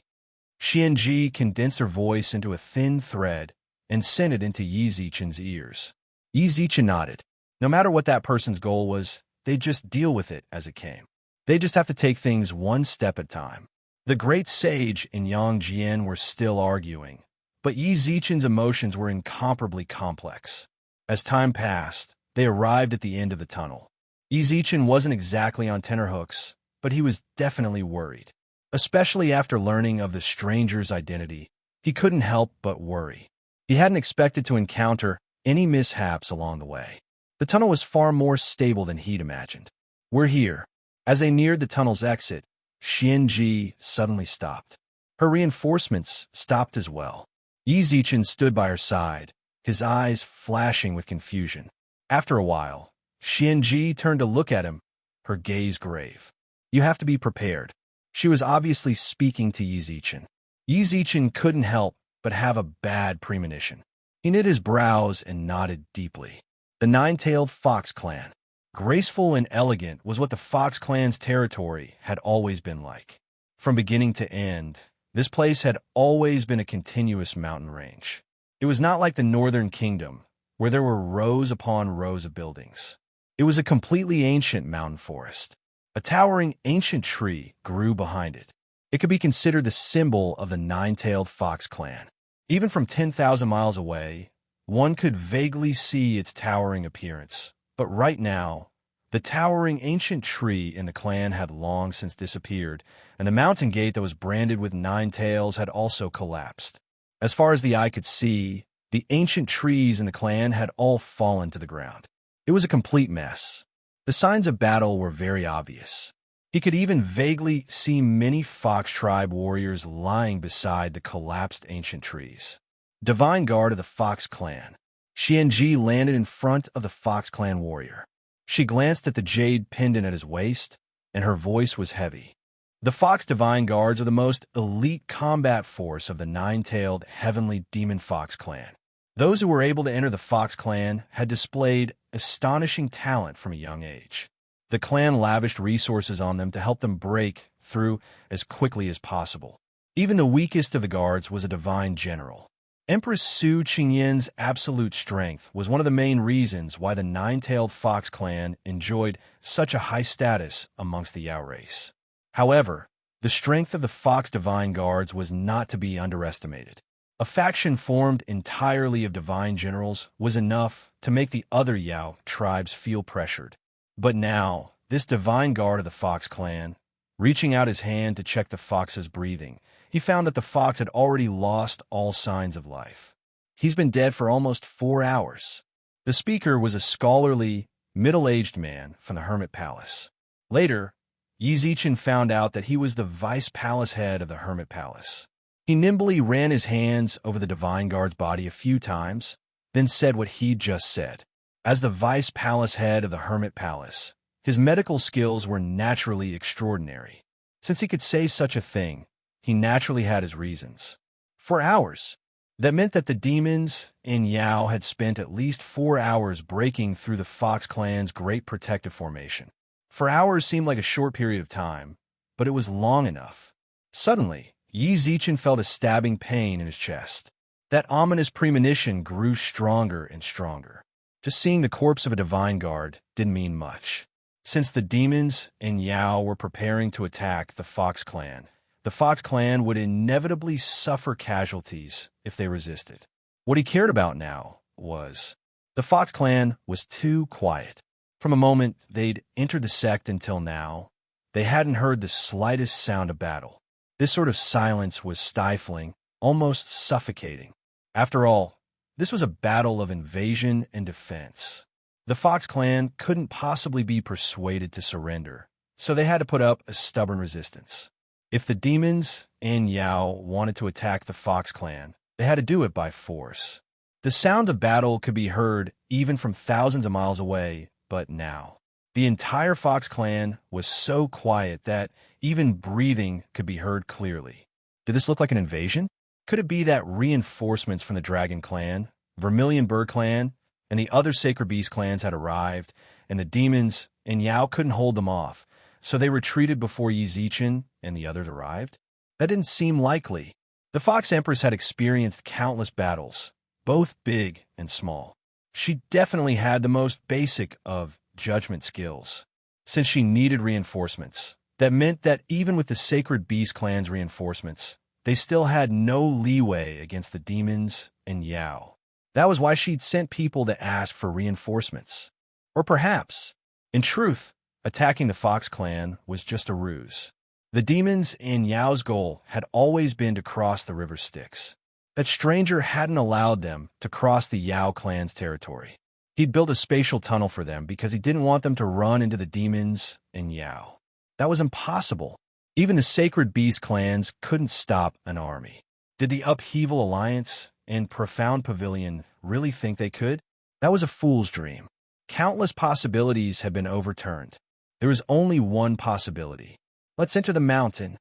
Xianji condensed her voice into a thin thread and sent it into Yi Zichen's ears. Yi Zichen nodded. No matter what that person's goal was, they'd just deal with it as it came. They just have to take things one step at a time. The great sage and Yang Jian were still arguing, but Yi Zichen's emotions were incomparably complex. As time passed, they arrived at the end of the tunnel. Yi Zichen wasn't exactly on tenterhooks, but he was definitely worried. Especially after learning of the stranger's identity, he couldn't help but worry. He hadn't expected to encounter any mishaps along the way. The tunnel was far more stable than he'd imagined. We're here. As they neared the tunnel's exit, Xianji suddenly stopped. Her reinforcements stopped as well. Yi Zichen stood by her side, his eyes flashing with confusion. After a while, Xianji turned to look at him, her gaze grave. You have to be prepared. She was obviously speaking to Yi Zichen. Yi Zichen couldn't help but have a bad premonition. He knit his brows and nodded deeply. The nine-tailed fox clan. Graceful and elegant was what the Fox clan's territory had always been like. From beginning to end, this place had always been a continuous mountain range. It was not like the Northern Kingdom, where there were rows upon rows of buildings. It was a completely ancient mountain forest. A towering ancient tree grew behind it. It could be considered the symbol of the nine-tailed fox clan. Even from 10,000 miles away, one could vaguely see its towering appearance. But right now, the towering ancient tree in the clan had long since disappeared, and the mountain gate that was branded with 9 tails had also collapsed. As far as the eye could see, the ancient trees in the clan had all fallen to the ground. It was a complete mess. The signs of battle were very obvious. He could even vaguely see many Fox tribe warriors lying beside the collapsed ancient trees. Divine Guard of the Fox clan. Xianji landed in front of the Fox clan warrior. She glanced at the jade pendant at his waist, and her voice was heavy. The Fox Divine Guards are the most elite combat force of the 9-tailed heavenly demon Fox clan. Those who were able to enter the Fox clan had displayed astonishing talent from a young age. The clan lavished resources on them to help them break through as quickly as possible. Even the weakest of the guards was a divine general. Empress Su Qingyan's absolute strength was one of the main reasons why the 9-tailed Fox clan enjoyed such a high status amongst the Yao race. However, the strength of the Fox Divine Guards was not to be underestimated. A faction formed entirely of divine generals was enough to make the other Yao tribes feel pressured. But now, this Divine Guard of the Fox clan, reaching out his hand to check the fox's breathing, he found that the fox had already lost all signs of life. He's been dead for almost 4 hours. The speaker was a scholarly, middle-aged man from the Hermit Palace. Later, Yi Zichen found out that he was the vice palace head of the Hermit Palace. He nimbly ran his hands over the Divine Guard's body a few times, then said what he'd just said. As the vice palace head of the Hermit Palace, his medical skills were naturally extraordinary. Since he could say such a thing, he naturally had his reasons. 4 hours. That meant that the demons in Yao had spent at least 4 hours breaking through the Fox clan's great protective formation. 4 hours seemed like a short period of time, but it was long enough. Suddenly, Yi Zichen felt a stabbing pain in his chest. That ominous premonition grew stronger and stronger. Just seeing the corpse of a divine guard didn't mean much. Since the demons in Yao were preparing to attack the Fox clan would inevitably suffer casualties if they resisted. What he cared about now was the Fox clan was too quiet. From the moment they'd entered the sect until now, they hadn't heard the slightest sound of battle. This sort of silence was stifling almost suffocating. After all, this was a battle of invasion and defense. The Fox clan couldn't possibly be persuaded to surrender, so they had to put up a stubborn resistance. If the demons and Yao wanted to attack the Fox clan, they had to do it by force. The sound of battle could be heard even from thousands of miles away, but now, the entire Fox clan was so quiet that even breathing could be heard clearly. Did this look like an invasion? Could it be that reinforcements from the Dragon clan, Vermilion Bird clan, and the other Sacred Beast clans had arrived, and the demons and Yao couldn't hold them off, so they retreated before Yi Zichen and the others arrived? That didn't seem likely. The Fox Empress had experienced countless battles, both big and small. She definitely had the most basic of judgment skills. Since she needed reinforcements, that meant that even with the Sacred Beast clan's reinforcements, they still had no leeway against the demons and Yao. That was why she'd sent people to ask for reinforcements. Or perhaps, in truth, attacking the Fox clan was just a ruse. The demons and Yao's goal had always been to cross the river Styx. That stranger hadn't allowed them to cross the Yao clan's territory. He'd built a spatial tunnel for them because he didn't want them to run into the demons and Yao. That was impossible. Even the Sacred Beast clans couldn't stop an army. Did the Upheaval Alliance and Profound Pavilion really think they could? That was a fool's dream. Countless possibilities had been overturned. There was only one possibility. Let's enter the mountain.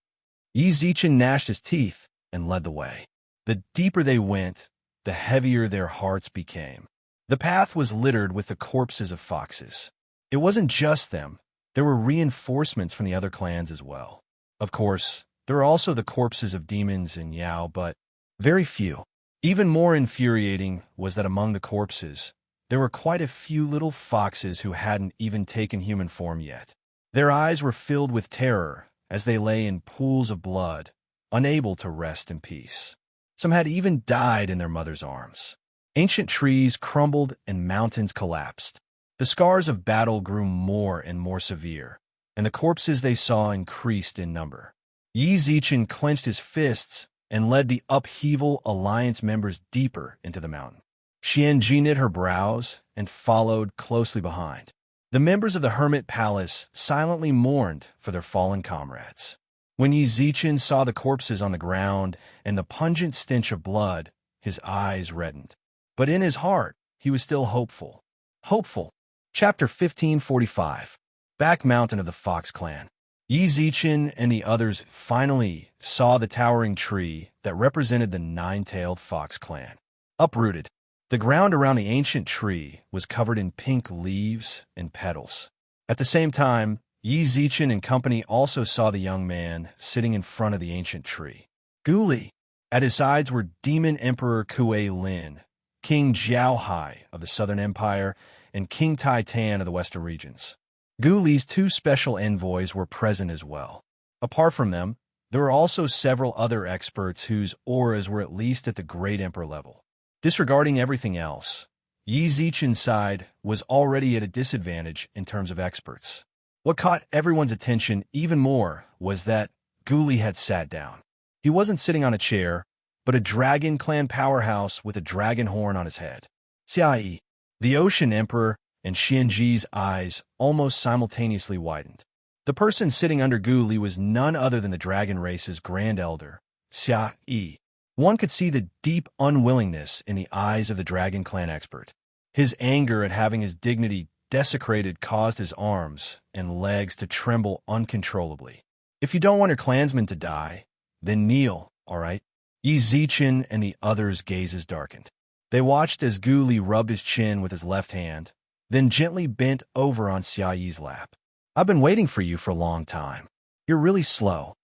Yi Zichen gnashed his teeth and led the way. The deeper they went, the heavier their hearts became. The path was littered with the corpses of foxes. It wasn't just them. There were reinforcements from the other clans as well. Of course, there were also the corpses of demons and Yao, but very few. Even more infuriating was that among the corpses, there were quite a few little foxes who hadn't even taken human form yet. Their eyes were filled with terror as they lay in pools of blood, unable to rest in peace. Some had even died in their mother's arms. Ancient trees crumbled and mountains collapsed. The scars of battle grew more and more severe, and the corpses they saw increased in number. Yi Zichen clenched his fists and led the Upheaval Alliance members deeper into the mountain. Xianji knit her brows and followed closely behind. The members of the Hermit Palace silently mourned for their fallen comrades. When Yi Zichen saw the corpses on the ground and the pungent stench of blood, his eyes reddened. But in his heart, he was still hopeful. Hopeful. Chapter 1545. Back Mountain of the Fox Clan. Yi Zichen and the others finally saw the towering tree that represented the nine-tailed Fox Clan. Uprooted, the ground around the ancient tree was covered in pink leaves and petals. At the same time, Yi Zichen and company also saw the young man sitting in front of the ancient tree. Guli. At his sides were Demon Emperor Kuei Lin, King Jiao Hai of the Southern Empire, and King Tai Tan of the Western regions. Guli's two special envoys were present as well. Apart from them, there were also several other experts whose auras were at least at the Great Emperor level. Disregarding everything else, Yi Zichen's side was already at a disadvantage in terms of experts. What caught everyone's attention even more was that Guli had sat down. He wasn't sitting on a chair, but a dragon clan powerhouse with a dragon horn on his head. Xiaoyi, the Ocean Emperor, and Xianji's eyes almost simultaneously widened. The person sitting under Guli was none other than the dragon race's Grand Elder, Xiaoyi. One could see the deep unwillingness in the eyes of the dragon clan expert. His anger at having his dignity desecrated caused his arms and legs to tremble uncontrollably. If you don't want your clansmen to die, then kneel, all right? Yi Zichen and the others' gazes darkened. They watched as Guli rubbed his chin with his left hand, then gently bent over on Xiaoyi's lap. I've been waiting for you for a long time. You're really slow.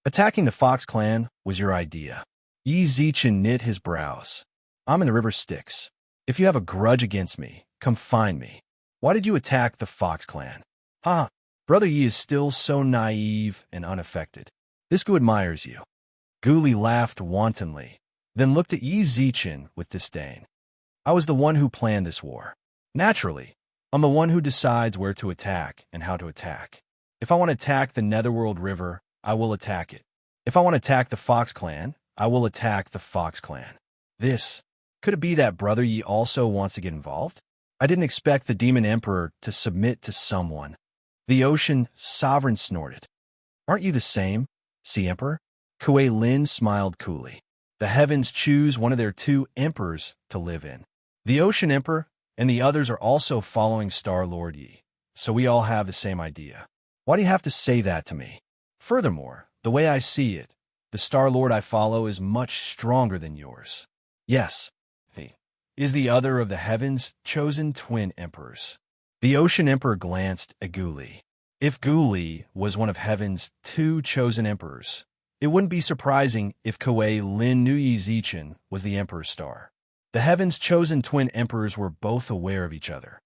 Attacking the Fox clan was your idea. Yi Zichen knit his brows. I'm in the river Styx. If you have a grudge against me, come find me. Why did you attack the Fox clan? Ha! Brother Yi is still so naive and unaffected. This Gu admires you. Guli laughed wantonly, then looked at Yi Zichen with disdain. I was the one who planned this war. Naturally, I'm the one who decides where to attack and how to attack. If I want to attack the Netherworld River, I will attack it. If I want to attack the Fox clan, I will attack the Fox clan. This, could it be that Brother Yi also wants to get involved? I didn't expect the Demon Emperor to submit to someone. The Ocean Sovereign snorted. Aren't you the same, Sea Emperor? Kuei Lin smiled coolly. The heavens choose one of their two emperors to live in. The Ocean Emperor and the others are also following Star-Lord Yi, so we all have the same idea. Why do you have to say that to me? Furthermore, the way I see it, the Star-Lord I follow is much stronger than yours. Yes, he is the other of the heavens' chosen twin emperors. The Ocean Emperor glanced at Gu Li. If Gu Li was one of heaven's two chosen emperors, it wouldn't be surprising if Kuei Lin knew Yi Zichen was the Emperor's star. The heavens' chosen twin emperors were both aware of each other.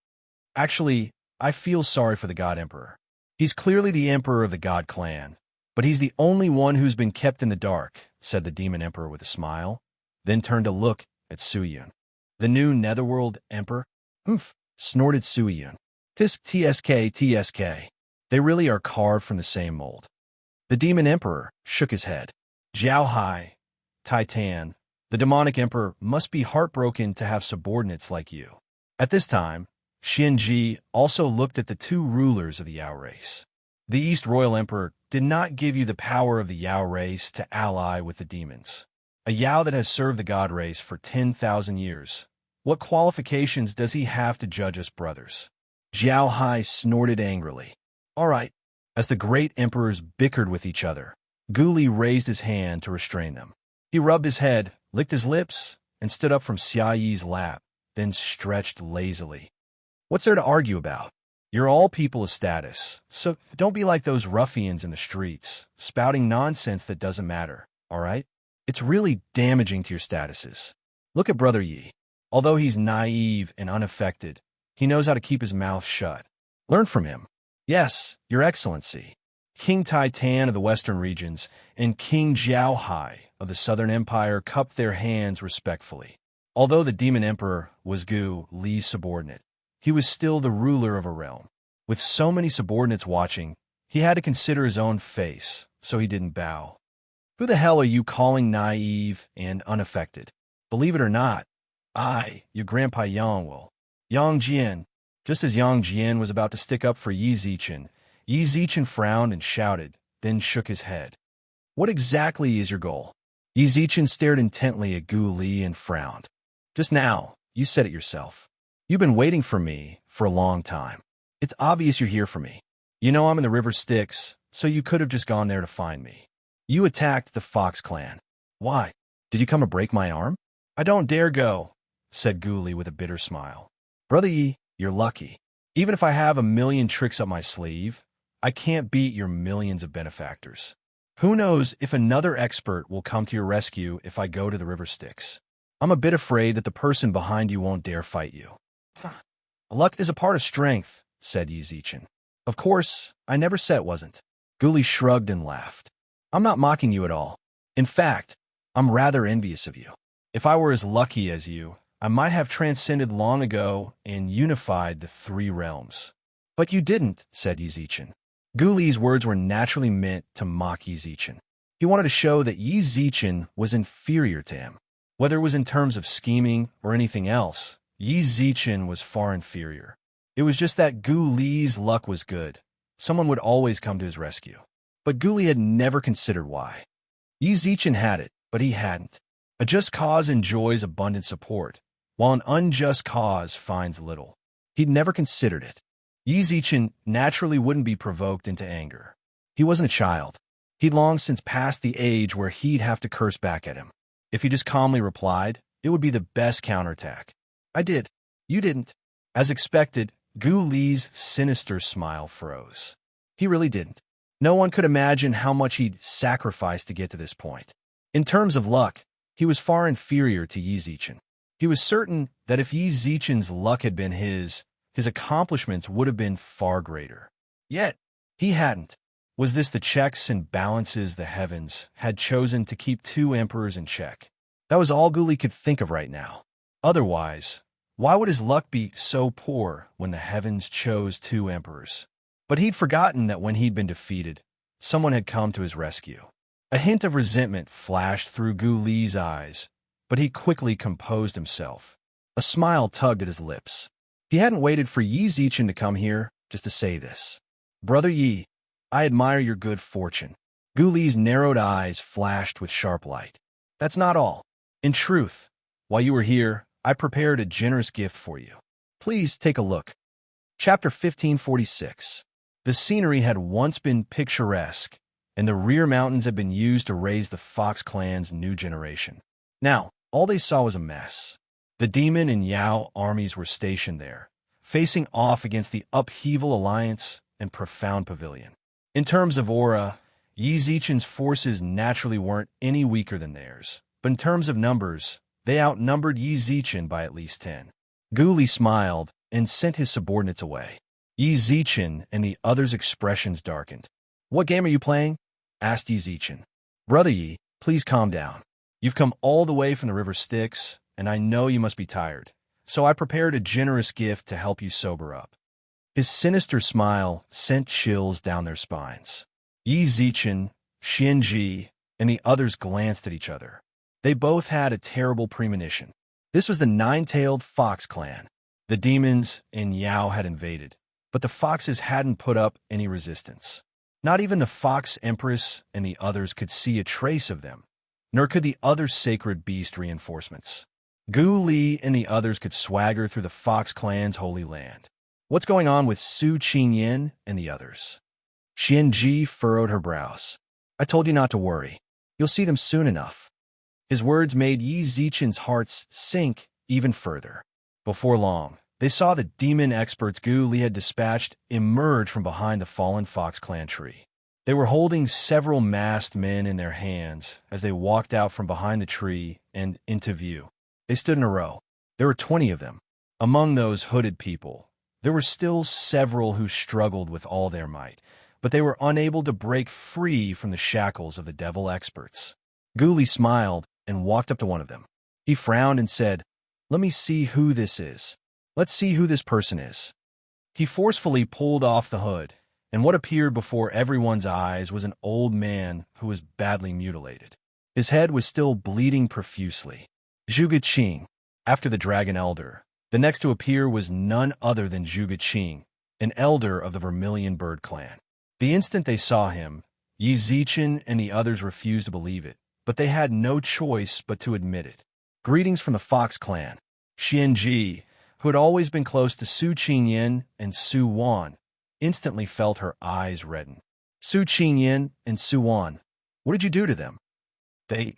Actually, I feel sorry for the God Emperor. He's clearly the Emperor of the God clan, but he's the only one who's been kept in the dark, said the Demon Emperor with a smile, then turned to look at Suyun. The new Netherworld Emperor? Humph, snorted Suyun. TSK. They really are carved from the same mold. The Demon Emperor shook his head. Zhao Hai, Titan, the demonic emperor must be heartbroken to have subordinates like you. At this time, Xianji also looked at the two rulers of the Yao race. The East Royal Emperor did not give you the power of the Yao race to ally with the demons. A Yao that has served the God race for 10,000 years. What qualifications does he have to judge us brothers? Zhao Hai snorted angrily. All right. As the great emperors bickered with each other, Gu Li raised his hand to restrain them. He rubbed his head, licked his lips, and stood up from Xia Yi's lap, then stretched lazily. What's there to argue about? You're all people of status, so don't be like those ruffians in the streets, spouting nonsense that doesn't matter, all right? It's really damaging to your statuses. Look at Brother Yi. Although he's naive and unaffected, he knows how to keep his mouth shut. Learn from him. Yes, Your Excellency. King Titan of the Western regions and King Zhao Hai of the Southern Empire cupped their hands respectfully. Although the Demon Emperor was Gu Li's subordinate, he was still the ruler of a realm. With so many subordinates watching, he had to consider his own face, so he didn't bow. Who the hell are you calling naive and unaffected? Believe it or not, your grandpa Yang will. Yang Jian. Just as Yang Jian was about to stick up for Yi Zichen frowned and shouted, then shook his head. What exactly is your goal? Yi Zichen stared intently at Gu Li and frowned. Just now, you said it yourself. You've been waiting for me for a long time. It's obvious you're here for me. You know I'm in the River Styx, so you could have just gone there to find me. You attacked the Fox clan. Why? Did you come to break my arm? I don't dare go, said Gu Li with a bitter smile. Brother Yi, you're lucky. Even if I have a million tricks up my sleeve, I can't beat your millions of benefactors. Who knows if another expert will come to your rescue if I go to the River Styx. I'm a bit afraid that the person behind you won't dare fight you. Luck is a part of strength, said Yi Zichen. Of course, I never said it wasn't. Gu Li shrugged and laughed. I'm not mocking you at all. In fact, I'm rather envious of you. If I were as lucky as you, I might have transcended long ago and unified the three realms. But you didn't, said Yi Zichen. Gu Li's words were naturally meant to mock Yi Zichen. He wanted to show that Yi Zichen was inferior to him. Whether it was in terms of scheming or anything else, Yi Zichen was far inferior. It was just that Gu Li's luck was good. Someone would always come to his rescue. But Gu Li had never considered why. Yi Zichen had it, but he hadn't. A just cause enjoys abundant support, while an unjust cause finds little. He'd never considered it. Yi Zichen naturally wouldn't be provoked into anger. He wasn't a child. He'd long since passed the age where he'd have to curse back at him. If he just calmly replied, it would be the best counterattack. I did. You didn't. As expected, Gu Li's sinister smile froze. He really didn't. No one could imagine how much he'd sacrificed to get to this point. In terms of luck, he was far inferior to Yi Zichen. He was certain that if Yi Zichen's luck had been his accomplishments would have been far greater. Yet, he hadn't. Was this the checks and balances the heavens had chosen to keep two emperors in check? That was all Gu Li could think of right now. Otherwise, why would his luck be so poor when the heavens chose two emperors? But he'd forgotten that when he'd been defeated, someone had come to his rescue. A hint of resentment flashed through Gu Li's eyes, but he quickly composed himself. A smile tugged at his lips. He hadn't waited for Yi Zichen to come here just to say this. Brother Yi, I admire your good fortune. Gu Li's narrowed eyes flashed with sharp light. That's not all. In truth, while you were here, I prepared a generous gift for you. Please take a look. Chapter 1546. The scenery had once been picturesque, and the rear mountains had been used to raise the Fox clan's new generation. Now, all they saw was a mess. The Demon and Yao armies were stationed there, facing off against the Upheaval Alliance and Profound Pavilion. In terms of aura, Yi Zichen's forces naturally weren't any weaker than theirs, but in terms of numbers, they outnumbered Yi Zichen by at least 10. Gu Li smiled and sent his subordinates away. Yi Zichen and the others' expressions darkened. What game are you playing? Asked Yi Zichen. Brother Yi, please calm down. You've come all the way from the River Styx, and I know you must be tired, so I prepared a generous gift to help you sober up. His sinister smile sent chills down their spines. Yi Zichen, Xianji, and the others glanced at each other. They both had a terrible premonition. This was the nine-tailed Fox clan. The demons and Yao had invaded, but the foxes hadn't put up any resistance. Not even the Fox Empress and the others could see a trace of them, nor could the other sacred beast reinforcements. Gu Li and the others could swagger through the Fox clan's holy land. What's going on with Su Qingyan and the others? Xianji furrowed her brows. I told you not to worry. You'll see them soon enough. His words made Yi Zichen's hearts sink even further. Before long, they saw the demon experts Gu Li had dispatched emerge from behind the fallen Fox clan tree. They were holding several masked men in their hands as they walked out from behind the tree and into view. They stood in a row. There were 20 of them. Among those hooded people, there were still several who struggled with all their might, but they were unable to break free from the shackles of the devil experts. Gu Li smiled and walked up to one of them. He frowned and said, "Let me see who this is. Let's see who this person is." He forcefully pulled off the hood, and what appeared before everyone's eyes was an old man who was badly mutilated. His head was still bleeding profusely. Zhuge Qing, after the Dragon Elder, the next to appear was none other than Zhuge Qing, an elder of the Vermilion Bird clan. The instant they saw him, Yi Zichen and the others refused to believe it, but they had no choice but to admit it. Greetings from the Fox clan. Xianji, who had always been close to Su Qingyan and Su Wan, instantly felt her eyes redden. Su Qingyan and Su Wan, what did you do to them? Gu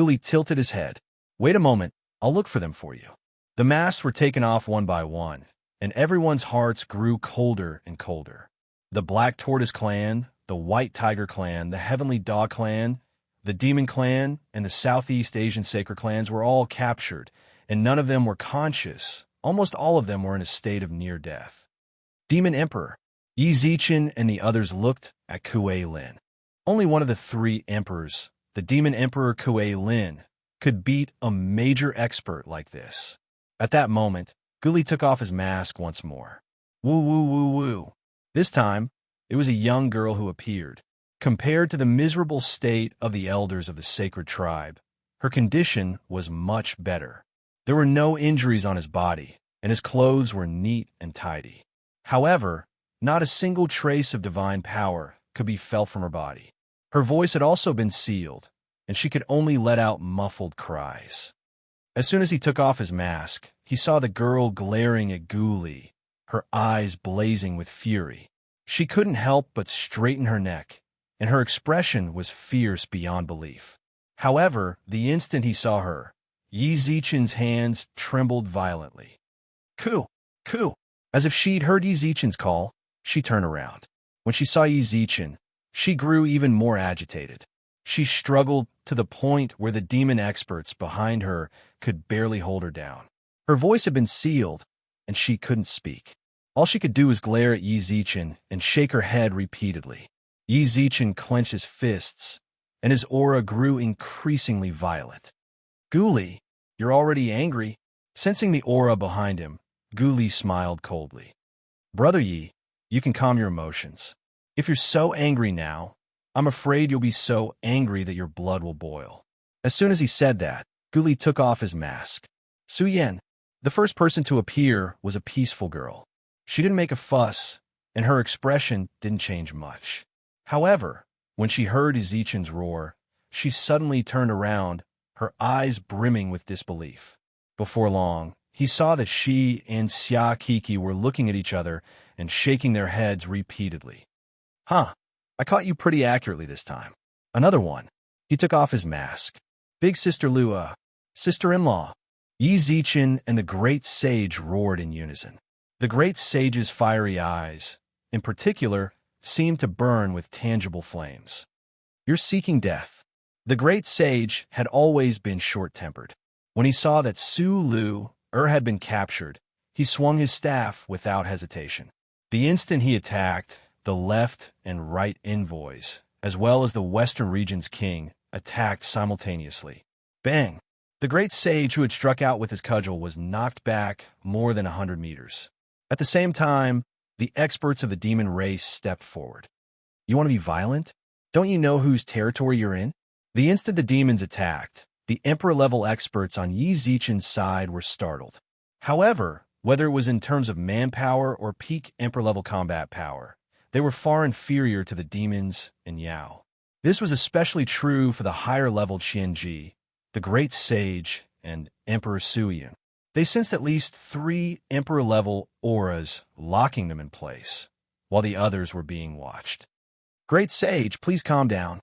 Li tilted his head. Wait a moment, I'll look for them for you. The masks were taken off one by one, and everyone's hearts grew colder and colder. The Black Tortoise clan, the White Tiger clan, the Heavenly Dog clan, the Demon clan, and the Southeast Asian Sacred clans were all captured, and none of them were conscious. Almost all of them were in a state of near death. Demon Emperor. Yi Zichen and the others looked at Kuei Lin. Only one of the three emperors, the Demon Emperor Kuei Lin, could beat a major expert like this. At that moment, Gu Li took off his mask once more. Woo woo woo woo. This time, it was a young girl who appeared. Compared to the miserable state of the elders of the sacred tribe, her condition was much better. There were no injuries on his body, and his clothes were neat and tidy. However, not a single trace of divine power could be felt from her body. Her voice had also been sealed, and she could only let out muffled cries. As soon as he took off his mask, he saw the girl glaring at Gu Li, her eyes blazing with fury. She couldn't help but straighten her neck, and her expression was fierce beyond belief. However, the instant he saw her, Yi Zichen's hands trembled violently. Ku! Ku! As if she'd heard Yi Zichen's call, she turned around. When she saw Yi Zichen, she grew even more agitated. She struggled to the point where the demon experts behind her could barely hold her down. Her voice had been sealed, and she couldn't speak. All she could do was glare at Yi Zichen and shake her head repeatedly. Yi Zichen clenched his fists, and his aura grew increasingly violent. Gu Li, you're already angry. Sensing the aura behind him, Gu Li smiled coldly. Brother Yi, you can calm your emotions. If you're so angry now, I'm afraid you'll be so angry that your blood will boil. As soon as he said that, Guli took off his mask. Su Yan, the first person to appear, was a peaceful girl. She didn't make a fuss, and her expression didn't change much. However, when she heard Izichin's roar, she suddenly turned around, her eyes brimming with disbelief. Before long, he saw that she and Xia Kiki were looking at each other and shaking their heads repeatedly. Huh, I caught you pretty accurately this time. Another one. He took off his mask. Big Sister Lua, sister-in-law. Yi Zichin and the Great Sage roared in unison. The Great Sage's fiery eyes, in particular, seemed to burn with tangible flames. You're seeking death. The Great Sage had always been short-tempered. When he saw that Su Lu had been captured, he swung his staff without hesitation. The instant he attacked, the left and right envoys, as well as the Western region's king, attacked simultaneously. Bang! The Great Sage who had struck out with his cudgel was knocked back more than 100 meters. At the same time, the experts of the demon race stepped forward. You want to be violent? Don't you know whose territory you're in? The instant the demons attacked, the Emperor-level experts on Yi Zichin's side were startled. However, whether it was in terms of manpower or peak Emperor-level combat power, they were far inferior to the demons and Yao. This was especially true for the higher-leveled Qianji, the Great Sage, and Emperor Suiyun. They sensed at least 3 Emperor-level auras locking them in place, while the others were being watched. Great Sage, please calm down.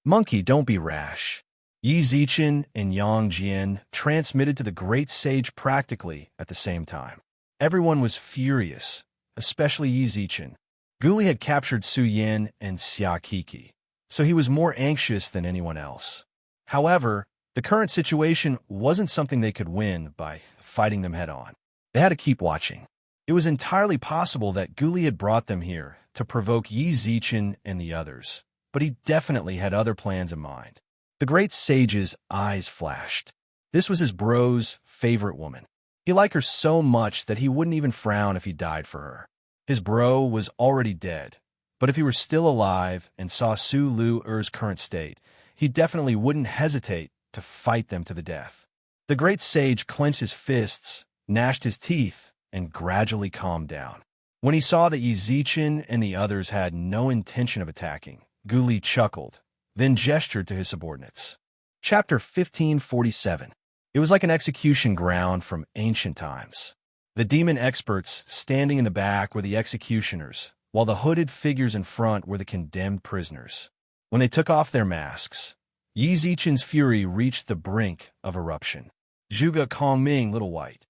Monkey, don't be rash. Yi Zichin and Yang Jian transmitted to the Great Sage practically at the same time. Everyone was furious, especially Yi Zichin. Guli had captured Su Yan and Xia Kiki, so he was more anxious than anyone else. However, the current situation wasn't something they could win by fighting them head-on. They had to keep watching. It was entirely possible that Guli had brought them here to provoke Yi Zichin and the others, but he definitely had other plans in mind. The Great Sage's eyes flashed. This was his bro's favorite woman. He liked her so much that he wouldn't even frown if he died for her. His bro was already dead, but if he were still alive and saw Su Lu's current state, he definitely wouldn't hesitate to fight them to the death. The Great Sage clenched his fists, gnashed his teeth, and gradually calmed down. When he saw that Yi Zichin and the others had no intention of attacking, Guli chuckled, then gestured to his subordinates. Chapter 1547. It was like an execution ground from ancient times. The demon experts standing in the back were the executioners, while the hooded figures in front were the condemned prisoners. When they took off their masks, Yi Zichin's fury reached the brink of eruption. Zhuge Kongming, Little White.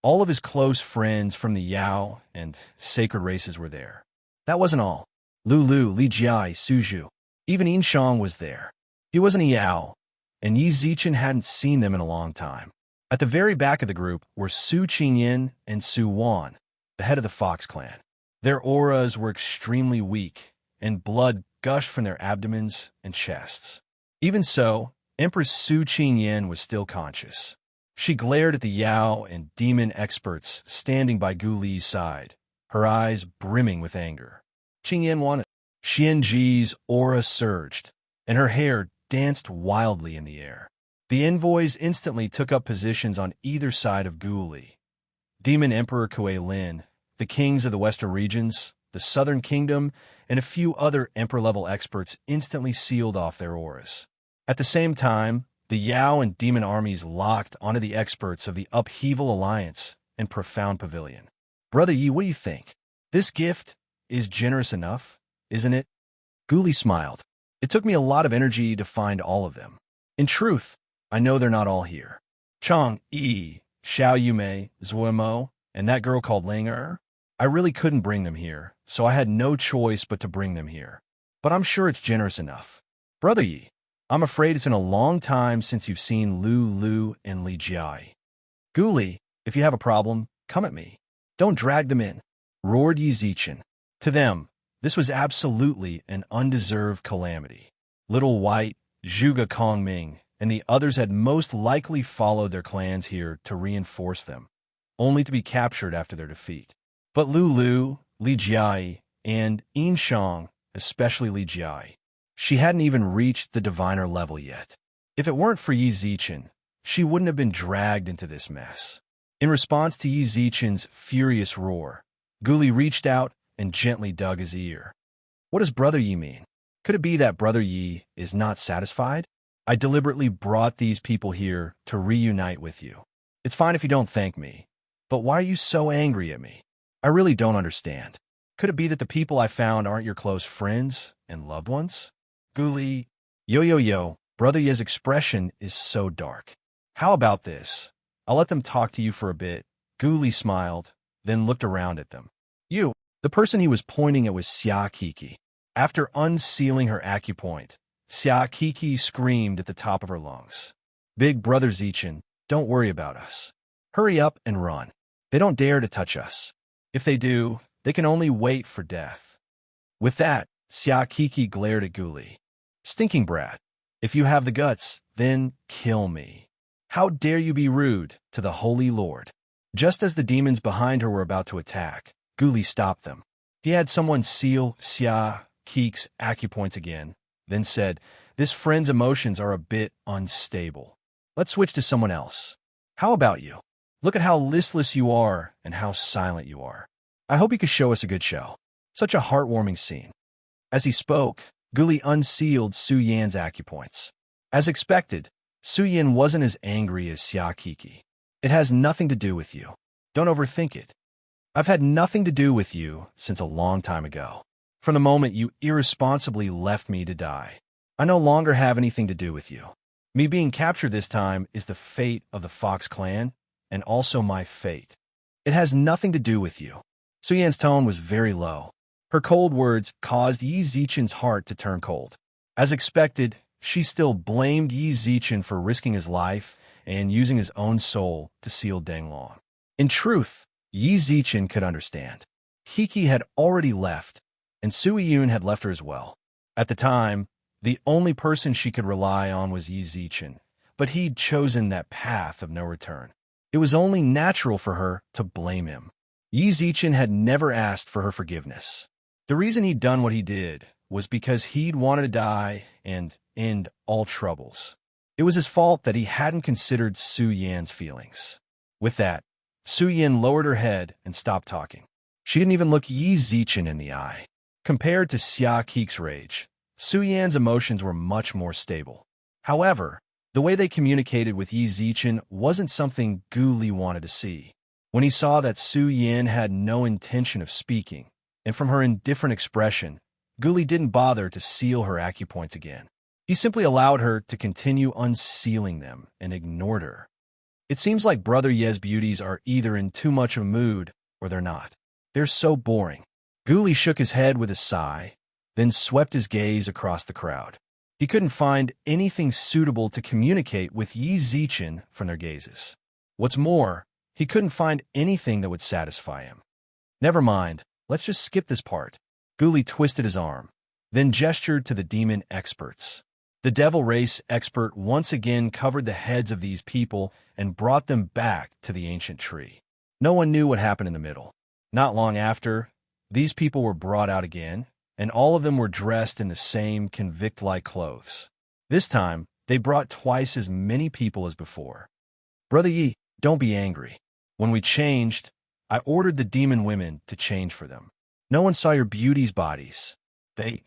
All of his close friends from the Yao and sacred races were there. That wasn't all. Lulu, Li Jiai, Suzhu. Even Yinshang was there. He wasn't a Yao, and Yi Zichin hadn't seen them in a long time. At the very back of the group were Su Qingyin and Su Wan, the head of the Fox clan. Their auras were extremely weak, and blood gushed from their abdomens and chests. Even so, Empress Su Qingyin was still conscious. She glared at the Yao and demon experts standing by Guli's side, her eyes brimming with anger. Qingyin wanted. Qianji's aura surged, and her hair danced wildly in the air. The envoys instantly took up positions on either side of Guli. Demon Emperor Kuei Lin, the kings of the western regions, the southern kingdom, and a few other emperor-level experts instantly sealed off their auras. At the same time, the Yao and demon armies locked onto the experts of the Upheaval Alliance and Profound Pavilion. Brother Yi, what do you think? This gift is generous enough, isn't it? Guli smiled. It took me a lot of energy to find all of them. In truth, I know they're not all here. Chang, Yi, Xiao Yume, Zuimo, and that girl called Langer, I really couldn't bring them here, so I had no choice but to bring them here. But I'm sure it's generous enough. Brother Yi, I'm afraid it's been a long time since you've seen Lu and Li Jiai. Guli, if you have a problem, come at me. Don't drag them in, roared Yi Zichin. To them, this was absolutely an undeserved calamity. Little White, Zhuge Kongming, and the others had most likely followed their clans here to reinforce them, only to be captured after their defeat. But Lu, Li Jiai, and Yinshang, especially Li Jiai, She hadn't even reached the diviner level yet. If it weren't for Yi Zichen, she wouldn't have been dragged into this mess. In response to Yi Zichen's furious roar, Guli reached out and gently dug his ear. What does Brother Yi mean? Could it be that Brother Yi is not satisfied? I deliberately brought these people here to reunite with you. It's fine if you don't thank me, but why are you so angry at me? I really don't understand. Could it be that the people I found aren't your close friends and loved ones? Guli, yo, Brother Ye's expression is so dark. How about this? I'll let them talk to you for a bit. Guli smiled, then looked around at them. You, the person he was pointing at was Xia Kiki. After unsealing her acupoint, Xia Kiki screamed at the top of her lungs. Big Brother Zichen, don't worry about us. Hurry up and run. They don't dare to touch us. If they do, they can only wait for death. With that, Xia Kiki glared at Guli. Stinking brat. If you have the guts, then kill me. How dare you be rude to the Holy Lord? Just as the demons behind her were about to attack, Guli stopped them. He had someone seal Xia Kiki's acupoints again, then said, This friend's emotions are a bit unstable. Let's switch to someone else. How about you? Look at how listless you are and how silent you are. I hope you could show us a good show. Such a heartwarming scene. As he spoke, Guli unsealed Su Yan's acupoints. As expected, Su Yan wasn't as angry as Xia Kiki. It has nothing to do with you. Don't overthink it. I've had nothing to do with you since a long time ago. From the moment you irresponsibly left me to die, I no longer have anything to do with you. Me being captured this time is the fate of the Fox clan, and also my fate. It has nothing to do with you. Su Yan's tone was very low. Her cold words caused Yi Zichen's heart to turn cold. As expected, she still blamed Yi Zichen for risking his life and using his own soul to seal Danglong. In truth, Yi Zichen could understand. Kiki had already left, and Sui Yun had left her as well. At the time, the only person she could rely on was Yi Zichen, but he'd chosen that path of no return. It was only natural for her to blame him. Yi Zichen had never asked for her forgiveness. The reason he'd done what he did was because he'd wanted to die and end all troubles. It was his fault that he hadn't considered Su Yan's feelings. With that, Su Yan lowered her head and stopped talking. She didn't even look Yi Zichen in the eye. Compared to Xia Kiki's rage, Su Yan's emotions were much more stable. However, the way they communicated with Yi Zichen wasn't something Guli wanted to see. When he saw that Su Yan had no intention of speaking, and from her indifferent expression, Guli didn't bother to seal her acupoints again. He simply allowed her to continue unsealing them and ignored her. It seems like Brother Ye's beauties are either in too much of a mood or they're not. They're so boring. Guli shook his head with a sigh, then swept his gaze across the crowd. He couldn't find anything suitable to communicate with Yi Zichen from their gazes. What's more, he couldn't find anything that would satisfy him. Never mind, let's just skip this part. Guli twisted his arm, then gestured to the demon experts. The devil race expert once again covered the heads of these people and brought them back to the ancient tree. No one knew what happened in the middle. Not long after, these people were brought out again, and all of them were dressed in the same convict-like clothes. This time, they brought twice as many people as before. Brother Yi, don't be angry. When we changed, I ordered the demon women to change for them. No one saw your beauty's bodies. They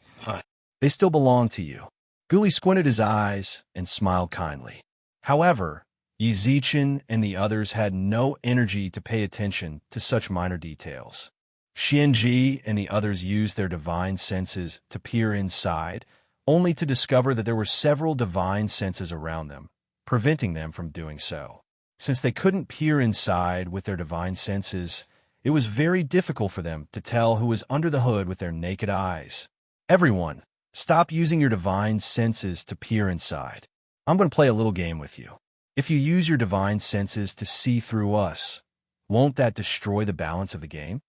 still belong to you. Guli squinted his eyes and smiled kindly. However, Yi Zichen and the others had no energy to pay attention to such minor details. Xianji and the others used their divine senses to peer inside, only to discover that there were several divine senses around them, preventing them from doing so. Since they couldn't peer inside with their divine senses, it was very difficult for them to tell who was under the hood with their naked eyes. Everyone, stop using your divine senses to peer inside. I'm going to play a little game with you. If you use your divine senses to see through us, won't that destroy the balance of the game?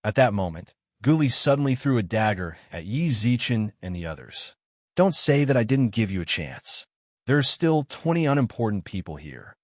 At that moment, Guli suddenly threw a dagger at Yi Zichen and the others. Don't say that I didn't give you a chance. There are still 20 unimportant people here.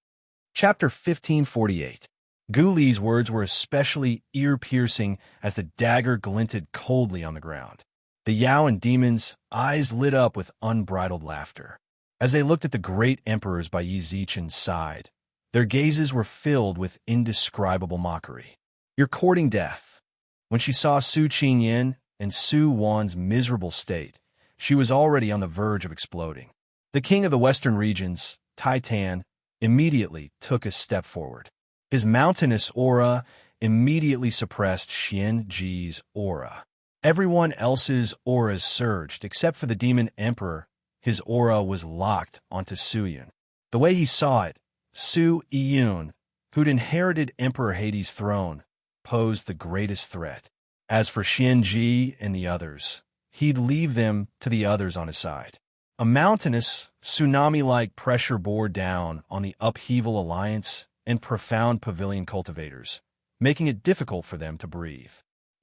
Chapter 1548. Guli's words were especially ear-piercing as the dagger glinted coldly on the ground. The Yao and demons' eyes lit up with unbridled laughter. As they looked at the great emperors by Yi Zichen's side, their gazes were filled with indescribable mockery. "You're courting death." When she saw Su Qingyan and Su Wan's miserable state, she was already on the verge of exploding. The king of the western regions, Titan, immediately took a step forward. His mountainous aura immediately suppressed Xian Ji's aura. Everyone else's auras surged, except for the demon emperor. His aura was locked onto Su Yun. The way he saw it, Su Yun, who'd inherited Emperor Hades' throne, posed the greatest threat. As for Xian Ji and the others, he'd leave them to the others on his side. A mountainous, tsunami-like pressure bore down on the Upheaval Alliance and Profound Pavilion cultivators, making it difficult for them to breathe.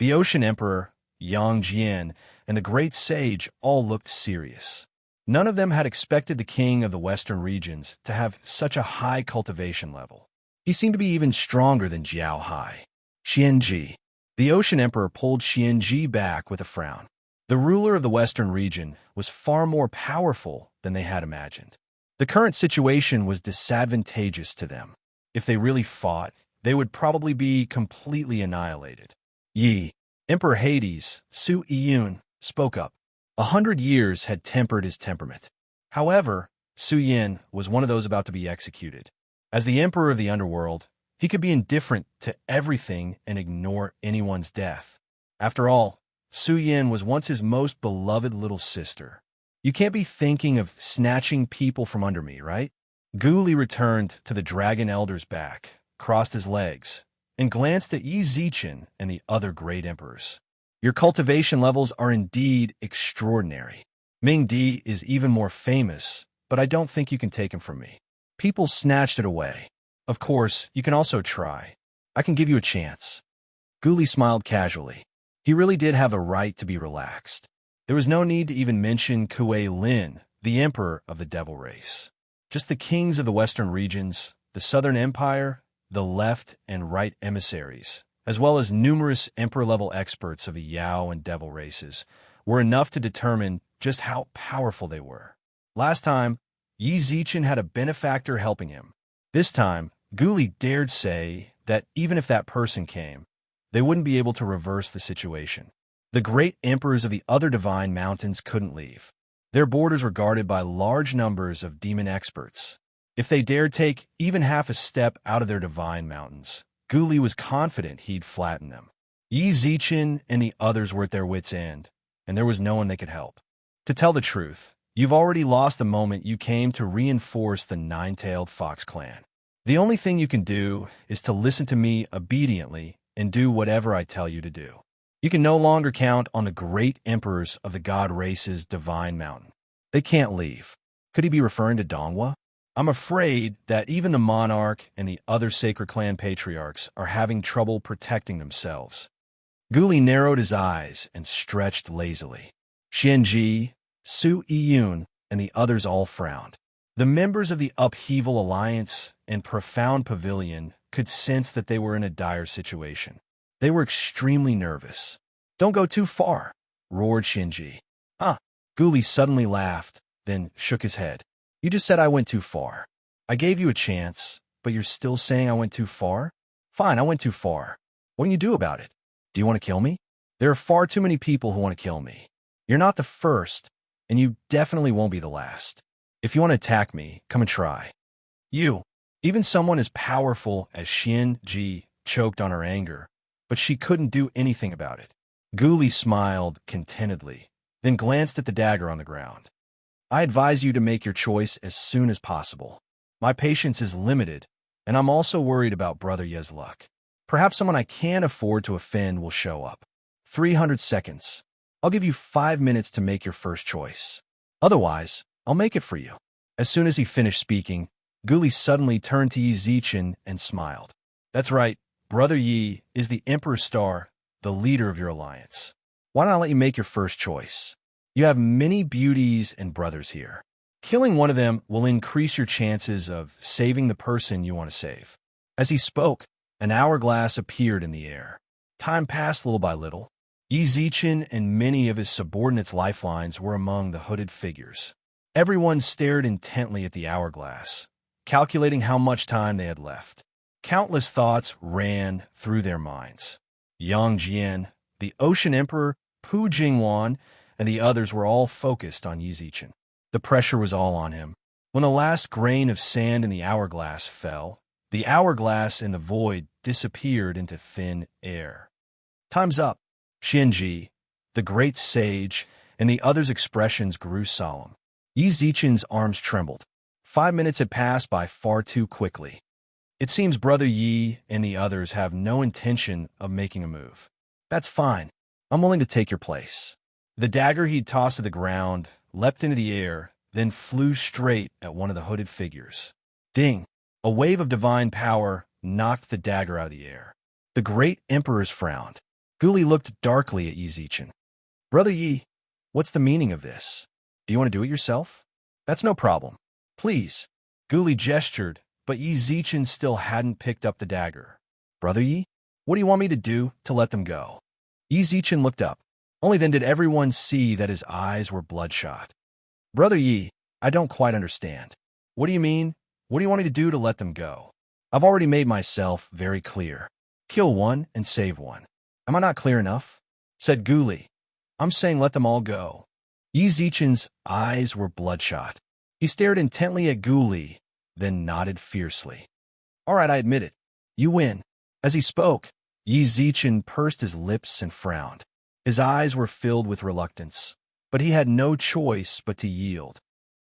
The Ocean Emperor, Yang Jian, and the Great Sage all looked serious. None of them had expected the king of the western regions to have such a high cultivation level. He seemed to be even stronger than Jiao Hai. Xianji. The Ocean Emperor pulled Xianji back with a frown. The ruler of the western region was far more powerful than they had imagined. The current situation was disadvantageous to them. If they really fought, they would probably be completely annihilated. Yi. Emperor Hades, Su Yun, spoke up. 100 years had tempered his temperament. However, Su Yin was one of those about to be executed. As the emperor of the underworld, he could be indifferent to everything and ignore anyone's death. After all, Su Yin was once his most beloved little sister. "You can't be thinking of snatching people from under me, right?" Gu Li returned to the Dragon Elder's back, crossed his legs, and glanced at Yi Zichen and the other great emperors. "Your cultivation levels are indeed extraordinary. Ming Di is even more famous, but I don't think you can take him from me." People snatched it away. "Of course, you can also try. I can give you a chance." Gu Li smiled casually. He really did have a right to be relaxed. There was no need to even mention Kuei Lin, the emperor of the devil race. Just the kings of the western regions, the southern empire, the left and right emissaries, as well as numerous emperor-level experts of the Yao and devil races, were enough to determine just how powerful they were. Last time, Yi Zichen had a benefactor helping him. This time, Gu Li dared say that even if that person came, they wouldn't be able to reverse the situation. The great emperors of the other divine mountains couldn't leave. Their borders were guarded by large numbers of demon experts. If they dared take even half a step out of their divine mountains, Gu Li was confident he'd flatten them. Yi Zichen and the others were at their wits' end, and there was no one they could help. To tell the truth, you've already lost the moment you came to reinforce the nine-tailed fox clan. The only thing you can do is to listen to me obediently and do whatever I tell you to do. You can no longer count on the great emperors of the god race's divine mountain. They can't leave. Could he be referring to Donghua? I'm afraid that even the monarch and the other sacred clan patriarchs are having trouble protecting themselves. Gu Li narrowed his eyes and stretched lazily. Xianji, Su Yun, and the others all frowned. The members of the Upheaval Alliance and Profound Pavilion could sense that they were in a dire situation. They were extremely nervous. "Don't go too far," roared Xianji. "Huh." Gu Li suddenly laughed, then shook his head. "You just said I went too far. I gave you a chance, but you're still saying I went too far? Fine, I went too far. What can you do about it? Do you want to kill me? There are far too many people who want to kill me. You're not the first, and you definitely won't be the last. If you want to attack me, come and try." You. Even someone as powerful as Xian Ji choked on her anger, but she couldn't do anything about it. Gu Li smiled contentedly, then glanced at the dagger on the ground. "I advise you to make your choice as soon as possible. My patience is limited, and I'm also worried about Brother Ye's luck. Perhaps someone I can't afford to offend will show up. 300 seconds. I'll give you 5 minutes to make your first choice. Otherwise, I'll make it for you." As soon as he finished speaking, Gu Li suddenly turned to Yi Zichen and smiled. "That's right. Brother Yi is the Emperor Star, the leader of your alliance. Why don't I let you make your first choice? You have many beauties and brothers here. Killing one of them will increase your chances of saving the person you want to save." As he spoke, an hourglass appeared in the air. Time passed little by little. Yi Zichen and many of his subordinates' lifelines were among the hooded figures. Everyone stared intently at the hourglass, calculating how much time they had left. Countless thoughts ran through their minds. Yang Jian, the Ocean Emperor, Pu Jingwan, and the others were all focused on Yi Zichen. The pressure was all on him. When the last grain of sand in the hourglass fell, the hourglass in the void disappeared into thin air. Time's up. Xianji, the great sage, and the others' expressions grew solemn. Yi Zichen's arms trembled. 5 minutes had passed by far too quickly. It seems Brother Yi and the others have no intention of making a move. That's fine. I'm willing to take your place. The dagger he'd tossed to the ground leapt into the air, then flew straight at one of the hooded figures. Ding! A wave of divine power knocked the dagger out of the air. The great emperors frowned. Guli looked darkly at Yi Zichen. Brother Yi, what's the meaning of this? Do you want to do it yourself? That's no problem. Please. Guli gestured, but Yi Zichen still hadn't picked up the dagger. Brother Yi, what do you want me to do to let them go? Yi Zichen looked up. Only then did everyone see that his eyes were bloodshot. Brother Yi, I don't quite understand. What do you mean? What do you want me to do to let them go? I've already made myself very clear. Kill one and save one. Am I not clear enough? Said Guli. I'm saying let them all go. Yi Zichen's eyes were bloodshot. He stared intently at Guli, then nodded fiercely. All right, I admit it. You win. As he spoke, Yi Zichen pursed his lips and frowned. His eyes were filled with reluctance, but he had no choice but to yield.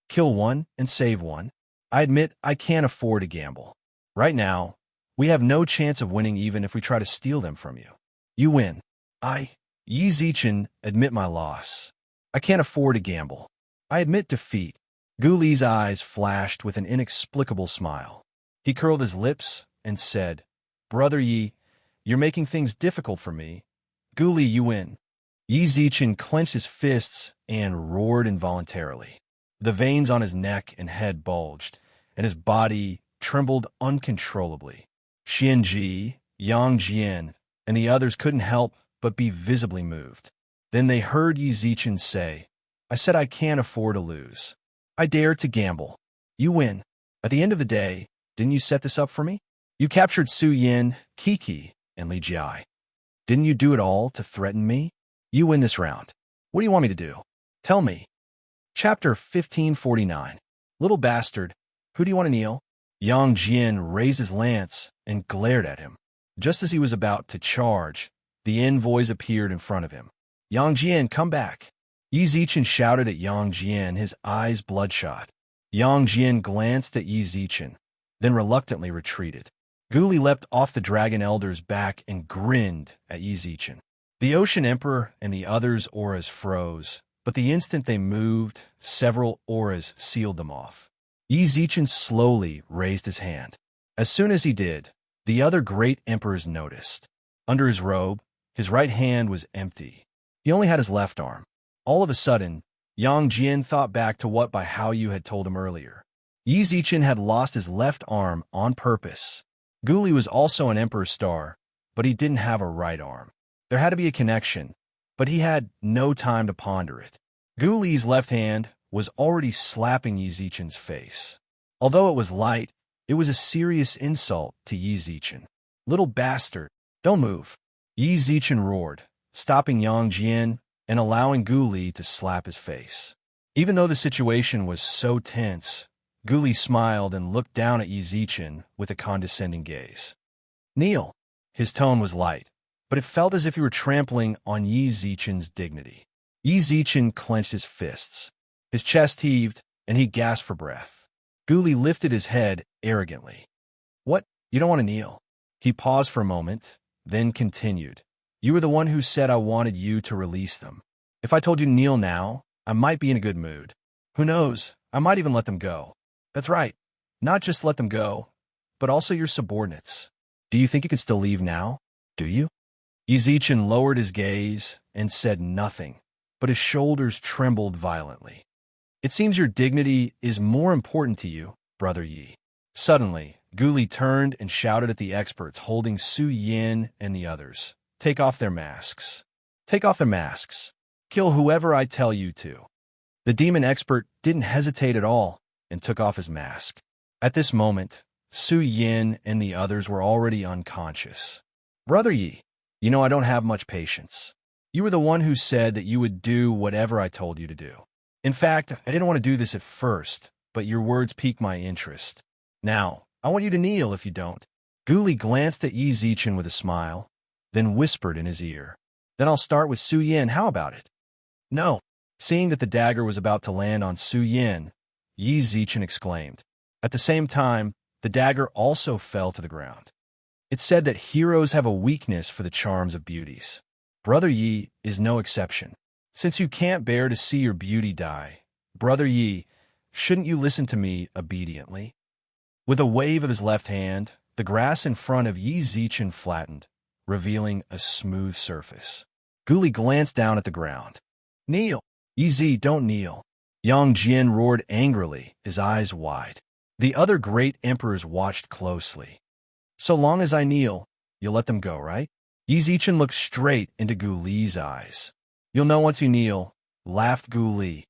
Kill one and save one. I admit I can't afford to gamble. Right now, we have no chance of winning even if we try to steal them from you. You win. Yi Zichen, admit my loss. I can't afford to gamble. I admit defeat. Guli's eyes flashed with an inexplicable smile. He curled his lips and said, Brother Yi, you're making things difficult for me. Guli, you win. Yi Zichen clenched his fists and roared involuntarily. The veins on his neck and head bulged, and his body trembled uncontrollably. Xianji, Yang Jian, and the others couldn't help but be visibly moved. Then they heard Yi Zichen say, I said I can't afford to lose. I dare to gamble. You win. At the end of the day, didn't you set this up for me? You captured Su Yin, Kiki, and Li Jiai. Didn't you do it all to threaten me? You win this round. What do you want me to do? Tell me. Chapter 1549. Little bastard, who do you want to kneel? Yang Jian raised his lance and glared at him. Just as he was about to charge, the envoys appeared in front of him. Yang Jian, come back. Yi Zichen shouted at Yang Jian, his eyes bloodshot. Yang Jian glanced at Yi Zichen, then reluctantly retreated. Guli leapt off the Dragon Elder's back and grinned at Yi Zichen. The Ocean Emperor and the others' auras froze, but the instant they moved, several auras sealed them off. Yi Zichen slowly raised his hand. As soon as he did, the other great emperors noticed. Under his robe, his right hand was empty. He only had his left arm. All of a sudden, Yang Jian thought back to what Bai Haoyu had told him earlier. Yi Zichen had lost his left arm on purpose. Guli was also an emperor's star, but he didn't have a right arm. There had to be a connection, but he had no time to ponder it. Guli's left hand was already slapping Yi Zichen's face. Although it was light, it was a serious insult to Yi Zichen. Little bastard, don't move. Yi Zichen roared, stopping Yang Jian and allowing Guli to slap his face. Even though the situation was so tense, Guli smiled and looked down at Yi Zichen with a condescending gaze. Kneel. His tone was light, but it felt as if he were trampling on Yi Zichen's dignity. Yi Zichen clenched his fists. His chest heaved, and he gasped for breath. Guli lifted his head arrogantly. What? You don't want to kneel? He paused for a moment, then continued. You were the one who said I wanted you to release them. If I told you to kneel now, I might be in a good mood. Who knows? I might even let them go. That's right. Not just let them go, but also your subordinates. Do you think you can still leave now? Do you? Yi Zichen lowered his gaze and said nothing, but his shoulders trembled violently. It seems your dignity is more important to you, Brother Yi. Suddenly, Guli turned and shouted at the experts holding Su Yin and the others. Take off their masks. Take off their masks. Kill whoever I tell you to. The demon expert didn't hesitate at all and took off his mask. At this moment, Su Yin and the others were already unconscious. Brother Yi, you know I don't have much patience. You were the one who said that you would do whatever I told you to do. In fact, I didn't want to do this at first, but your words piqued my interest. Now, I want you to kneel if you don't. Guli glanced at Yi Zichen with a smile, then whispered in his ear. Then I'll start with Su Yin, how about it? No. Seeing that the dagger was about to land on Su Yin, Yi Zichen exclaimed. At the same time, the dagger also fell to the ground. It's said that heroes have a weakness for the charms of beauties. Brother Yi is no exception. Since you can't bear to see your beauty die, Brother Yi, shouldn't you listen to me obediently? With a wave of his left hand, the grass in front of Yi Zichen flattened, revealing a smooth surface. Guli glanced down at the ground. Kneel. Yi Zi, don't kneel. Yang Jian roared angrily, his eyes wide. The other great emperors watched closely. So long as I kneel, you'll let them go, right? Yi Zichen looked straight into Gu Li's eyes. You'll know once you kneel, laughed Gu Li.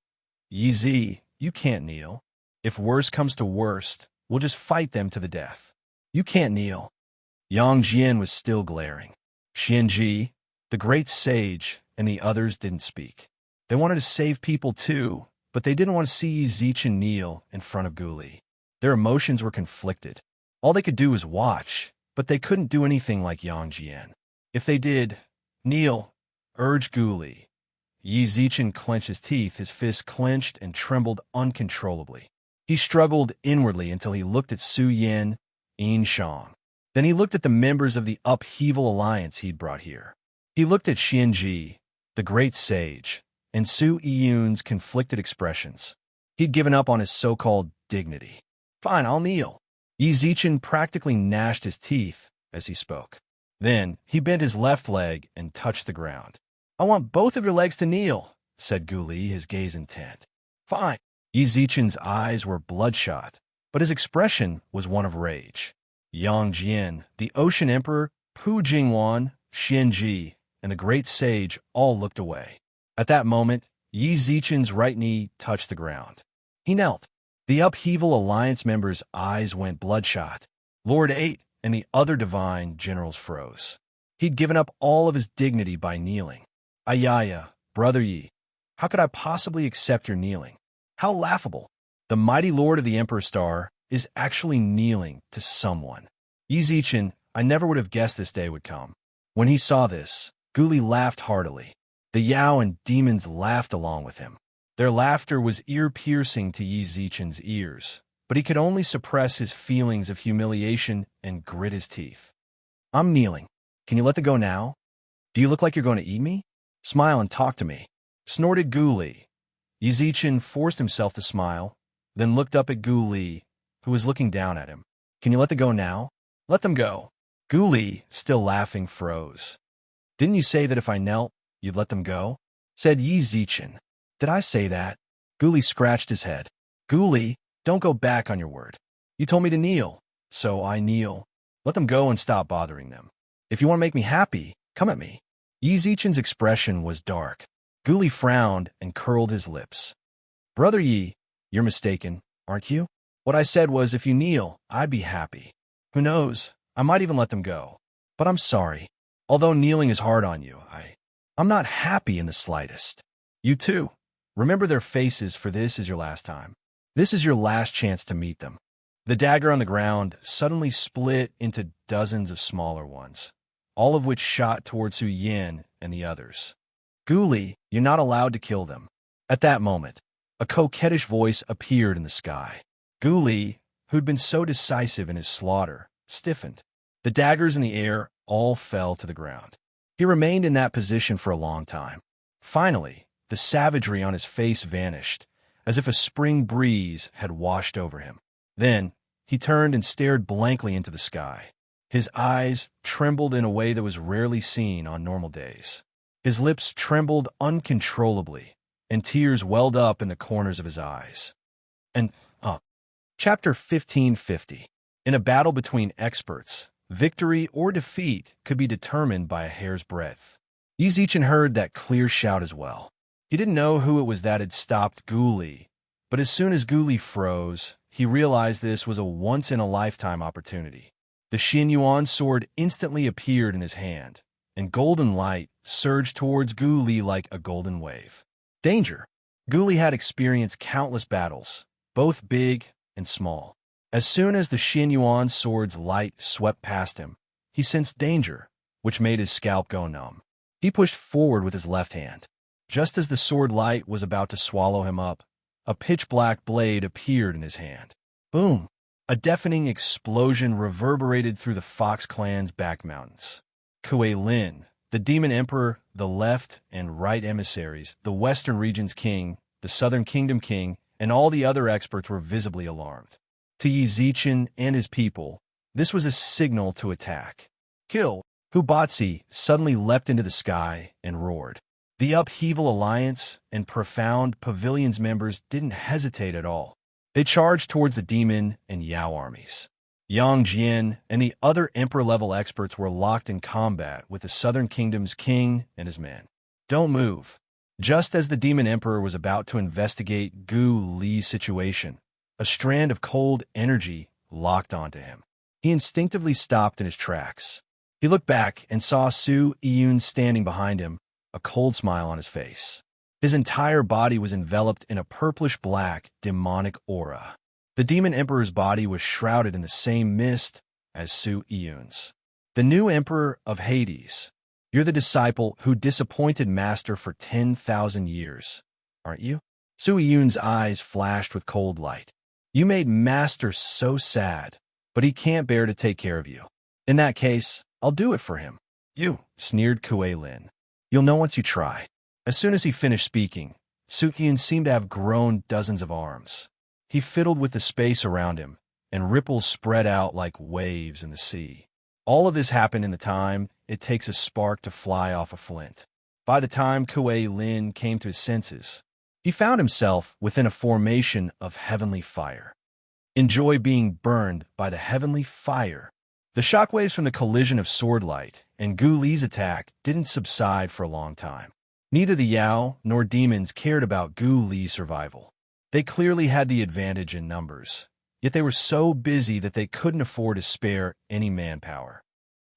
Yi Zi, you can't kneel. If worst comes to worst, we'll just fight them to the death. You can't kneel. Yang Jian was still glaring. Xianji, the great sage, and the others didn't speak. They wanted to save people too, but they didn't want to see Yi Zichen kneel in front of Gu Li. Their emotions were conflicted. All they could do was watch, but they couldn't do anything like Yang Jian. If they did, kneel, urged Gu Li. Yi Zichen clenched his teeth, his fists clenched and trembled uncontrollably. He struggled inwardly until he looked at Su Yin, Yin Shang. Then he looked at the members of the upheaval alliance he'd brought here. He looked at Xianji, the great sage, and Su Yun's conflicted expressions. He'd given up on his so-called dignity. Fine, I'll kneel. Yi Zichen practically gnashed his teeth as he spoke. Then he bent his left leg and touched the ground. I want both of your legs to kneel, said Gu Li, his gaze intent. Fine. Yi Zichen's eyes were bloodshot, but his expression was one of rage. Yang Jian, the Ocean Emperor, Pu Jingwan, Xianji, and the great sage all looked away. At that moment, Yi Zichen's right knee touched the ground. He knelt. The Upheaval Alliance members' eyes went bloodshot. Lord 8 and the other divine generals froze. He'd given up all of his dignity by kneeling. Ayaya, Brother Yi, how could I possibly accept your kneeling? How laughable. The mighty Lord of the Emperor Star is actually kneeling to someone. Yi Zichen, I never would have guessed this day would come. When he saw this, Gu Li laughed heartily. The Yao and demons laughed along with him. Their laughter was ear-piercing to Yi Zichen's ears, but he could only suppress his feelings of humiliation and grit his teeth. I'm kneeling. Can you let the go now? Do you look like you're going to eat me? Smile and talk to me, snorted Gu Li. Yi Zichen forced himself to smile, then looked up at Gu Li, who was looking down at him. Can you let the go now? Let them go. Gu Li, still laughing, froze. Didn't you say that if I knelt, you'd let them go? Said Yi Zichen. Did I say that? Gu Li scratched his head. Gu Li, don't go back on your word. You told me to kneel, so I kneel. Let them go and stop bothering them. If you want to make me happy, come at me. Yi Zichen's expression was dark. Gu Li frowned and curled his lips. Brother Yi, you're mistaken, aren't you? What I said was if you kneel, I'd be happy. Who knows, I might even let them go. But I'm sorry. Although kneeling is hard on you, I'm not happy in the slightest. You too. Remember their faces, for this is your last time. This is your last chance to meet them. The dagger on the ground suddenly split into dozens of smaller ones, all of which shot toward Su Yin and the others. Gu Li, you're not allowed to kill them. At that moment, a coquettish voice appeared in the sky. Gu Li, who'd been so decisive in his slaughter, stiffened. The daggers in the air all fell to the ground. He remained in that position for a long time. Finally, the savagery on his face vanished, as if a spring breeze had washed over him. Then, he turned and stared blankly into the sky. His eyes trembled in a way that was rarely seen on normal days. His lips trembled uncontrollably, and tears welled up in the corners of his eyes. Chapter 1550. In a battle between experts, victory or defeat could be determined by a hair's breadth. Yi Zichen heard that clear shout as well. He didn't know who it was that had stopped Gu Li, but as soon as Gu Li froze, he realized this was a once-in-a-lifetime opportunity. The Xin Yuan sword instantly appeared in his hand, and golden light surged towards Gu Li like a golden wave. Danger! Gu Li had experienced countless battles, both big and small. As soon as the Xin Yuan sword's light swept past him, he sensed danger, which made his scalp go numb. He pushed forward with his left hand. Just as the sword light was about to swallow him up, a pitch-black blade appeared in his hand. Boom! A deafening explosion reverberated through the Fox clan's back mountains. Kuei Lin, the Demon Emperor, the left and right emissaries, the Western Region's king, the Southern Kingdom king, and all the other experts were visibly alarmed. To Yi Zichen and his people, this was a signal to attack. Kill! Hubatzi suddenly leapt into the sky and roared. The Upheaval Alliance and Profound Pavilion's members didn't hesitate at all. They charged towards the Demon and Yao armies. Yang Jian and the other Emperor-level experts were locked in combat with the Southern Kingdom's king and his men. Don't move. Just as the Demon Emperor was about to investigate Gu Li's situation, a strand of cold energy locked onto him. He instinctively stopped in his tracks. He looked back and saw Su Yun standing behind him, a cold smile on his face. His entire body was enveloped in a purplish-black, demonic aura. The Demon Emperor's body was shrouded in the same mist as Su Yun's. The new Emperor of Hades. You're the disciple who disappointed Master for 10,000 years, aren't you? Su Yun's eyes flashed with cold light. You made Master so sad, but he can't bear to take care of you. In that case, I'll do it for him. You, sneered Kuei Lin. You'll know once you try. As soon as he finished speaking, Su Yun seemed to have grown dozens of arms. He fiddled with the space around him, and ripples spread out like waves in the sea. All of this happened in the time it takes a spark to fly off a flint. By the time Kuei Lin came to his senses, he found himself within a formation of heavenly fire. Enjoy being burned by the heavenly fire. The shockwaves from the collision of sword light and Gu Li's attack didn't subside for a long time. Neither the Yao nor demons cared about Gu Li's survival. They clearly had the advantage in numbers, yet they were so busy that they couldn't afford to spare any manpower.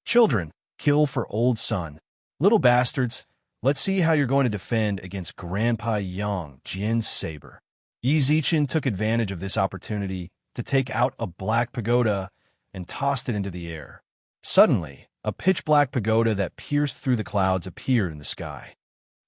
Children, kill for old son. Little bastards, let's see how you're going to defend against Grandpa Yang Jian's saber. Yi Zichen took advantage of this opportunity to take out a black pagoda and tossed it into the air. Suddenly, a pitch-black pagoda that pierced through the clouds appeared in the sky.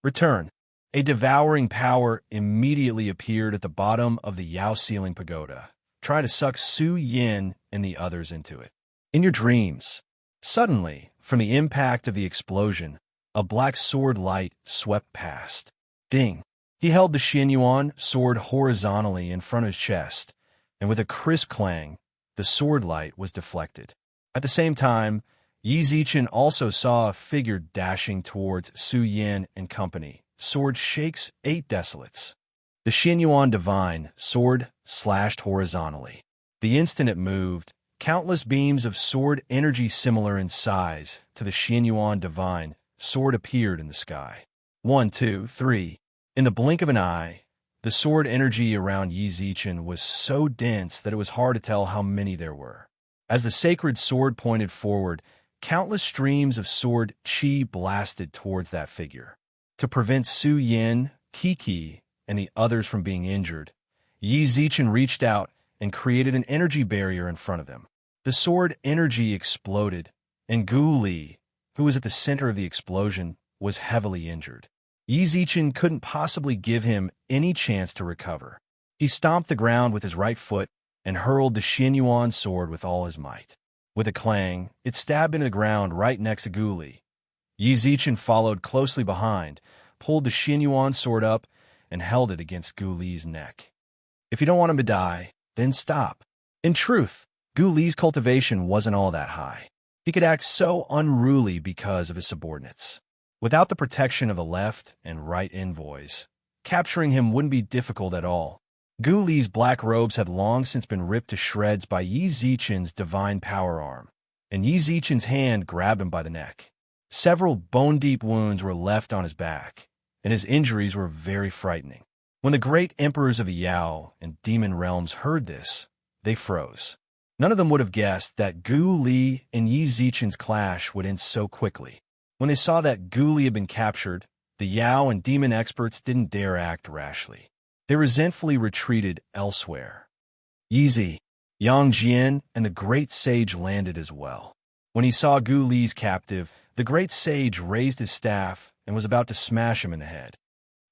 Return. A devouring power immediately appeared at the bottom of the Yao ceiling pagoda, trying to suck Su Yin and the others into it. In your dreams, suddenly, from the impact of the explosion, a black sword light swept past. Ding! He held the Xin Yuan sword horizontally in front of his chest, and with a crisp clang, the sword light was deflected. At the same time, Yi Zichen also saw a figure dashing towards Su Yin and company. Sword shakes 8 desolates. The Xin Yuan divine sword slashed horizontally. The instant it moved, countless beams of sword energy similar in size to the Xin Yuan divine sword appeared in the sky. 1, 2, 3. In the blink of an eye, the sword energy around Yi Zichen was so dense that it was hard to tell how many there were. As the sacred sword pointed forward, countless streams of sword chi blasted towards that figure. To prevent Su Yin, Kiki, and the others from being injured, Yi Zichen reached out and created an energy barrier in front of them. The sword energy exploded, and Gu Li, who was at the center of the explosion, was heavily injured. Yi Zichen couldn't possibly give him any chance to recover. He stomped the ground with his right foot and hurled the Xin Yuan sword with all his might. With a clang, it stabbed into the ground right next to Gu Li. Yi Zichen followed closely behind, pulled the Xin Yuan sword up, and held it against Gu Li's neck. If you don't want him to die, then stop. In truth, Gu Li's cultivation wasn't all that high. He could act so unruly because of his subordinates. Without the protection of the left and right envoys, capturing him wouldn't be difficult at all. Gu Li's black robes had long since been ripped to shreds by Yi Zichen's divine power arm, and Yi Zichen's hand grabbed him by the neck. Several bone-deep wounds were left on his back, and his injuries were very frightening. When the great emperors of the Yao and demon realms heard this, they froze. None of them would have guessed that Gu Li and Yi Zichen's clash would end so quickly. When they saw that Gu Li had been captured, the Yao and demon experts didn't dare act rashly. They resentfully retreated elsewhere. Yi Zi, Yang Jian, and the great sage landed as well. When he saw Gu Li's captive, the great sage raised his staff and was about to smash him in the head.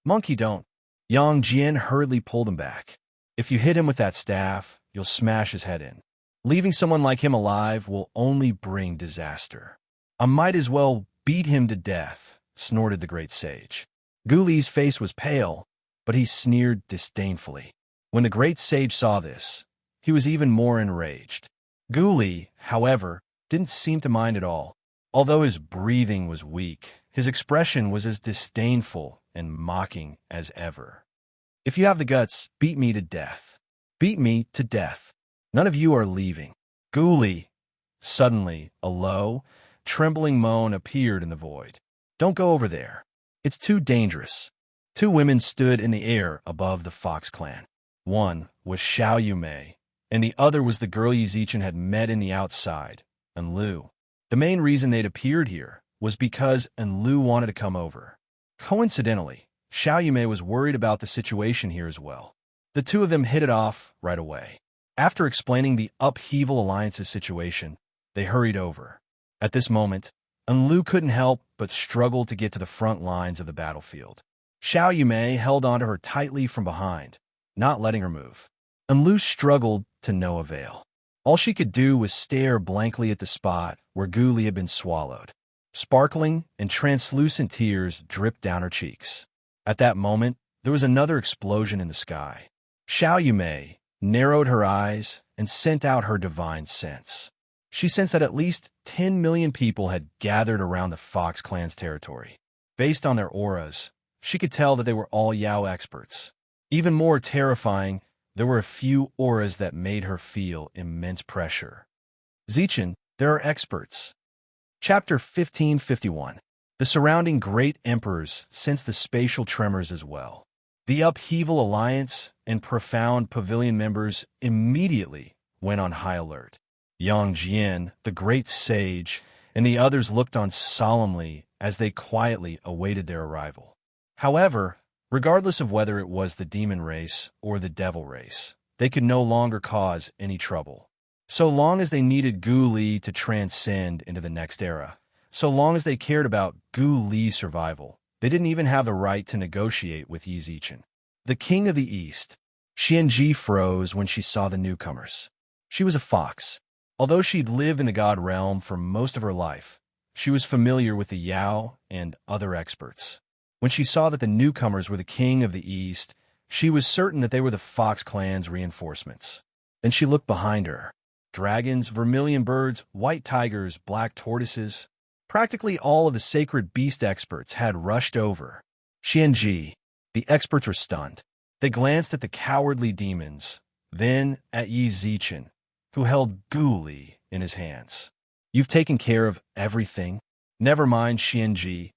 "Monkey, don't." Yang Jian hurriedly pulled him back. "If you hit him with that staff, you'll smash his head in. Leaving someone like him alive will only bring disaster." "I might as well beat him to death," snorted the great sage. Gu Li's face was pale, but he sneered disdainfully. When the great sage saw this, he was even more enraged. Gu Li, however, didn't seem to mind at all. Although his breathing was weak, his expression was as disdainful and mocking as ever. "If you have the guts, beat me to death. Beat me to death. None of you are leaving." Gu Li. Suddenly, a low, trembling moan appeared in the void. "Don't go over there. It's too dangerous." Two women stood in the air above the Fox clan. One was Xiao Yumei, and the other was the girl Yi Zichen had met in the outside, Enlu. The main reason they'd appeared here was because Enlu wanted to come over. Coincidentally, Xiao Yumei was worried about the situation here as well. The two of them hit it off right away. After explaining the Upheaval Alliance's situation, they hurried over. At this moment, Enlu couldn't help but struggle to get to the front lines of the battlefield. Xiao Yumei held onto her tightly from behind, not letting her move. Enlu struggled to no avail. All she could do was stare blankly at the spot where Gu Li had been swallowed. Sparkling and translucent tears dripped down her cheeks. At that moment, there was another explosion in the sky. Xiao Yumei narrowed her eyes and sent out her divine sense. She sensed that at least 10 million people had gathered around the Fox clan's territory. Based on their auras, she could tell that they were all Yao experts. Even more terrifying, there were a few auras that made her feel immense pressure. "Zichen, there are experts." Chapter 1551. The surrounding great emperors sensed the spatial tremors as well. The Upheaval Alliance and Profound Pavilion members immediately went on high alert. Yang Jian, the great sage, and the others looked on solemnly as they quietly awaited their arrival. However, regardless of whether it was the demon race or the devil race, they could no longer cause any trouble. So long as they needed Gu Li to transcend into the next era, so long as they cared about Gu Li's survival, they didn't even have the right to negotiate with Yi Zichen. The king of the East. Xianji froze when she saw the newcomers. She was a fox. Although she'd lived in the god realm for most of her life, she was familiar with the Yao and other experts. When she saw that the newcomers were the king of the East, she was certain that they were the Fox clan's reinforcements. Then she looked behind her. Dragons, vermilion birds, white tigers, black tortoises. Practically all of the sacred beast experts had rushed over. Xianji. The experts were stunned. They glanced at the cowardly demons, then at Yi Zichen, who held Gu Li in his hands. "You've taken care of everything?" "Never mind, Xianji."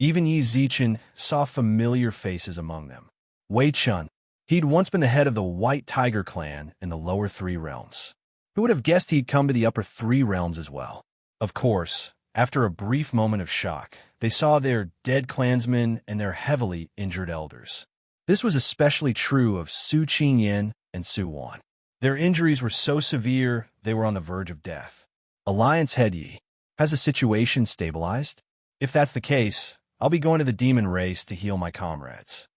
Even Yi Zichen saw familiar faces among them. Wei Chun. He'd once been the head of the White Tiger clan in the lower three realms. Who would have guessed he'd come to the upper three realms as well? Of course, after a brief moment of shock, they saw their dead clansmen and their heavily injured elders. This was especially true of Su Qingyan and Su Wan. Their injuries were so severe they were on the verge of death. Alliance head Yi. Has the situation stabilized? If that's the case, I'll be going to the demon race to heal my comrades.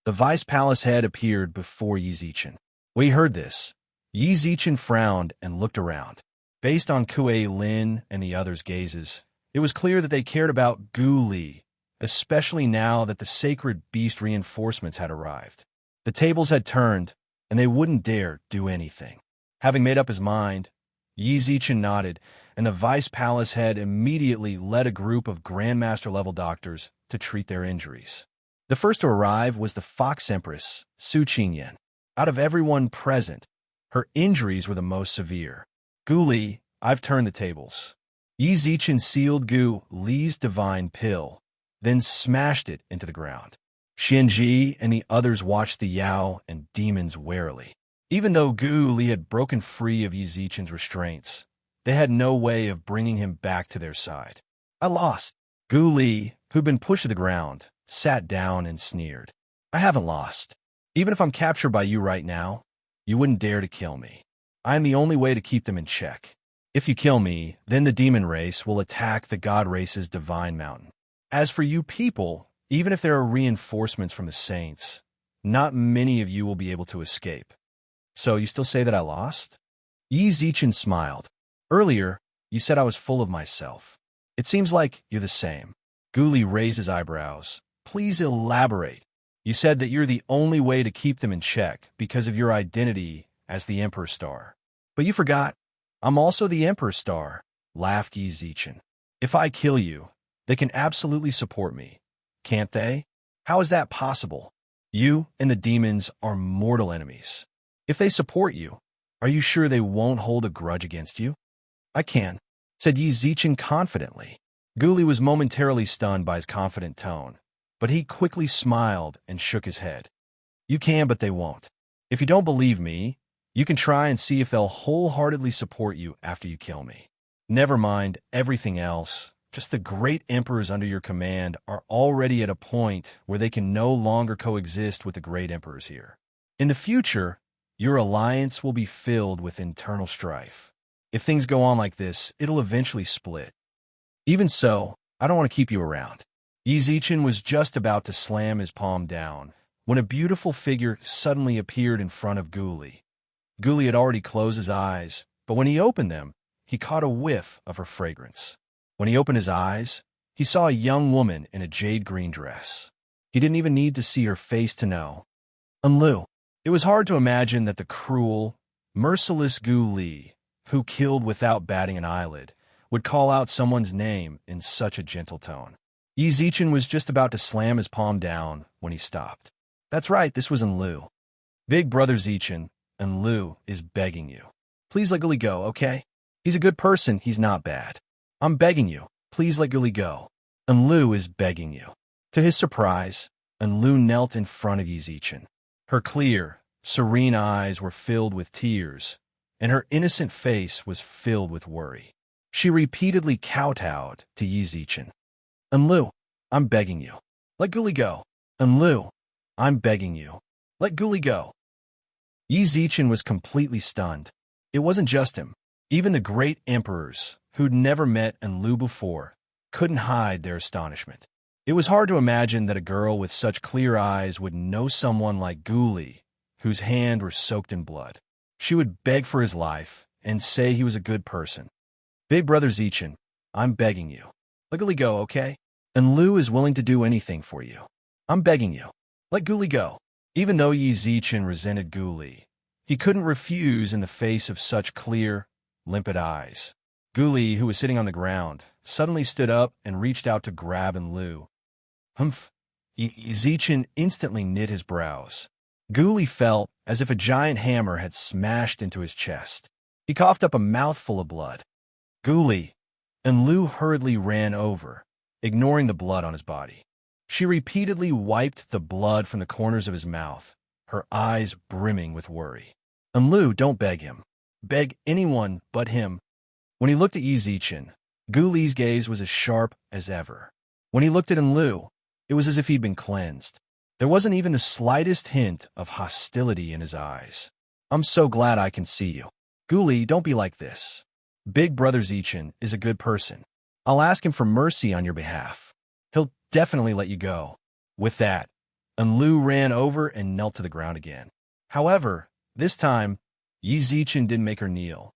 The vice palace head appeared before Yi Zichen. When he heard this, Yi Zichen frowned and looked around. Based on Kuei Lin and the others' gazes, it was clear that they cared about Gu Li, especially now that the sacred beast reinforcements had arrived. The tables had turned, and they wouldn't dare do anything. Having made up his mind, Yi Zichen nodded, and the vice palace head immediately led a group of grandmaster-level doctors to treat their injuries. The first to arrive was the Fox Empress, Su Qingyan. Out of everyone present, her injuries were the most severe. "Gu Li, I've turned the tables. Yi Zichen sealed Gu Li's divine pill, then smashed it into the ground. Xianji and the others watched the Yao and demons warily. Even though Gu Li had broken free of Yi Zichen's restraints, they had no way of bringing him back to their side. I lost. Gu Li, who'd been pushed to the ground, sat down and sneered. I haven't lost. Even if I'm captured by you right now, you wouldn't dare to kill me. I am the only way to keep them in check. If you kill me, then the demon race will attack the god race's divine mountain. As for you people, even if there are reinforcements from the saints, not many of you will be able to escape. So you still say that I lost? Yi Zichen smiled. Earlier, you said I was full of myself. It seems like you're the same. Gu Li raised his eyebrows. Please elaborate. You said that you're the only way to keep them in check because of your identity as the Emperor Star. But you forgot, I'm also the Emperor Star, laughed Yi Zichen. If I kill you, they can absolutely support me, can't they? How is that possible? You and the demons are mortal enemies. If they support you, are you sure they won't hold a grudge against you? I can, said Yi Zichen confidently. Gu Li was momentarily stunned by his confident tone, but he quickly smiled and shook his head. You can, but they won't. If you don't believe me, you can try and see if they'll wholeheartedly support you after you kill me. Never mind everything else. Just the great emperors under your command are already at a point where they can no longer coexist with the great emperors here. In the future, your alliance will be filled with internal strife. If things go on like this, it'll eventually split. Even so, I don't want to keep you around. Yi Zichen was just about to slam his palm down when a beautiful figure suddenly appeared in front of Gu Li. Gu Li had already closed his eyes, but when he opened them, he caught a whiff of her fragrance. When he opened his eyes, he saw a young woman in a jade-green dress. He didn't even need to see her face to know. Enlu. It was hard to imagine that the cruel, merciless Gu Li, who killed without batting an eyelid, would call out someone's name in such a gentle tone. Yi Zichen was just about to slam his palm down when he stopped. That's right, this was Enlu. Big brother Zichen, Enlu is begging you. Please let Gu Li go, okay? He's a good person, he's not bad. I'm begging you, please let Gu Li go. Enlu is begging you. To his surprise, Enlu knelt in front of Yi Zichen. Her clear, serene eyes were filled with tears, and her innocent face was filled with worry. She repeatedly kowtowed to Yi Zichen. Enlu, I'm begging you. Let Gu Li go. Enlu, I'm begging you. Let Gu Li go. Yi Zichen was completely stunned. It wasn't just him. Even the great emperors, who'd never met Enlu before, couldn't hide their astonishment. It was hard to imagine that a girl with such clear eyes would know someone like Gu Li, whose hands were soaked in blood. She would beg for his life and say he was a good person. Big brother Zichen, I'm begging you. Let Gu Li go, okay? Enlu is willing to do anything for you. I'm begging you. Let Gu Li go. Even though Yi Zichen resented Gu Li, he couldn't refuse in the face of such clear, limpid eyes. Gu Li, who was sitting on the ground, suddenly stood up and reached out to grab Enlu. Humph! Yi Zichen instantly knit his brows. Gu Li felt as if a giant hammer had smashed into his chest. He coughed up a mouthful of blood. Gu Li, Enlu hurriedly ran over, ignoring the blood on his body. She repeatedly wiped the blood from the corners of his mouth, her eyes brimming with worry. Enlu, don't beg him. Beg anyone but him. When he looked at Yi Zichen, Gu Li's gaze was as sharp as ever. When he looked at Enlu, it was as if he'd been cleansed. There wasn't even the slightest hint of hostility in his eyes. I'm so glad I can see you. Gu Li, don't be like this. Big brother Zichen is a good person. I'll ask him for mercy on your behalf. He'll definitely let you go. With that, Enlu ran over and knelt to the ground again. However, this time, Yi Zichen didn't make her kneel.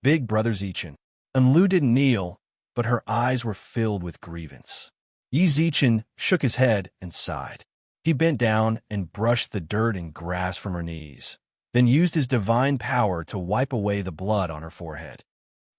Big brother Zichen. Enlu didn't kneel, but her eyes were filled with grievance. Yi Zichen shook his head and sighed. He bent down and brushed the dirt and grass from her knees, then used his divine power to wipe away the blood on her forehead.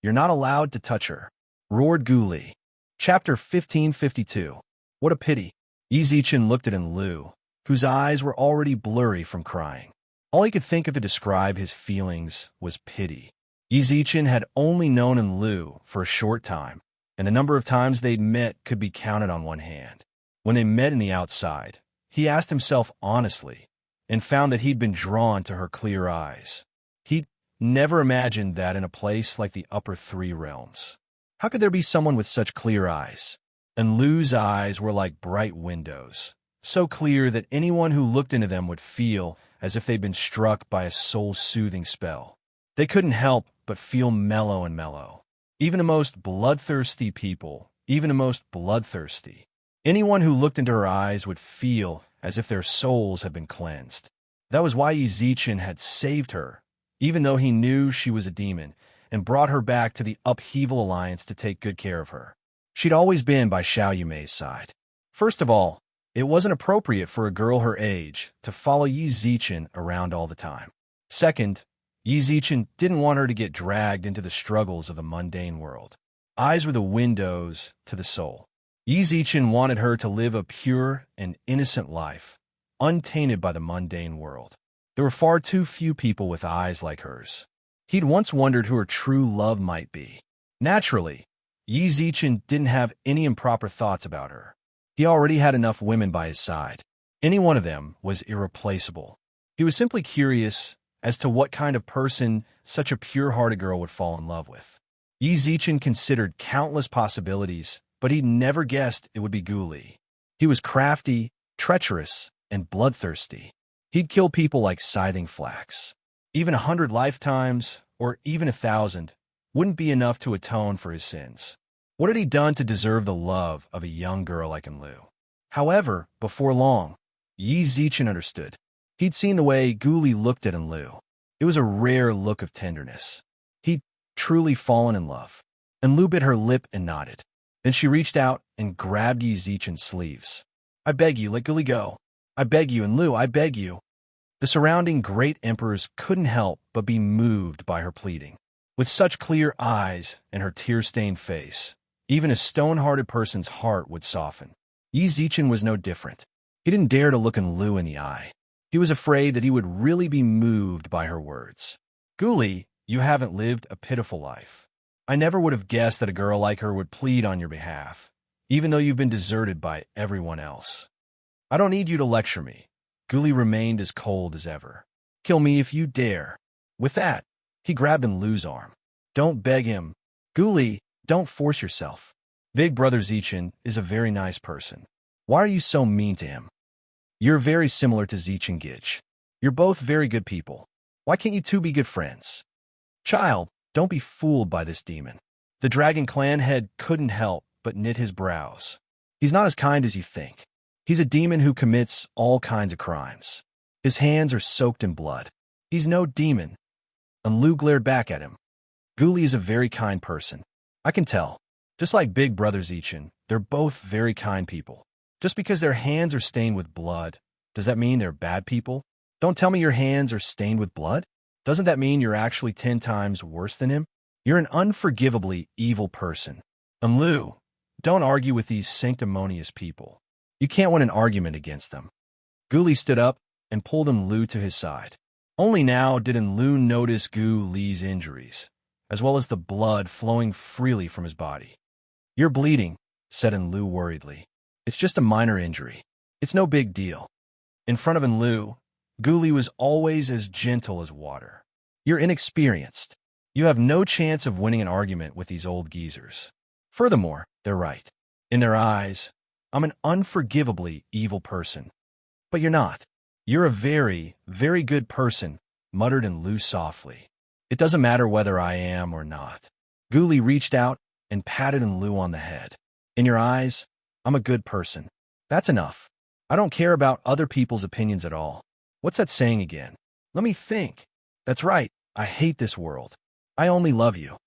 You're not allowed to touch her, roared Gu Li. Chapter 1552. What a pity. Yi Zichen looked at Enlu, whose eyes were already blurry from crying. All he could think of to describe his feelings was pity. Yi Zichen had only known Enlu for a short time, and the number of times they'd met could be counted on one hand. When they met in the outside, he asked himself honestly, and found that he'd been drawn to her clear eyes. He'd never imagined that in a place like the upper three realms. How could there be someone with such clear eyes? And Lu's eyes were like bright windows, so clear that anyone who looked into them would feel as if they'd been struck by a soul-soothing spell. They couldn't help but feel mellow and mellow. Even the most bloodthirsty people, anyone who looked into her eyes would feel as if their souls had been cleansed. That was why Yi Zichen had saved her, even though he knew she was a demon, and brought her back to the Upheaval Alliance to take good care of her. She'd always been by Xiao Yumei's side. First of all, it wasn't appropriate for a girl her age to follow Yi Zichen around all the time. Second, Yi Zichen didn't want her to get dragged into the struggles of the mundane world. Eyes were the windows to the soul. Yi Zichen wanted her to live a pure and innocent life, untainted by the mundane world. There were far too few people with eyes like hers. He'd once wondered who her true love might be. Naturally, Yi Zichen didn't have any improper thoughts about her. He already had enough women by his side. Any one of them was irreplaceable. He was simply curious as to what kind of person such a pure-hearted girl would fall in love with. Yi Zichen considered countless possibilities, but he'd never guessed it would be Gu Li. He was crafty, treacherous, and bloodthirsty. He'd kill people like scything flax. Even 100 lifetimes, or even 1,000, wouldn't be enough to atone for his sins. What had he done to deserve the love of a young girl like Enlu? However, before long, Yi Zichen understood. He'd seen the way Gu Li looked at Enlu. It was a rare look of tenderness. He'd truly fallen in love. Enlu bit her lip and nodded. Then she reached out and grabbed Yi Zichen's sleeves. "I beg you, let Gu Li go. I beg you, Enlu, I beg you." The surrounding great emperors couldn't help but be moved by her pleading. With such clear eyes and her tear-stained face, even a stone-hearted person's heart would soften. Yi Zichen was no different. He didn't dare to look Enlu in the eye. He was afraid that he would really be moved by her words. "Gu Li, you haven't lived a pitiful life. I never would have guessed that a girl like her would plead on your behalf, even though you've been deserted by everyone else." "I don't need you to lecture me." Gu Li remained as cold as ever. "Kill me if you dare." With that, he grabbed Enlu's arm. "Don't beg him. Gu Li, don't force yourself. Big Brother Zichen is a very nice person. Why are you so mean to him? You're very similar to Zichen Gich. You're both very good people. Why can't you two be good friends?" "Child, don't be fooled by this demon." The Dragon Clan head couldn't help but knit his brows. "He's not as kind as you think. He's a demon who commits all kinds of crimes. His hands are soaked in blood. He's no demon." Enlu glared back at him. "Gu Li is a very kind person. I can tell. Just like Big Brother Zichen, they're both very kind people. Just because their hands are stained with blood, does that mean they're bad people? Don't tell me your hands are stained with blood. Doesn't that mean you're actually 10 times worse than him? You're an unforgivably evil person. Enlu, don't argue with these sanctimonious people. You can't win an argument against them." Gu Li stood up and pulled Enlu to his side. Only now did Enlu notice Gu Li's injuries, as well as the blood flowing freely from his body. "You're bleeding," said Enlu worriedly. "It's just a minor injury. It's no big deal." In front of Enlu, Gu Li was always as gentle as water. "You're inexperienced. You have no chance of winning an argument with these old geezers. Furthermore, they're right. In their eyes, I'm an unforgivably evil person. But you're not. You're a very, very good person," muttered Enlu softly. "It doesn't matter whether I am or not." Gu Li reached out and patted Enlu on the head. "In your eyes, I'm a good person. That's enough. I don't care about other people's opinions at all. What's that saying again? Let me think. That's right. I hate this world. I only love you."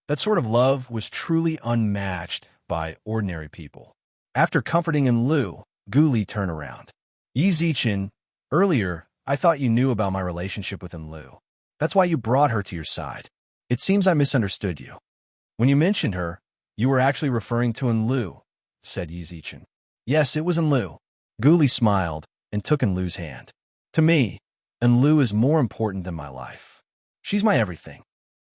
That sort of love was truly unmatched by ordinary people. After comforting Enlu, Gu Li turned around. "Yi Zichen, earlier I thought you knew about my relationship with Enlu. That's why you brought her to your side. It seems I misunderstood you. When you mentioned her, you were actually referring to Enlu," said Yi Zichen. "Yes, it was Enlu." Gu Li smiled and took Enlu's hand. "To me, Enlu is more important than my life. She's my everything."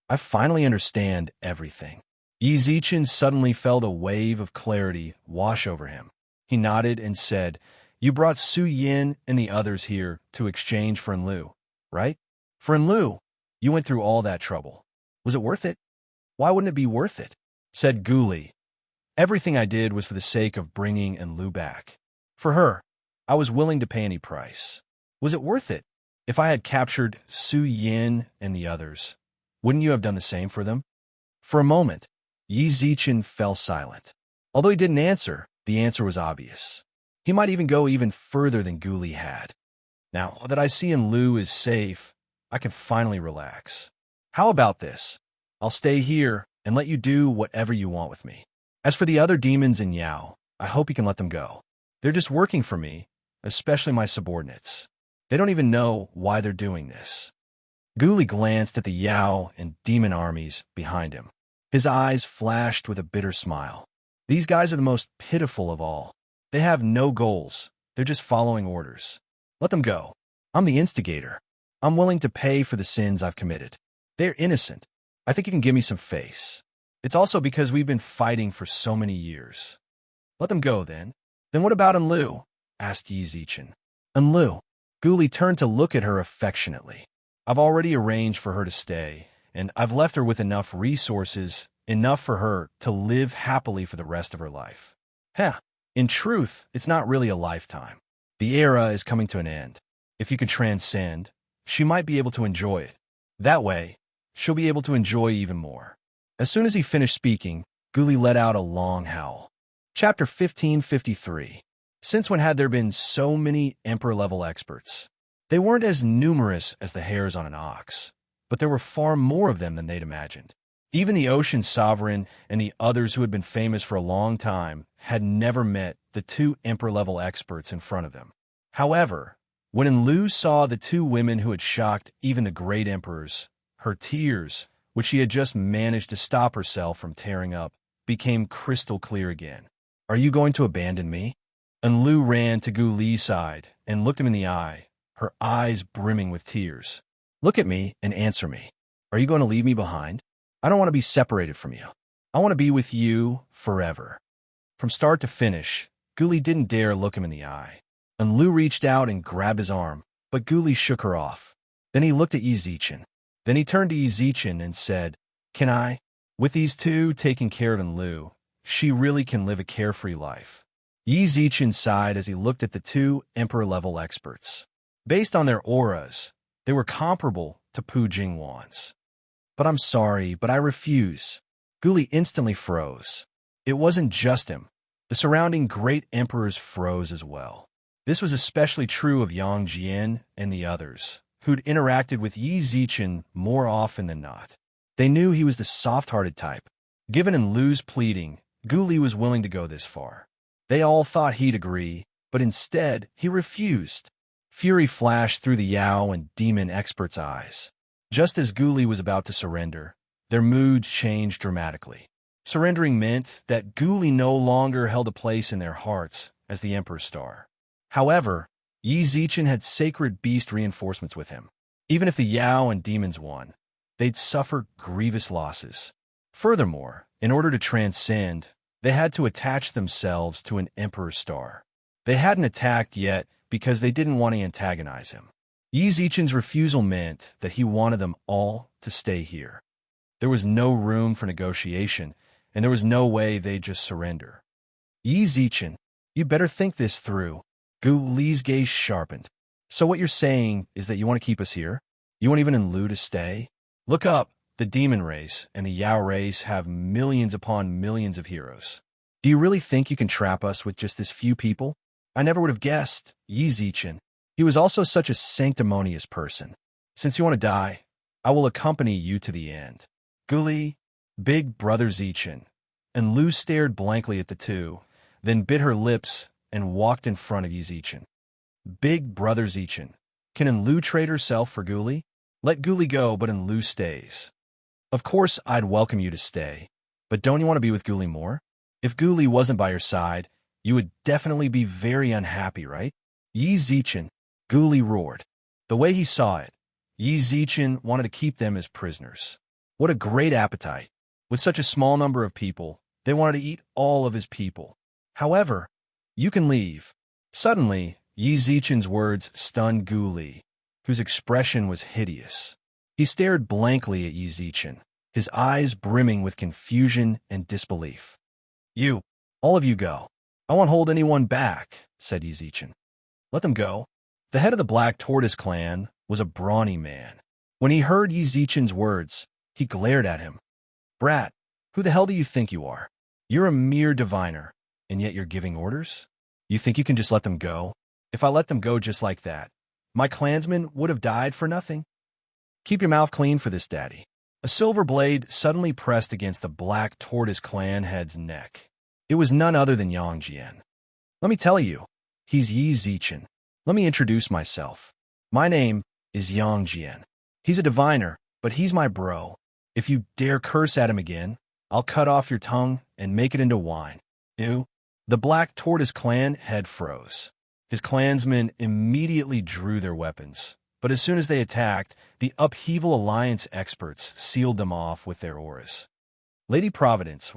I finally understand everything. Yi Zichen suddenly felt a wave of clarity wash over him. He nodded and said, "You brought Su Yin and the others here to exchange for Enlu, right? For Enlu, you went through all that trouble. Was it worth it?" "Why wouldn't it be worth it?" said Guli. "Everything I did was for the sake of bringing Enlu back. For her, I was willing to pay any price. Was it worth it? If I had captured Su Yin and the others, wouldn't you have done the same for them?" For a moment, Yi Zichen fell silent. Although he didn't answer, the answer was obvious. He might even go even further than Guli had. "Now that I see Enlu is safe, I can finally relax. How about this? I'll stay here and let you do whatever you want with me. As for the other demons in Yao, I hope you can let them go. They're just working for me, especially my subordinates. They don't even know why they're doing this." Guli glanced at the Yao and demon armies behind him. His eyes flashed with a bitter smile. These guys are the most pitiful of all. They have no goals. They're just following orders. Let them go. I'm the instigator. I'm willing to pay for the sins I've committed. They're innocent. I think you can give me some face. It's also because we've been fighting for so many years. Let them go, then. Then what about Enlu? Asked Yi Zichen. Enlu. Guli turned to look at her affectionately. I've already arranged for her to stay, and I've left her with enough resources, enough for her to live happily for the rest of her life. In truth, it's not really a lifetime. The era is coming to an end. If you could transcend, she might be able to enjoy it. That way, she'll be able to enjoy even more. As soon as he finished speaking, Guli let out a long howl. Chapter 1553. Since when had there been so many Emperor-level experts? They weren't as numerous as the hairs on an ox, but there were far more of them than they'd imagined. Even the Ocean Sovereign and the others who had been famous for a long time had never met the two Emperor-level experts in front of them. However, when Enlu saw the two women who had shocked even the great emperors, her tears, which she had just managed to stop herself from tearing up, became crystal clear again. "Are you going to abandon me?" Enlu ran to Guli's side and looked him in the eye, her eyes brimming with tears. "Look at me and answer me. Are you going to leave me behind? I don't want to be separated from you. I want to be with you forever." From start to finish, Guli didn't dare look him in the eye. Enlu reached out and grabbed his arm, but Guli shook her off. Then he looked at Yi Zichen. Then he turned to Yi Zichen and said, "Can I? With these two taking care of Enlu, she really can live a carefree life." Yi Zichen sighed as he looked at the two Emperor-level experts. Based on their auras, they were comparable to Pu Jingwan's. "But I'm sorry, but I refuse." Guli instantly froze. It wasn't just him. The surrounding great emperors froze as well. This was especially true of Yang Jian and the others, who'd interacted with Yi Zichen more often than not. They knew he was the soft-hearted type. Given Enlu's pleading, Guli was willing to go this far. They all thought he'd agree, but instead, he refused. Fury flashed through the Yao and demon experts' eyes. Just as Guli was about to surrender, their moods changed dramatically. Surrendering meant that Guli no longer held a place in their hearts as the Emperor's star. However, Yi Zichen had sacred beast reinforcements with him. Even if the Yao and demons won, they'd suffer grievous losses. Furthermore, in order to transcend, they had to attach themselves to an Emperor's star. They hadn't attacked yet because they didn't want to antagonize him. Yi Zichen's refusal meant that he wanted them all to stay here. There was no room for negotiation, and there was no way they'd just surrender. "Yi Zichen, you better think this through." Guli's gaze sharpened. "So what you're saying is that you want to keep us here? You want even Enlu to stay? Look up. The demon race and the Yao race have millions upon millions of heroes. Do you really think you can trap us with just this few people? I never would have guessed Yi Zichen. He was also such a sanctimonious person. Since you want to die, I will accompany you to the end." Guli, big brother Zichen, and Lu stared blankly at the two, then bit her lips and walked in front of Yi Zichen. "Big brother Zichen, can Enlu trade herself for Guli? Let Guli go, but Enlu stays." "Of course I'd welcome you to stay, but don't you want to be with Guli more? If Guli wasn't by your side, you would definitely be very unhappy, right?" "Yi Zichen," Guli roared. The way he saw it, Yi Zichen wanted to keep them as prisoners. What a great appetite! With such a small number of people, they wanted to eat all of his people. However, you can leave. Suddenly, Yi Zichen's words stunned Gu Li, whose expression was hideous. He stared blankly at Yi Zichen, his eyes brimming with confusion and disbelief. You, all of you go. I won't hold anyone back, said Yi Zichen. Let them go. The head of the Black Tortoise clan was a brawny man. When he heard Yi Zichen's words, he glared at him. Brat, who the hell do you think you are? You're a mere diviner, and yet you're giving orders? You think you can just let them go? If I let them go just like that, my clansmen would have died for nothing. Keep your mouth clean for this, daddy. A silver blade suddenly pressed against the Black Tortoise clan head's neck. It was none other than Yang Jian. Let me tell you, he's Yi Zichen. Let me introduce myself. My name is Yang Jian. He's a diviner, but he's my bro. If you dare curse at him again, I'll cut off your tongue and make it into wine. Ew. The Black Tortoise clan head froze. His clansmen immediately drew their weapons, but as soon as they attacked, the Upheaval Alliance experts sealed them off with their auras. Lady Providence,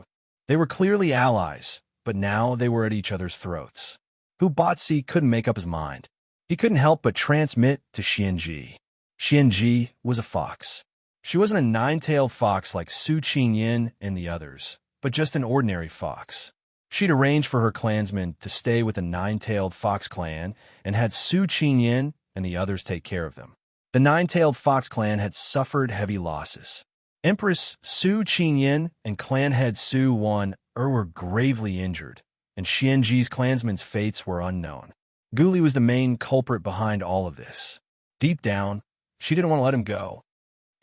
they were clearly allies, but now they were at each other's throats. Hu Batsi couldn't make up his mind. He couldn't help but transmit to Xianji. Xianji was a fox. She wasn't a nine-tailed fox like Su Qingyin and the others, but just an ordinary fox. She'd arranged for her clansmen to stay with the nine-tailed fox clan and had Su Qingyin and the others take care of them. The nine-tailed fox clan had suffered heavy losses. Empress Su Qingyin and clan head Su Wan were gravely injured, and Xianji's clansmen's fates were unknown. Gu Li was the main culprit behind all of this. Deep down, she didn't want to let him go.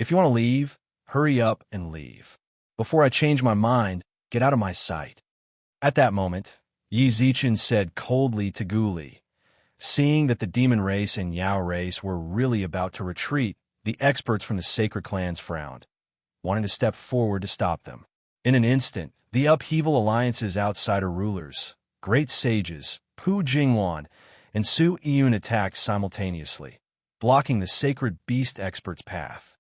If you want to leave, hurry up and leave. Before I change my mind, get out of my sight. At that moment, Yi Zichen said coldly to Gu Li. Seeing that the demon race and Yao race were really about to retreat, the experts from the sacred clans frowned, wanting to step forward to stop them. In an instant, the Upheaval Alliance's outsider rulers, great sages, Pu Jingwan and Su Yun attacked simultaneously, blocking the sacred beast expert's path.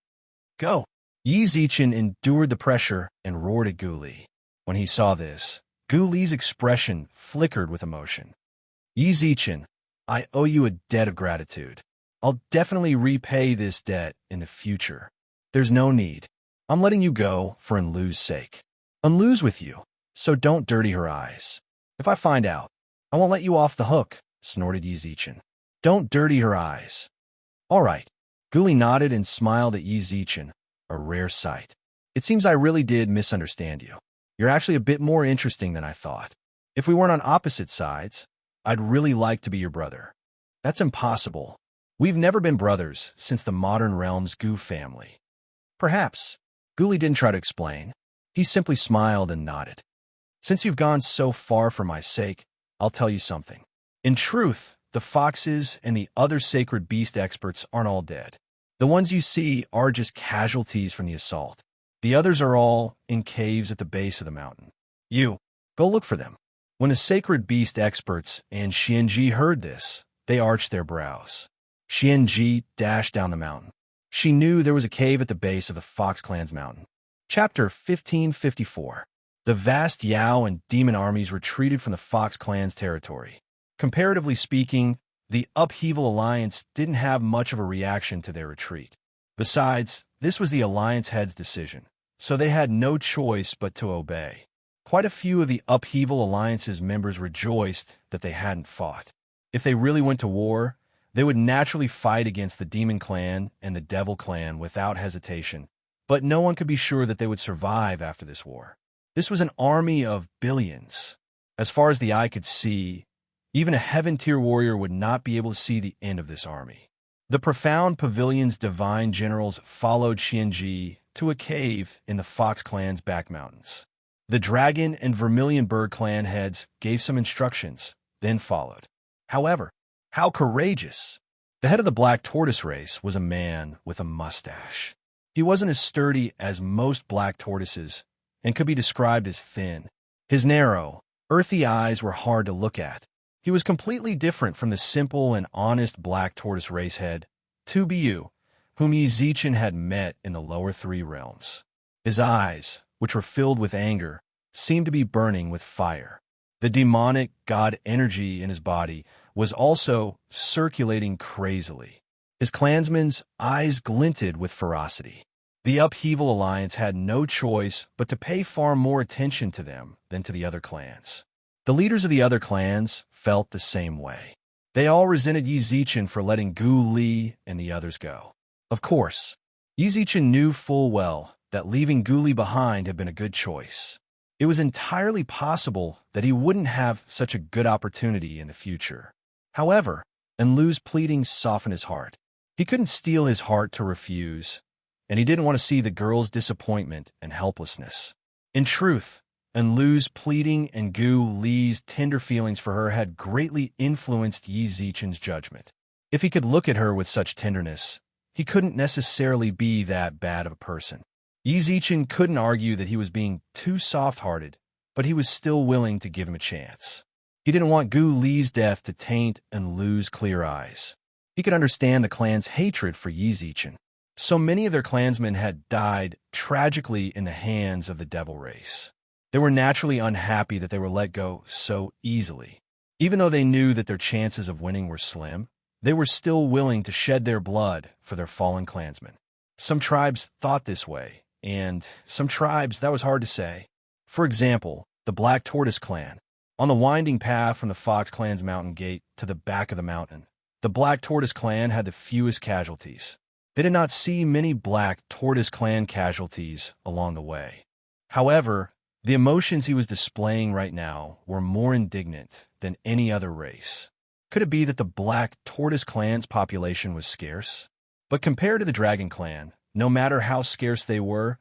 Go! Yi Zichen endured the pressure and roared at Gu Li. When he saw this, Gu Li's expression flickered with emotion. Yi Zichen, I owe you a debt of gratitude. I'll definitely repay this debt in the future. There's no need. I'm letting you go for Enlu's sake. Enlu's with you, so don't dirty her eyes. If I find out, I won't let you off the hook, snorted Yi Zichen. Don't dirty her eyes. All right. Gu Li nodded and smiled at Yi Zichen, a rare sight. It seems I really did misunderstand you. You're actually a bit more interesting than I thought. If we weren't on opposite sides, I'd really like to be your brother. That's impossible. We've never been brothers since the Modern Realms Gu family. Perhaps. Gu Li didn't try to explain. He simply smiled and nodded. Since you've gone so far for my sake, I'll tell you something. In truth, the foxes and the other sacred beast experts aren't all dead. The ones you see are just casualties from the assault. The others are all in caves at the base of the mountain. You, go look for them. When the sacred beast experts and Xianji heard this, they arched their brows. Xianji dashed down the mountain. She knew there was a cave at the base of the Fox Clan's mountain. Chapter 1554. The vast Yao and demon armies retreated from the Fox Clan's territory. Comparatively speaking, the Upheaval Alliance didn't have much of a reaction to their retreat. Besides, this was the Alliance head's decision, so they had no choice but to obey. Quite a few of the Upheaval Alliance's members rejoiced that they hadn't fought. If they really went to war, they would naturally fight against the Demon Clan and the Devil Clan without hesitation, but no one could be sure that they would survive after this war. This was an army of billions. As far as the eye could see, even a Heaven-tier warrior would not be able to see the end of this army. The profound pavilion's divine generals followed Xianji to a cave in the Fox Clan's back mountains. The Dragon and Vermilion Bird clan heads gave some instructions, then followed. However, how courageous! The head of the Black Tortoise race was a man with a mustache. He wasn't as sturdy as most black tortoises and could be described as thin. His narrow, earthy eyes were hard to look at. He was completely different from the simple and honest Black Tortoise race head, Tu Biu, whom Yi Zichen had met in the lower three realms. His eyes, which were filled with anger, seemed to be burning with fire. The demonic god energy in his body was also circulating crazily. His clansmen's eyes glinted with ferocity. The Upheaval Alliance had no choice but to pay far more attention to them than to the other clans. The leaders of the other clans felt the same way. They all resented Yi Zichen for letting Gu Li and the others go. Of course, Yi Zichen knew full well that leaving Gu Li behind had been a good choice. It was entirely possible that he wouldn't have such a good opportunity in the future. However, Enlu's pleadings softened his heart. He couldn't steel his heart to refuse, and he didn't want to see the girl's disappointment and helplessness. In truth, Enlu's pleading and Gu Li's tender feelings for her had greatly influenced Yi Zichen's judgment. If he could look at her with such tenderness, he couldn't necessarily be that bad of a person. Yi Zichen couldn't argue that he was being too soft-hearted, but he was still willing to give him a chance. He didn't want Gu Li's death to taint Enlu's clear eyes. He could understand the clan's hatred for Yi Zichen. So many of their clansmen had died tragically in the hands of the devil race. They were naturally unhappy that they were let go so easily. Even though they knew that their chances of winning were slim, they were still willing to shed their blood for their fallen clansmen. Some tribes thought this way, and some tribes that was hard to say. For example, the Black Tortoise clan. On the winding path from the Fox clan's mountain gate to the back of the mountain, the Black Tortoise clan had the fewest casualties. They did not see many Black Tortoise clan casualties along the way. However, the emotions he was displaying right now were more indignant than any other race. Could it be that the Black Tortoise clan's population was scarce? But compared to the Dragon clan, no matter how scarce they were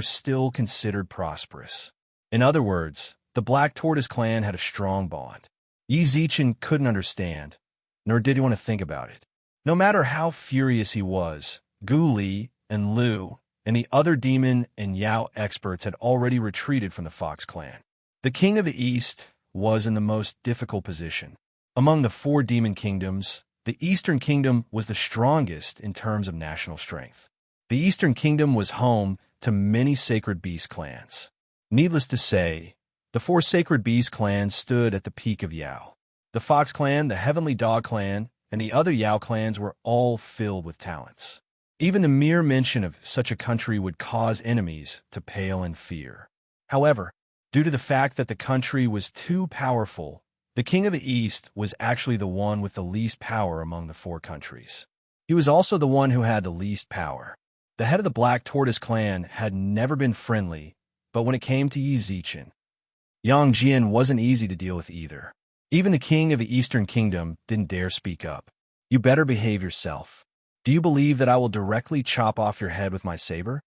still considered prosperous. In other words, the Black Tortoise clan had a strong bond. Yi Zichen couldn't understand, nor did he want to think about it. No matter how furious he was, Gu Li and Lu and the other demon and Yao experts had already retreated from the Fox clan. The king of the East was in the most difficult position. Among the 4 demon kingdoms, the Eastern Kingdom was the strongest in terms of national strength. The Eastern Kingdom was home to many Sacred Beast clans. Needless to say, the 4 Sacred Beast clans stood at the peak of Yao. The Fox clan, the Heavenly Dog clan, and the other Yao clans were all filled with talents. Even the mere mention of such a country would cause enemies to pale in fear. However, due to the fact that the country was too powerful, the King of the East was actually the one with the least power among the 4 countries. He was also the one who had the least power. The head of the Black Tortoise clan had never been friendly, but when it came to Yi Zichen, Yang Jian wasn't easy to deal with either. Even the king of the Eastern Kingdom didn't dare speak up. You better behave yourself. Do you believe that I will directly chop off your head with my saber?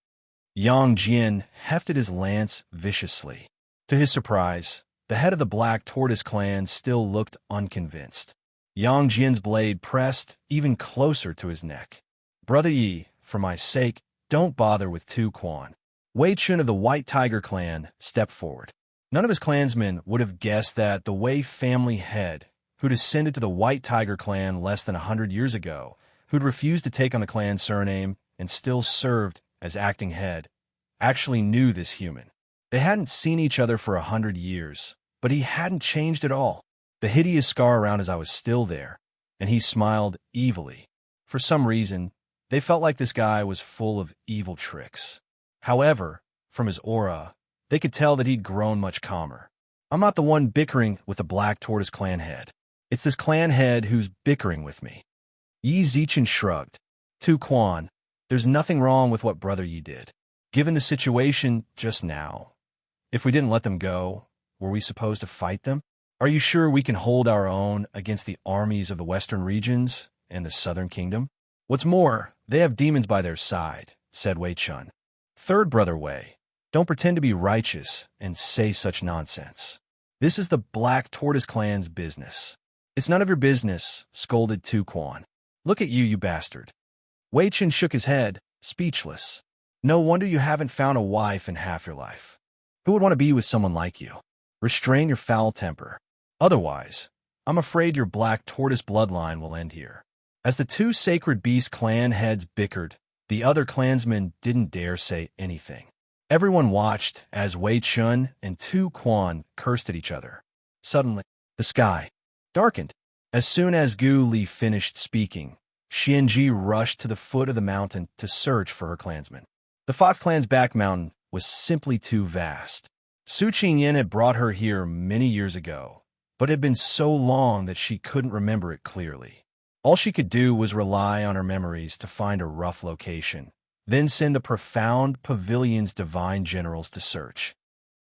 Yang Jian hefted his lance viciously. To his surprise, the head of the Black Tortoise clan still looked unconvinced. Yang Jian's blade pressed even closer to his neck. Brother Yi, for my sake, don't bother with Tu Quan. Wei Chun of the White Tiger clan stepped forward. None of his clansmen would have guessed that the Wei family head, who descended to the White Tiger clan less than 100 years ago, who'd refused to take on the clan's surname and still served as acting head, actually knew this human. They hadn't seen each other for 100 years, but he hadn't changed at all. The hideous scar around his eye was still there, and he smiled evilly. For some reason, they felt like this guy was full of evil tricks. However, from his aura, they could tell that he'd grown much calmer. I'm not the one bickering with the Black Tortoise clan head. It's this clan head who's bickering with me. Yi Zichen shrugged. Tu Quan, there's nothing wrong with what Brother Yi did. Given the situation just now, if we didn't let them go, were we supposed to fight them? Are you sure we can hold our own against the armies of the Western regions and the Southern Kingdom? What's more, they have demons by their side, said Wei Chun. Third Brother Wei, don't pretend to be righteous and say such nonsense. This is the Black Tortoise clan's business. It's none of your business, scolded Tu Quan. Look at you, you bastard. Wei Chun shook his head, speechless. No wonder you haven't found a wife in half your life. Who would want to be with someone like you? Restrain your foul temper. Otherwise, I'm afraid your Black Tortoise bloodline will end here. As the 2 Sacred Beast clan heads bickered, the other clansmen didn't dare say anything. Everyone watched as Wei Chun and Tu Quan cursed at each other. Suddenly, the sky darkened. As soon as Gu Li finished speaking, Xianji rushed to the foot of the mountain to search for her clansmen. The Fox clan's back mountain was simply too vast. Su Qingyan had brought her here many years ago, but it had been so long that she couldn't remember it clearly. All she could do was rely on her memories to find a rough location, then send the profound pavilion's divine generals to search.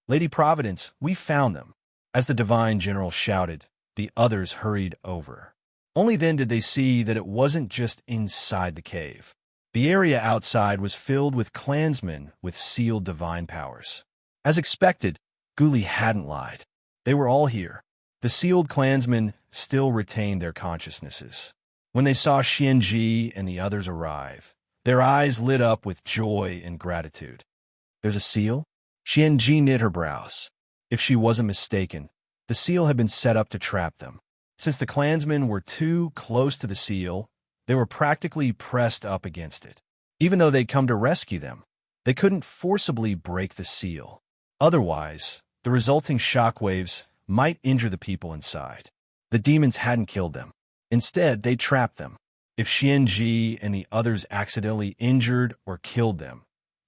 Lady Providence, we found them. As the divine general shouted, the others hurried over. Only then did they see that it wasn't just inside the cave. The area outside was filled with clansmen with sealed divine powers. As expected, Guli hadn't lied. They were all here. The sealed clansmen still retained their consciousnesses. When they saw Xianji and the others arrive, their eyes lit up with joy and gratitude. There's a seal? Xianji knit her brows. If she wasn't mistaken, the seal had been set up to trap them. Since the clansmen were too close to the seal, they were practically pressed up against it. Even though they'd come to rescue them, they couldn't forcibly break the seal. Otherwise, the resulting shockwaves might injure the people inside. The demons hadn't killed them. Instead, they trapped them. If Xianji and the others accidentally injured or killed them,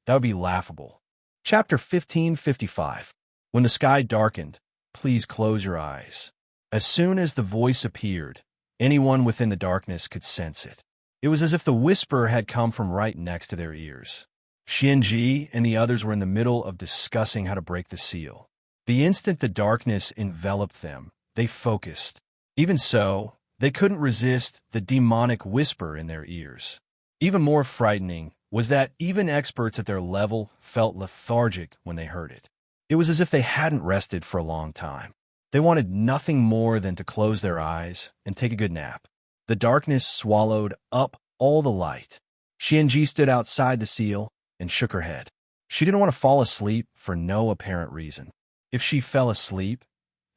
that would be laughable. Chapter 1555. When the sky darkened, please close your eyes. As soon as the voice appeared, anyone within the darkness could sense it. It was as if the whisper had come from right next to their ears. Xianji and the others were in the middle of discussing how to break the seal. The instant the darkness enveloped them, they focused. Even so, they couldn't resist the demonic whisper in their ears. Even more frightening was that even experts at their level felt lethargic when they heard it. It was as if they hadn't rested for a long time. They wanted nothing more than to close their eyes and take a good nap. The darkness swallowed up all the light. Xianji stood outside the seal and shook her head. She didn't want to fall asleep for no apparent reason. If she fell asleep,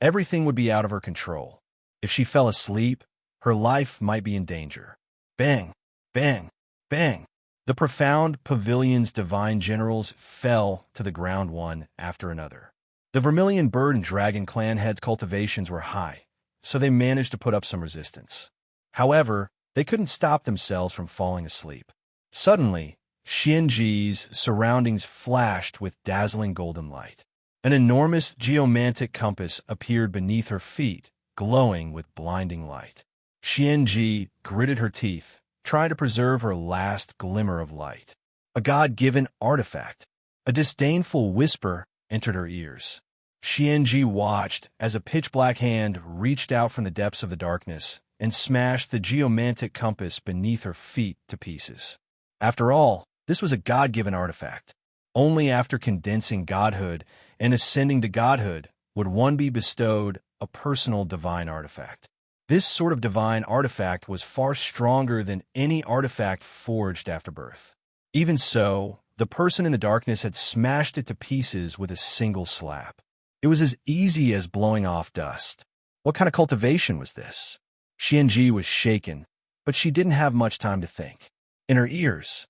everything would be out of her control. If she fell asleep, her life might be in danger. Bang, bang, bang. The profound pavilion's divine generals fell to the ground one after another. The Vermilion Bird and Dragon clan heads' cultivations were high, so they managed to put up some resistance. However, they couldn't stop themselves from falling asleep. Suddenly, Xianji's surroundings flashed with dazzling golden light. An enormous geomantic compass appeared beneath her feet, glowing with blinding light. Xianji gritted her teeth, trying to preserve her last glimmer of light. A God-given artifact. A disdainful whisper entered her ears. Xianji watched as a pitch-black hand reached out from the depths of the darkness and smashed the geomantic compass beneath her feet to pieces. After all, this was a God-given artifact. Only after condensing godhood and ascending to godhood would one be bestowed a personal divine artifact. This sort of divine artifact was far stronger than any artifact forged after birth. Even so, the person in the darkness had smashed it to pieces with a single slap. It was as easy as blowing off dust. What kind of cultivation was this? Xianji was shaken, but she didn't have much time to think. In her ears,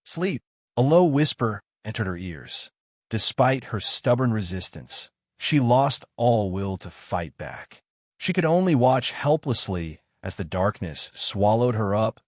sleep. A low whisper entered her ears. Despite her stubborn resistance, she lost all will to fight back. She could only watch helplessly as the darkness swallowed her up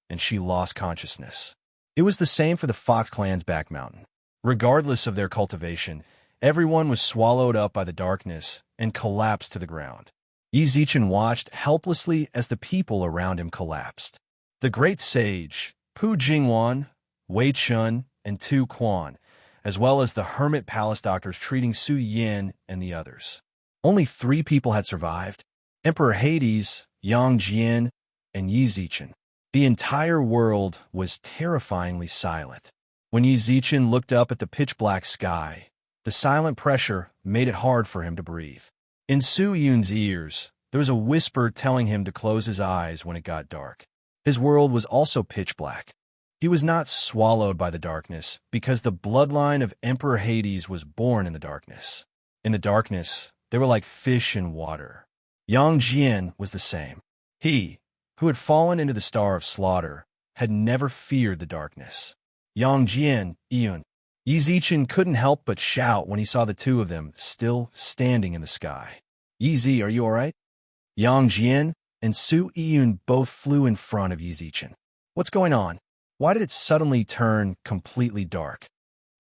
and she lost consciousness. It was the same for the Fox clan's back mountain. Regardless of their cultivation, everyone was swallowed up by the darkness and collapsed to the ground. Yi Zichen watched helplessly as the people around him collapsed. The great sage, Pu Jingwan, Wei Chun, and Tu Quan, as well as the hermit palace doctors treating Su Yin and the others. Only 3 people had survived: Emperor Hades, Yang Jian, and Yi Zichen. The entire world was terrifyingly silent. When Yi Zichen looked up at the pitch-black sky, the silent pressure made it hard for him to breathe. In Su Yun's ears, there was a whisper telling him to close his eyes when it got dark. His world was also pitch black. He was not swallowed by the darkness because the bloodline of Emperor Hades was born in the darkness. In the darkness, they were like fish in water. Yang Jian was the same. He, who had fallen into the star of slaughter, had never feared the darkness. Yang Jian, Yun, Yi Zichen couldn't help but shout when he saw the two of them still standing in the sky. Yi Zi, are you all right? Yang Jian and Su Yiyun both flew in front of Yi Zichen. What's going on? Why did it suddenly turn completely dark?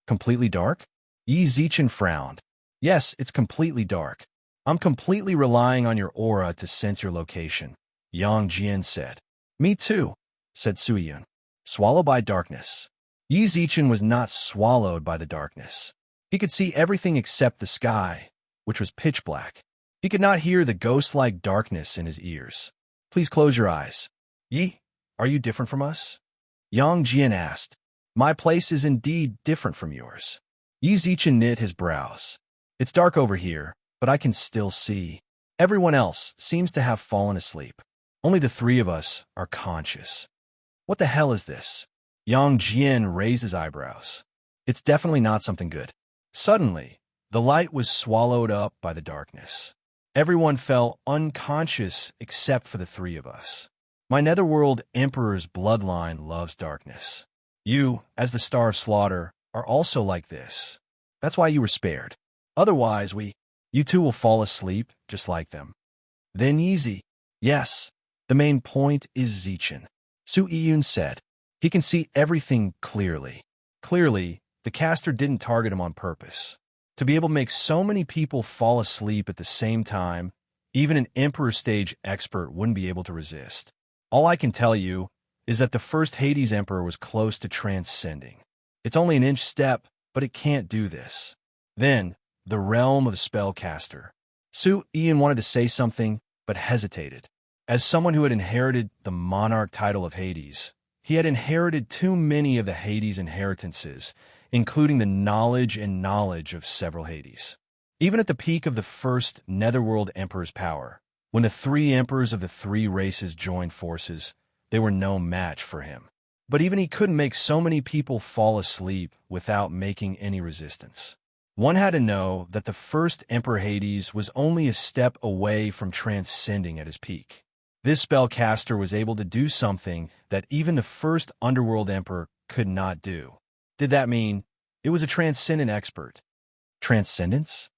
Completely dark? Yi Zichen frowned. Yes, it's completely dark. I'm completely relying on your aura to sense your location, Yang Jian said. Me too, said Su Yiyun. Swallowed by darkness. Yi Zichen was not swallowed by the darkness. He could see everything except the sky, which was pitch black. He could not hear the ghost-like darkness in his ears. Please close your eyes. Yi, are you different from us? Yang Jian asked. My place is indeed different from yours. Yi Zichen knit his brows. It's dark over here, but I can still see. Everyone else seems to have fallen asleep. Only the three of us are conscious. What the hell is this? Yang Jian raised his eyebrows. It's definitely not something good. Suddenly, the light was swallowed up by the darkness. Everyone fell unconscious except for the three of us. My Netherworld Emperor's bloodline loves darkness. You, as the Star of Slaughter, are also like this. That's why you were spared. Otherwise, you two will fall asleep just like them. Then easy. Yes, the main point is Zichen. Su Yiyun said. He can see everything clearly. Clearly, the caster didn't target him on purpose. To be able to make so many people fall asleep at the same time, even an Emperor stage expert wouldn't be able to resist. All I can tell you is that the first Hades Emperor was close to transcending. It's only an inch step, but it can't do this. Then, the realm of spellcaster. Su Yiyun wanted to say something, but hesitated. As someone who had inherited the monarch title of Hades, he had inherited too many of the Hades inheritances, including the knowledge of several Hades. Even at the peak of the first Netherworld Emperor's power, when the three emperors of the three races joined forces, they were no match for him. But even he couldn't make so many people fall asleep without making any resistance. One had to know that the first Emperor Hades was only a step away from transcending at his peak. This spellcaster was able to do something that even the first Underworld Emperor could not do. Did that mean it was a transcendent expert? Transcendence?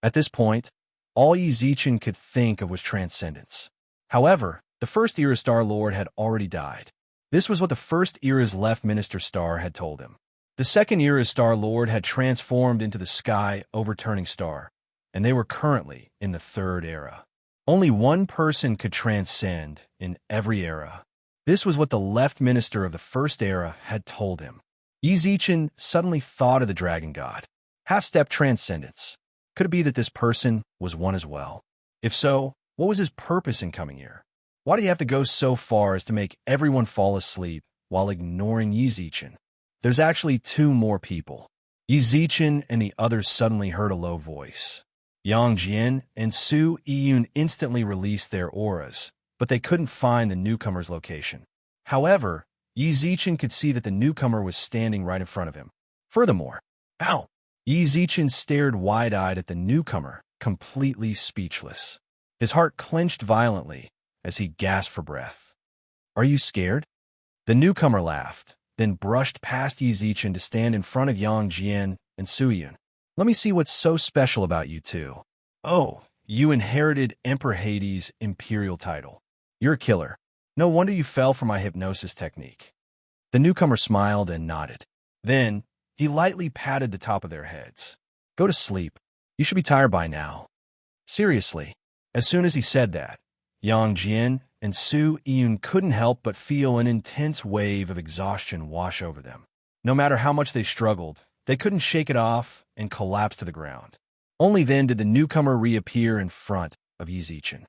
At this point, all Yi Zichen could think of was transcendence. However, the first Era Star Lord had already died. This was what the first Era's Left Minister Star had told him. The second Era's Star Lord had transformed into the sky overturning star, and they were currently in the third era. Only one person could transcend in every era. This was what the left minister of the first era had told him. Yi Zichen suddenly thought of the dragon god. Half-step transcendence. Could it be that this person was one as well? If so, what was his purpose in coming here? Why do you have to go so far as to make everyone fall asleep while ignoring Yi Zichen? There's actually two more people. Yi Zichen and the others suddenly heard a low voice. Yang Jian and Su Yiyun instantly released their auras, but they couldn't find the newcomer's location. However, Yi Zichen could see that the newcomer was standing right in front of him. Furthermore, ow! Yi Zichen stared wide-eyed at the newcomer, completely speechless. His heart clenched violently as he gasped for breath. Are you scared? The newcomer laughed, then brushed past Yi Zichen to stand in front of Yang Jian and Su Yiyun. Let me see what's so special about you two. Oh, you inherited Emperor Hades' imperial title. You're a killer. No wonder you fell for my hypnosis technique. The newcomer smiled and nodded. Then, he lightly patted the top of their heads. Go to sleep. You should be tired by now. Seriously. As soon as he said that, Yang Jian and Su Yiyun couldn't help but feel an intense wave of exhaustion wash over them. No matter how much they struggled, they couldn't shake it off and collapsed to the ground. Only then did the newcomer reappear in front of Yi Zichen.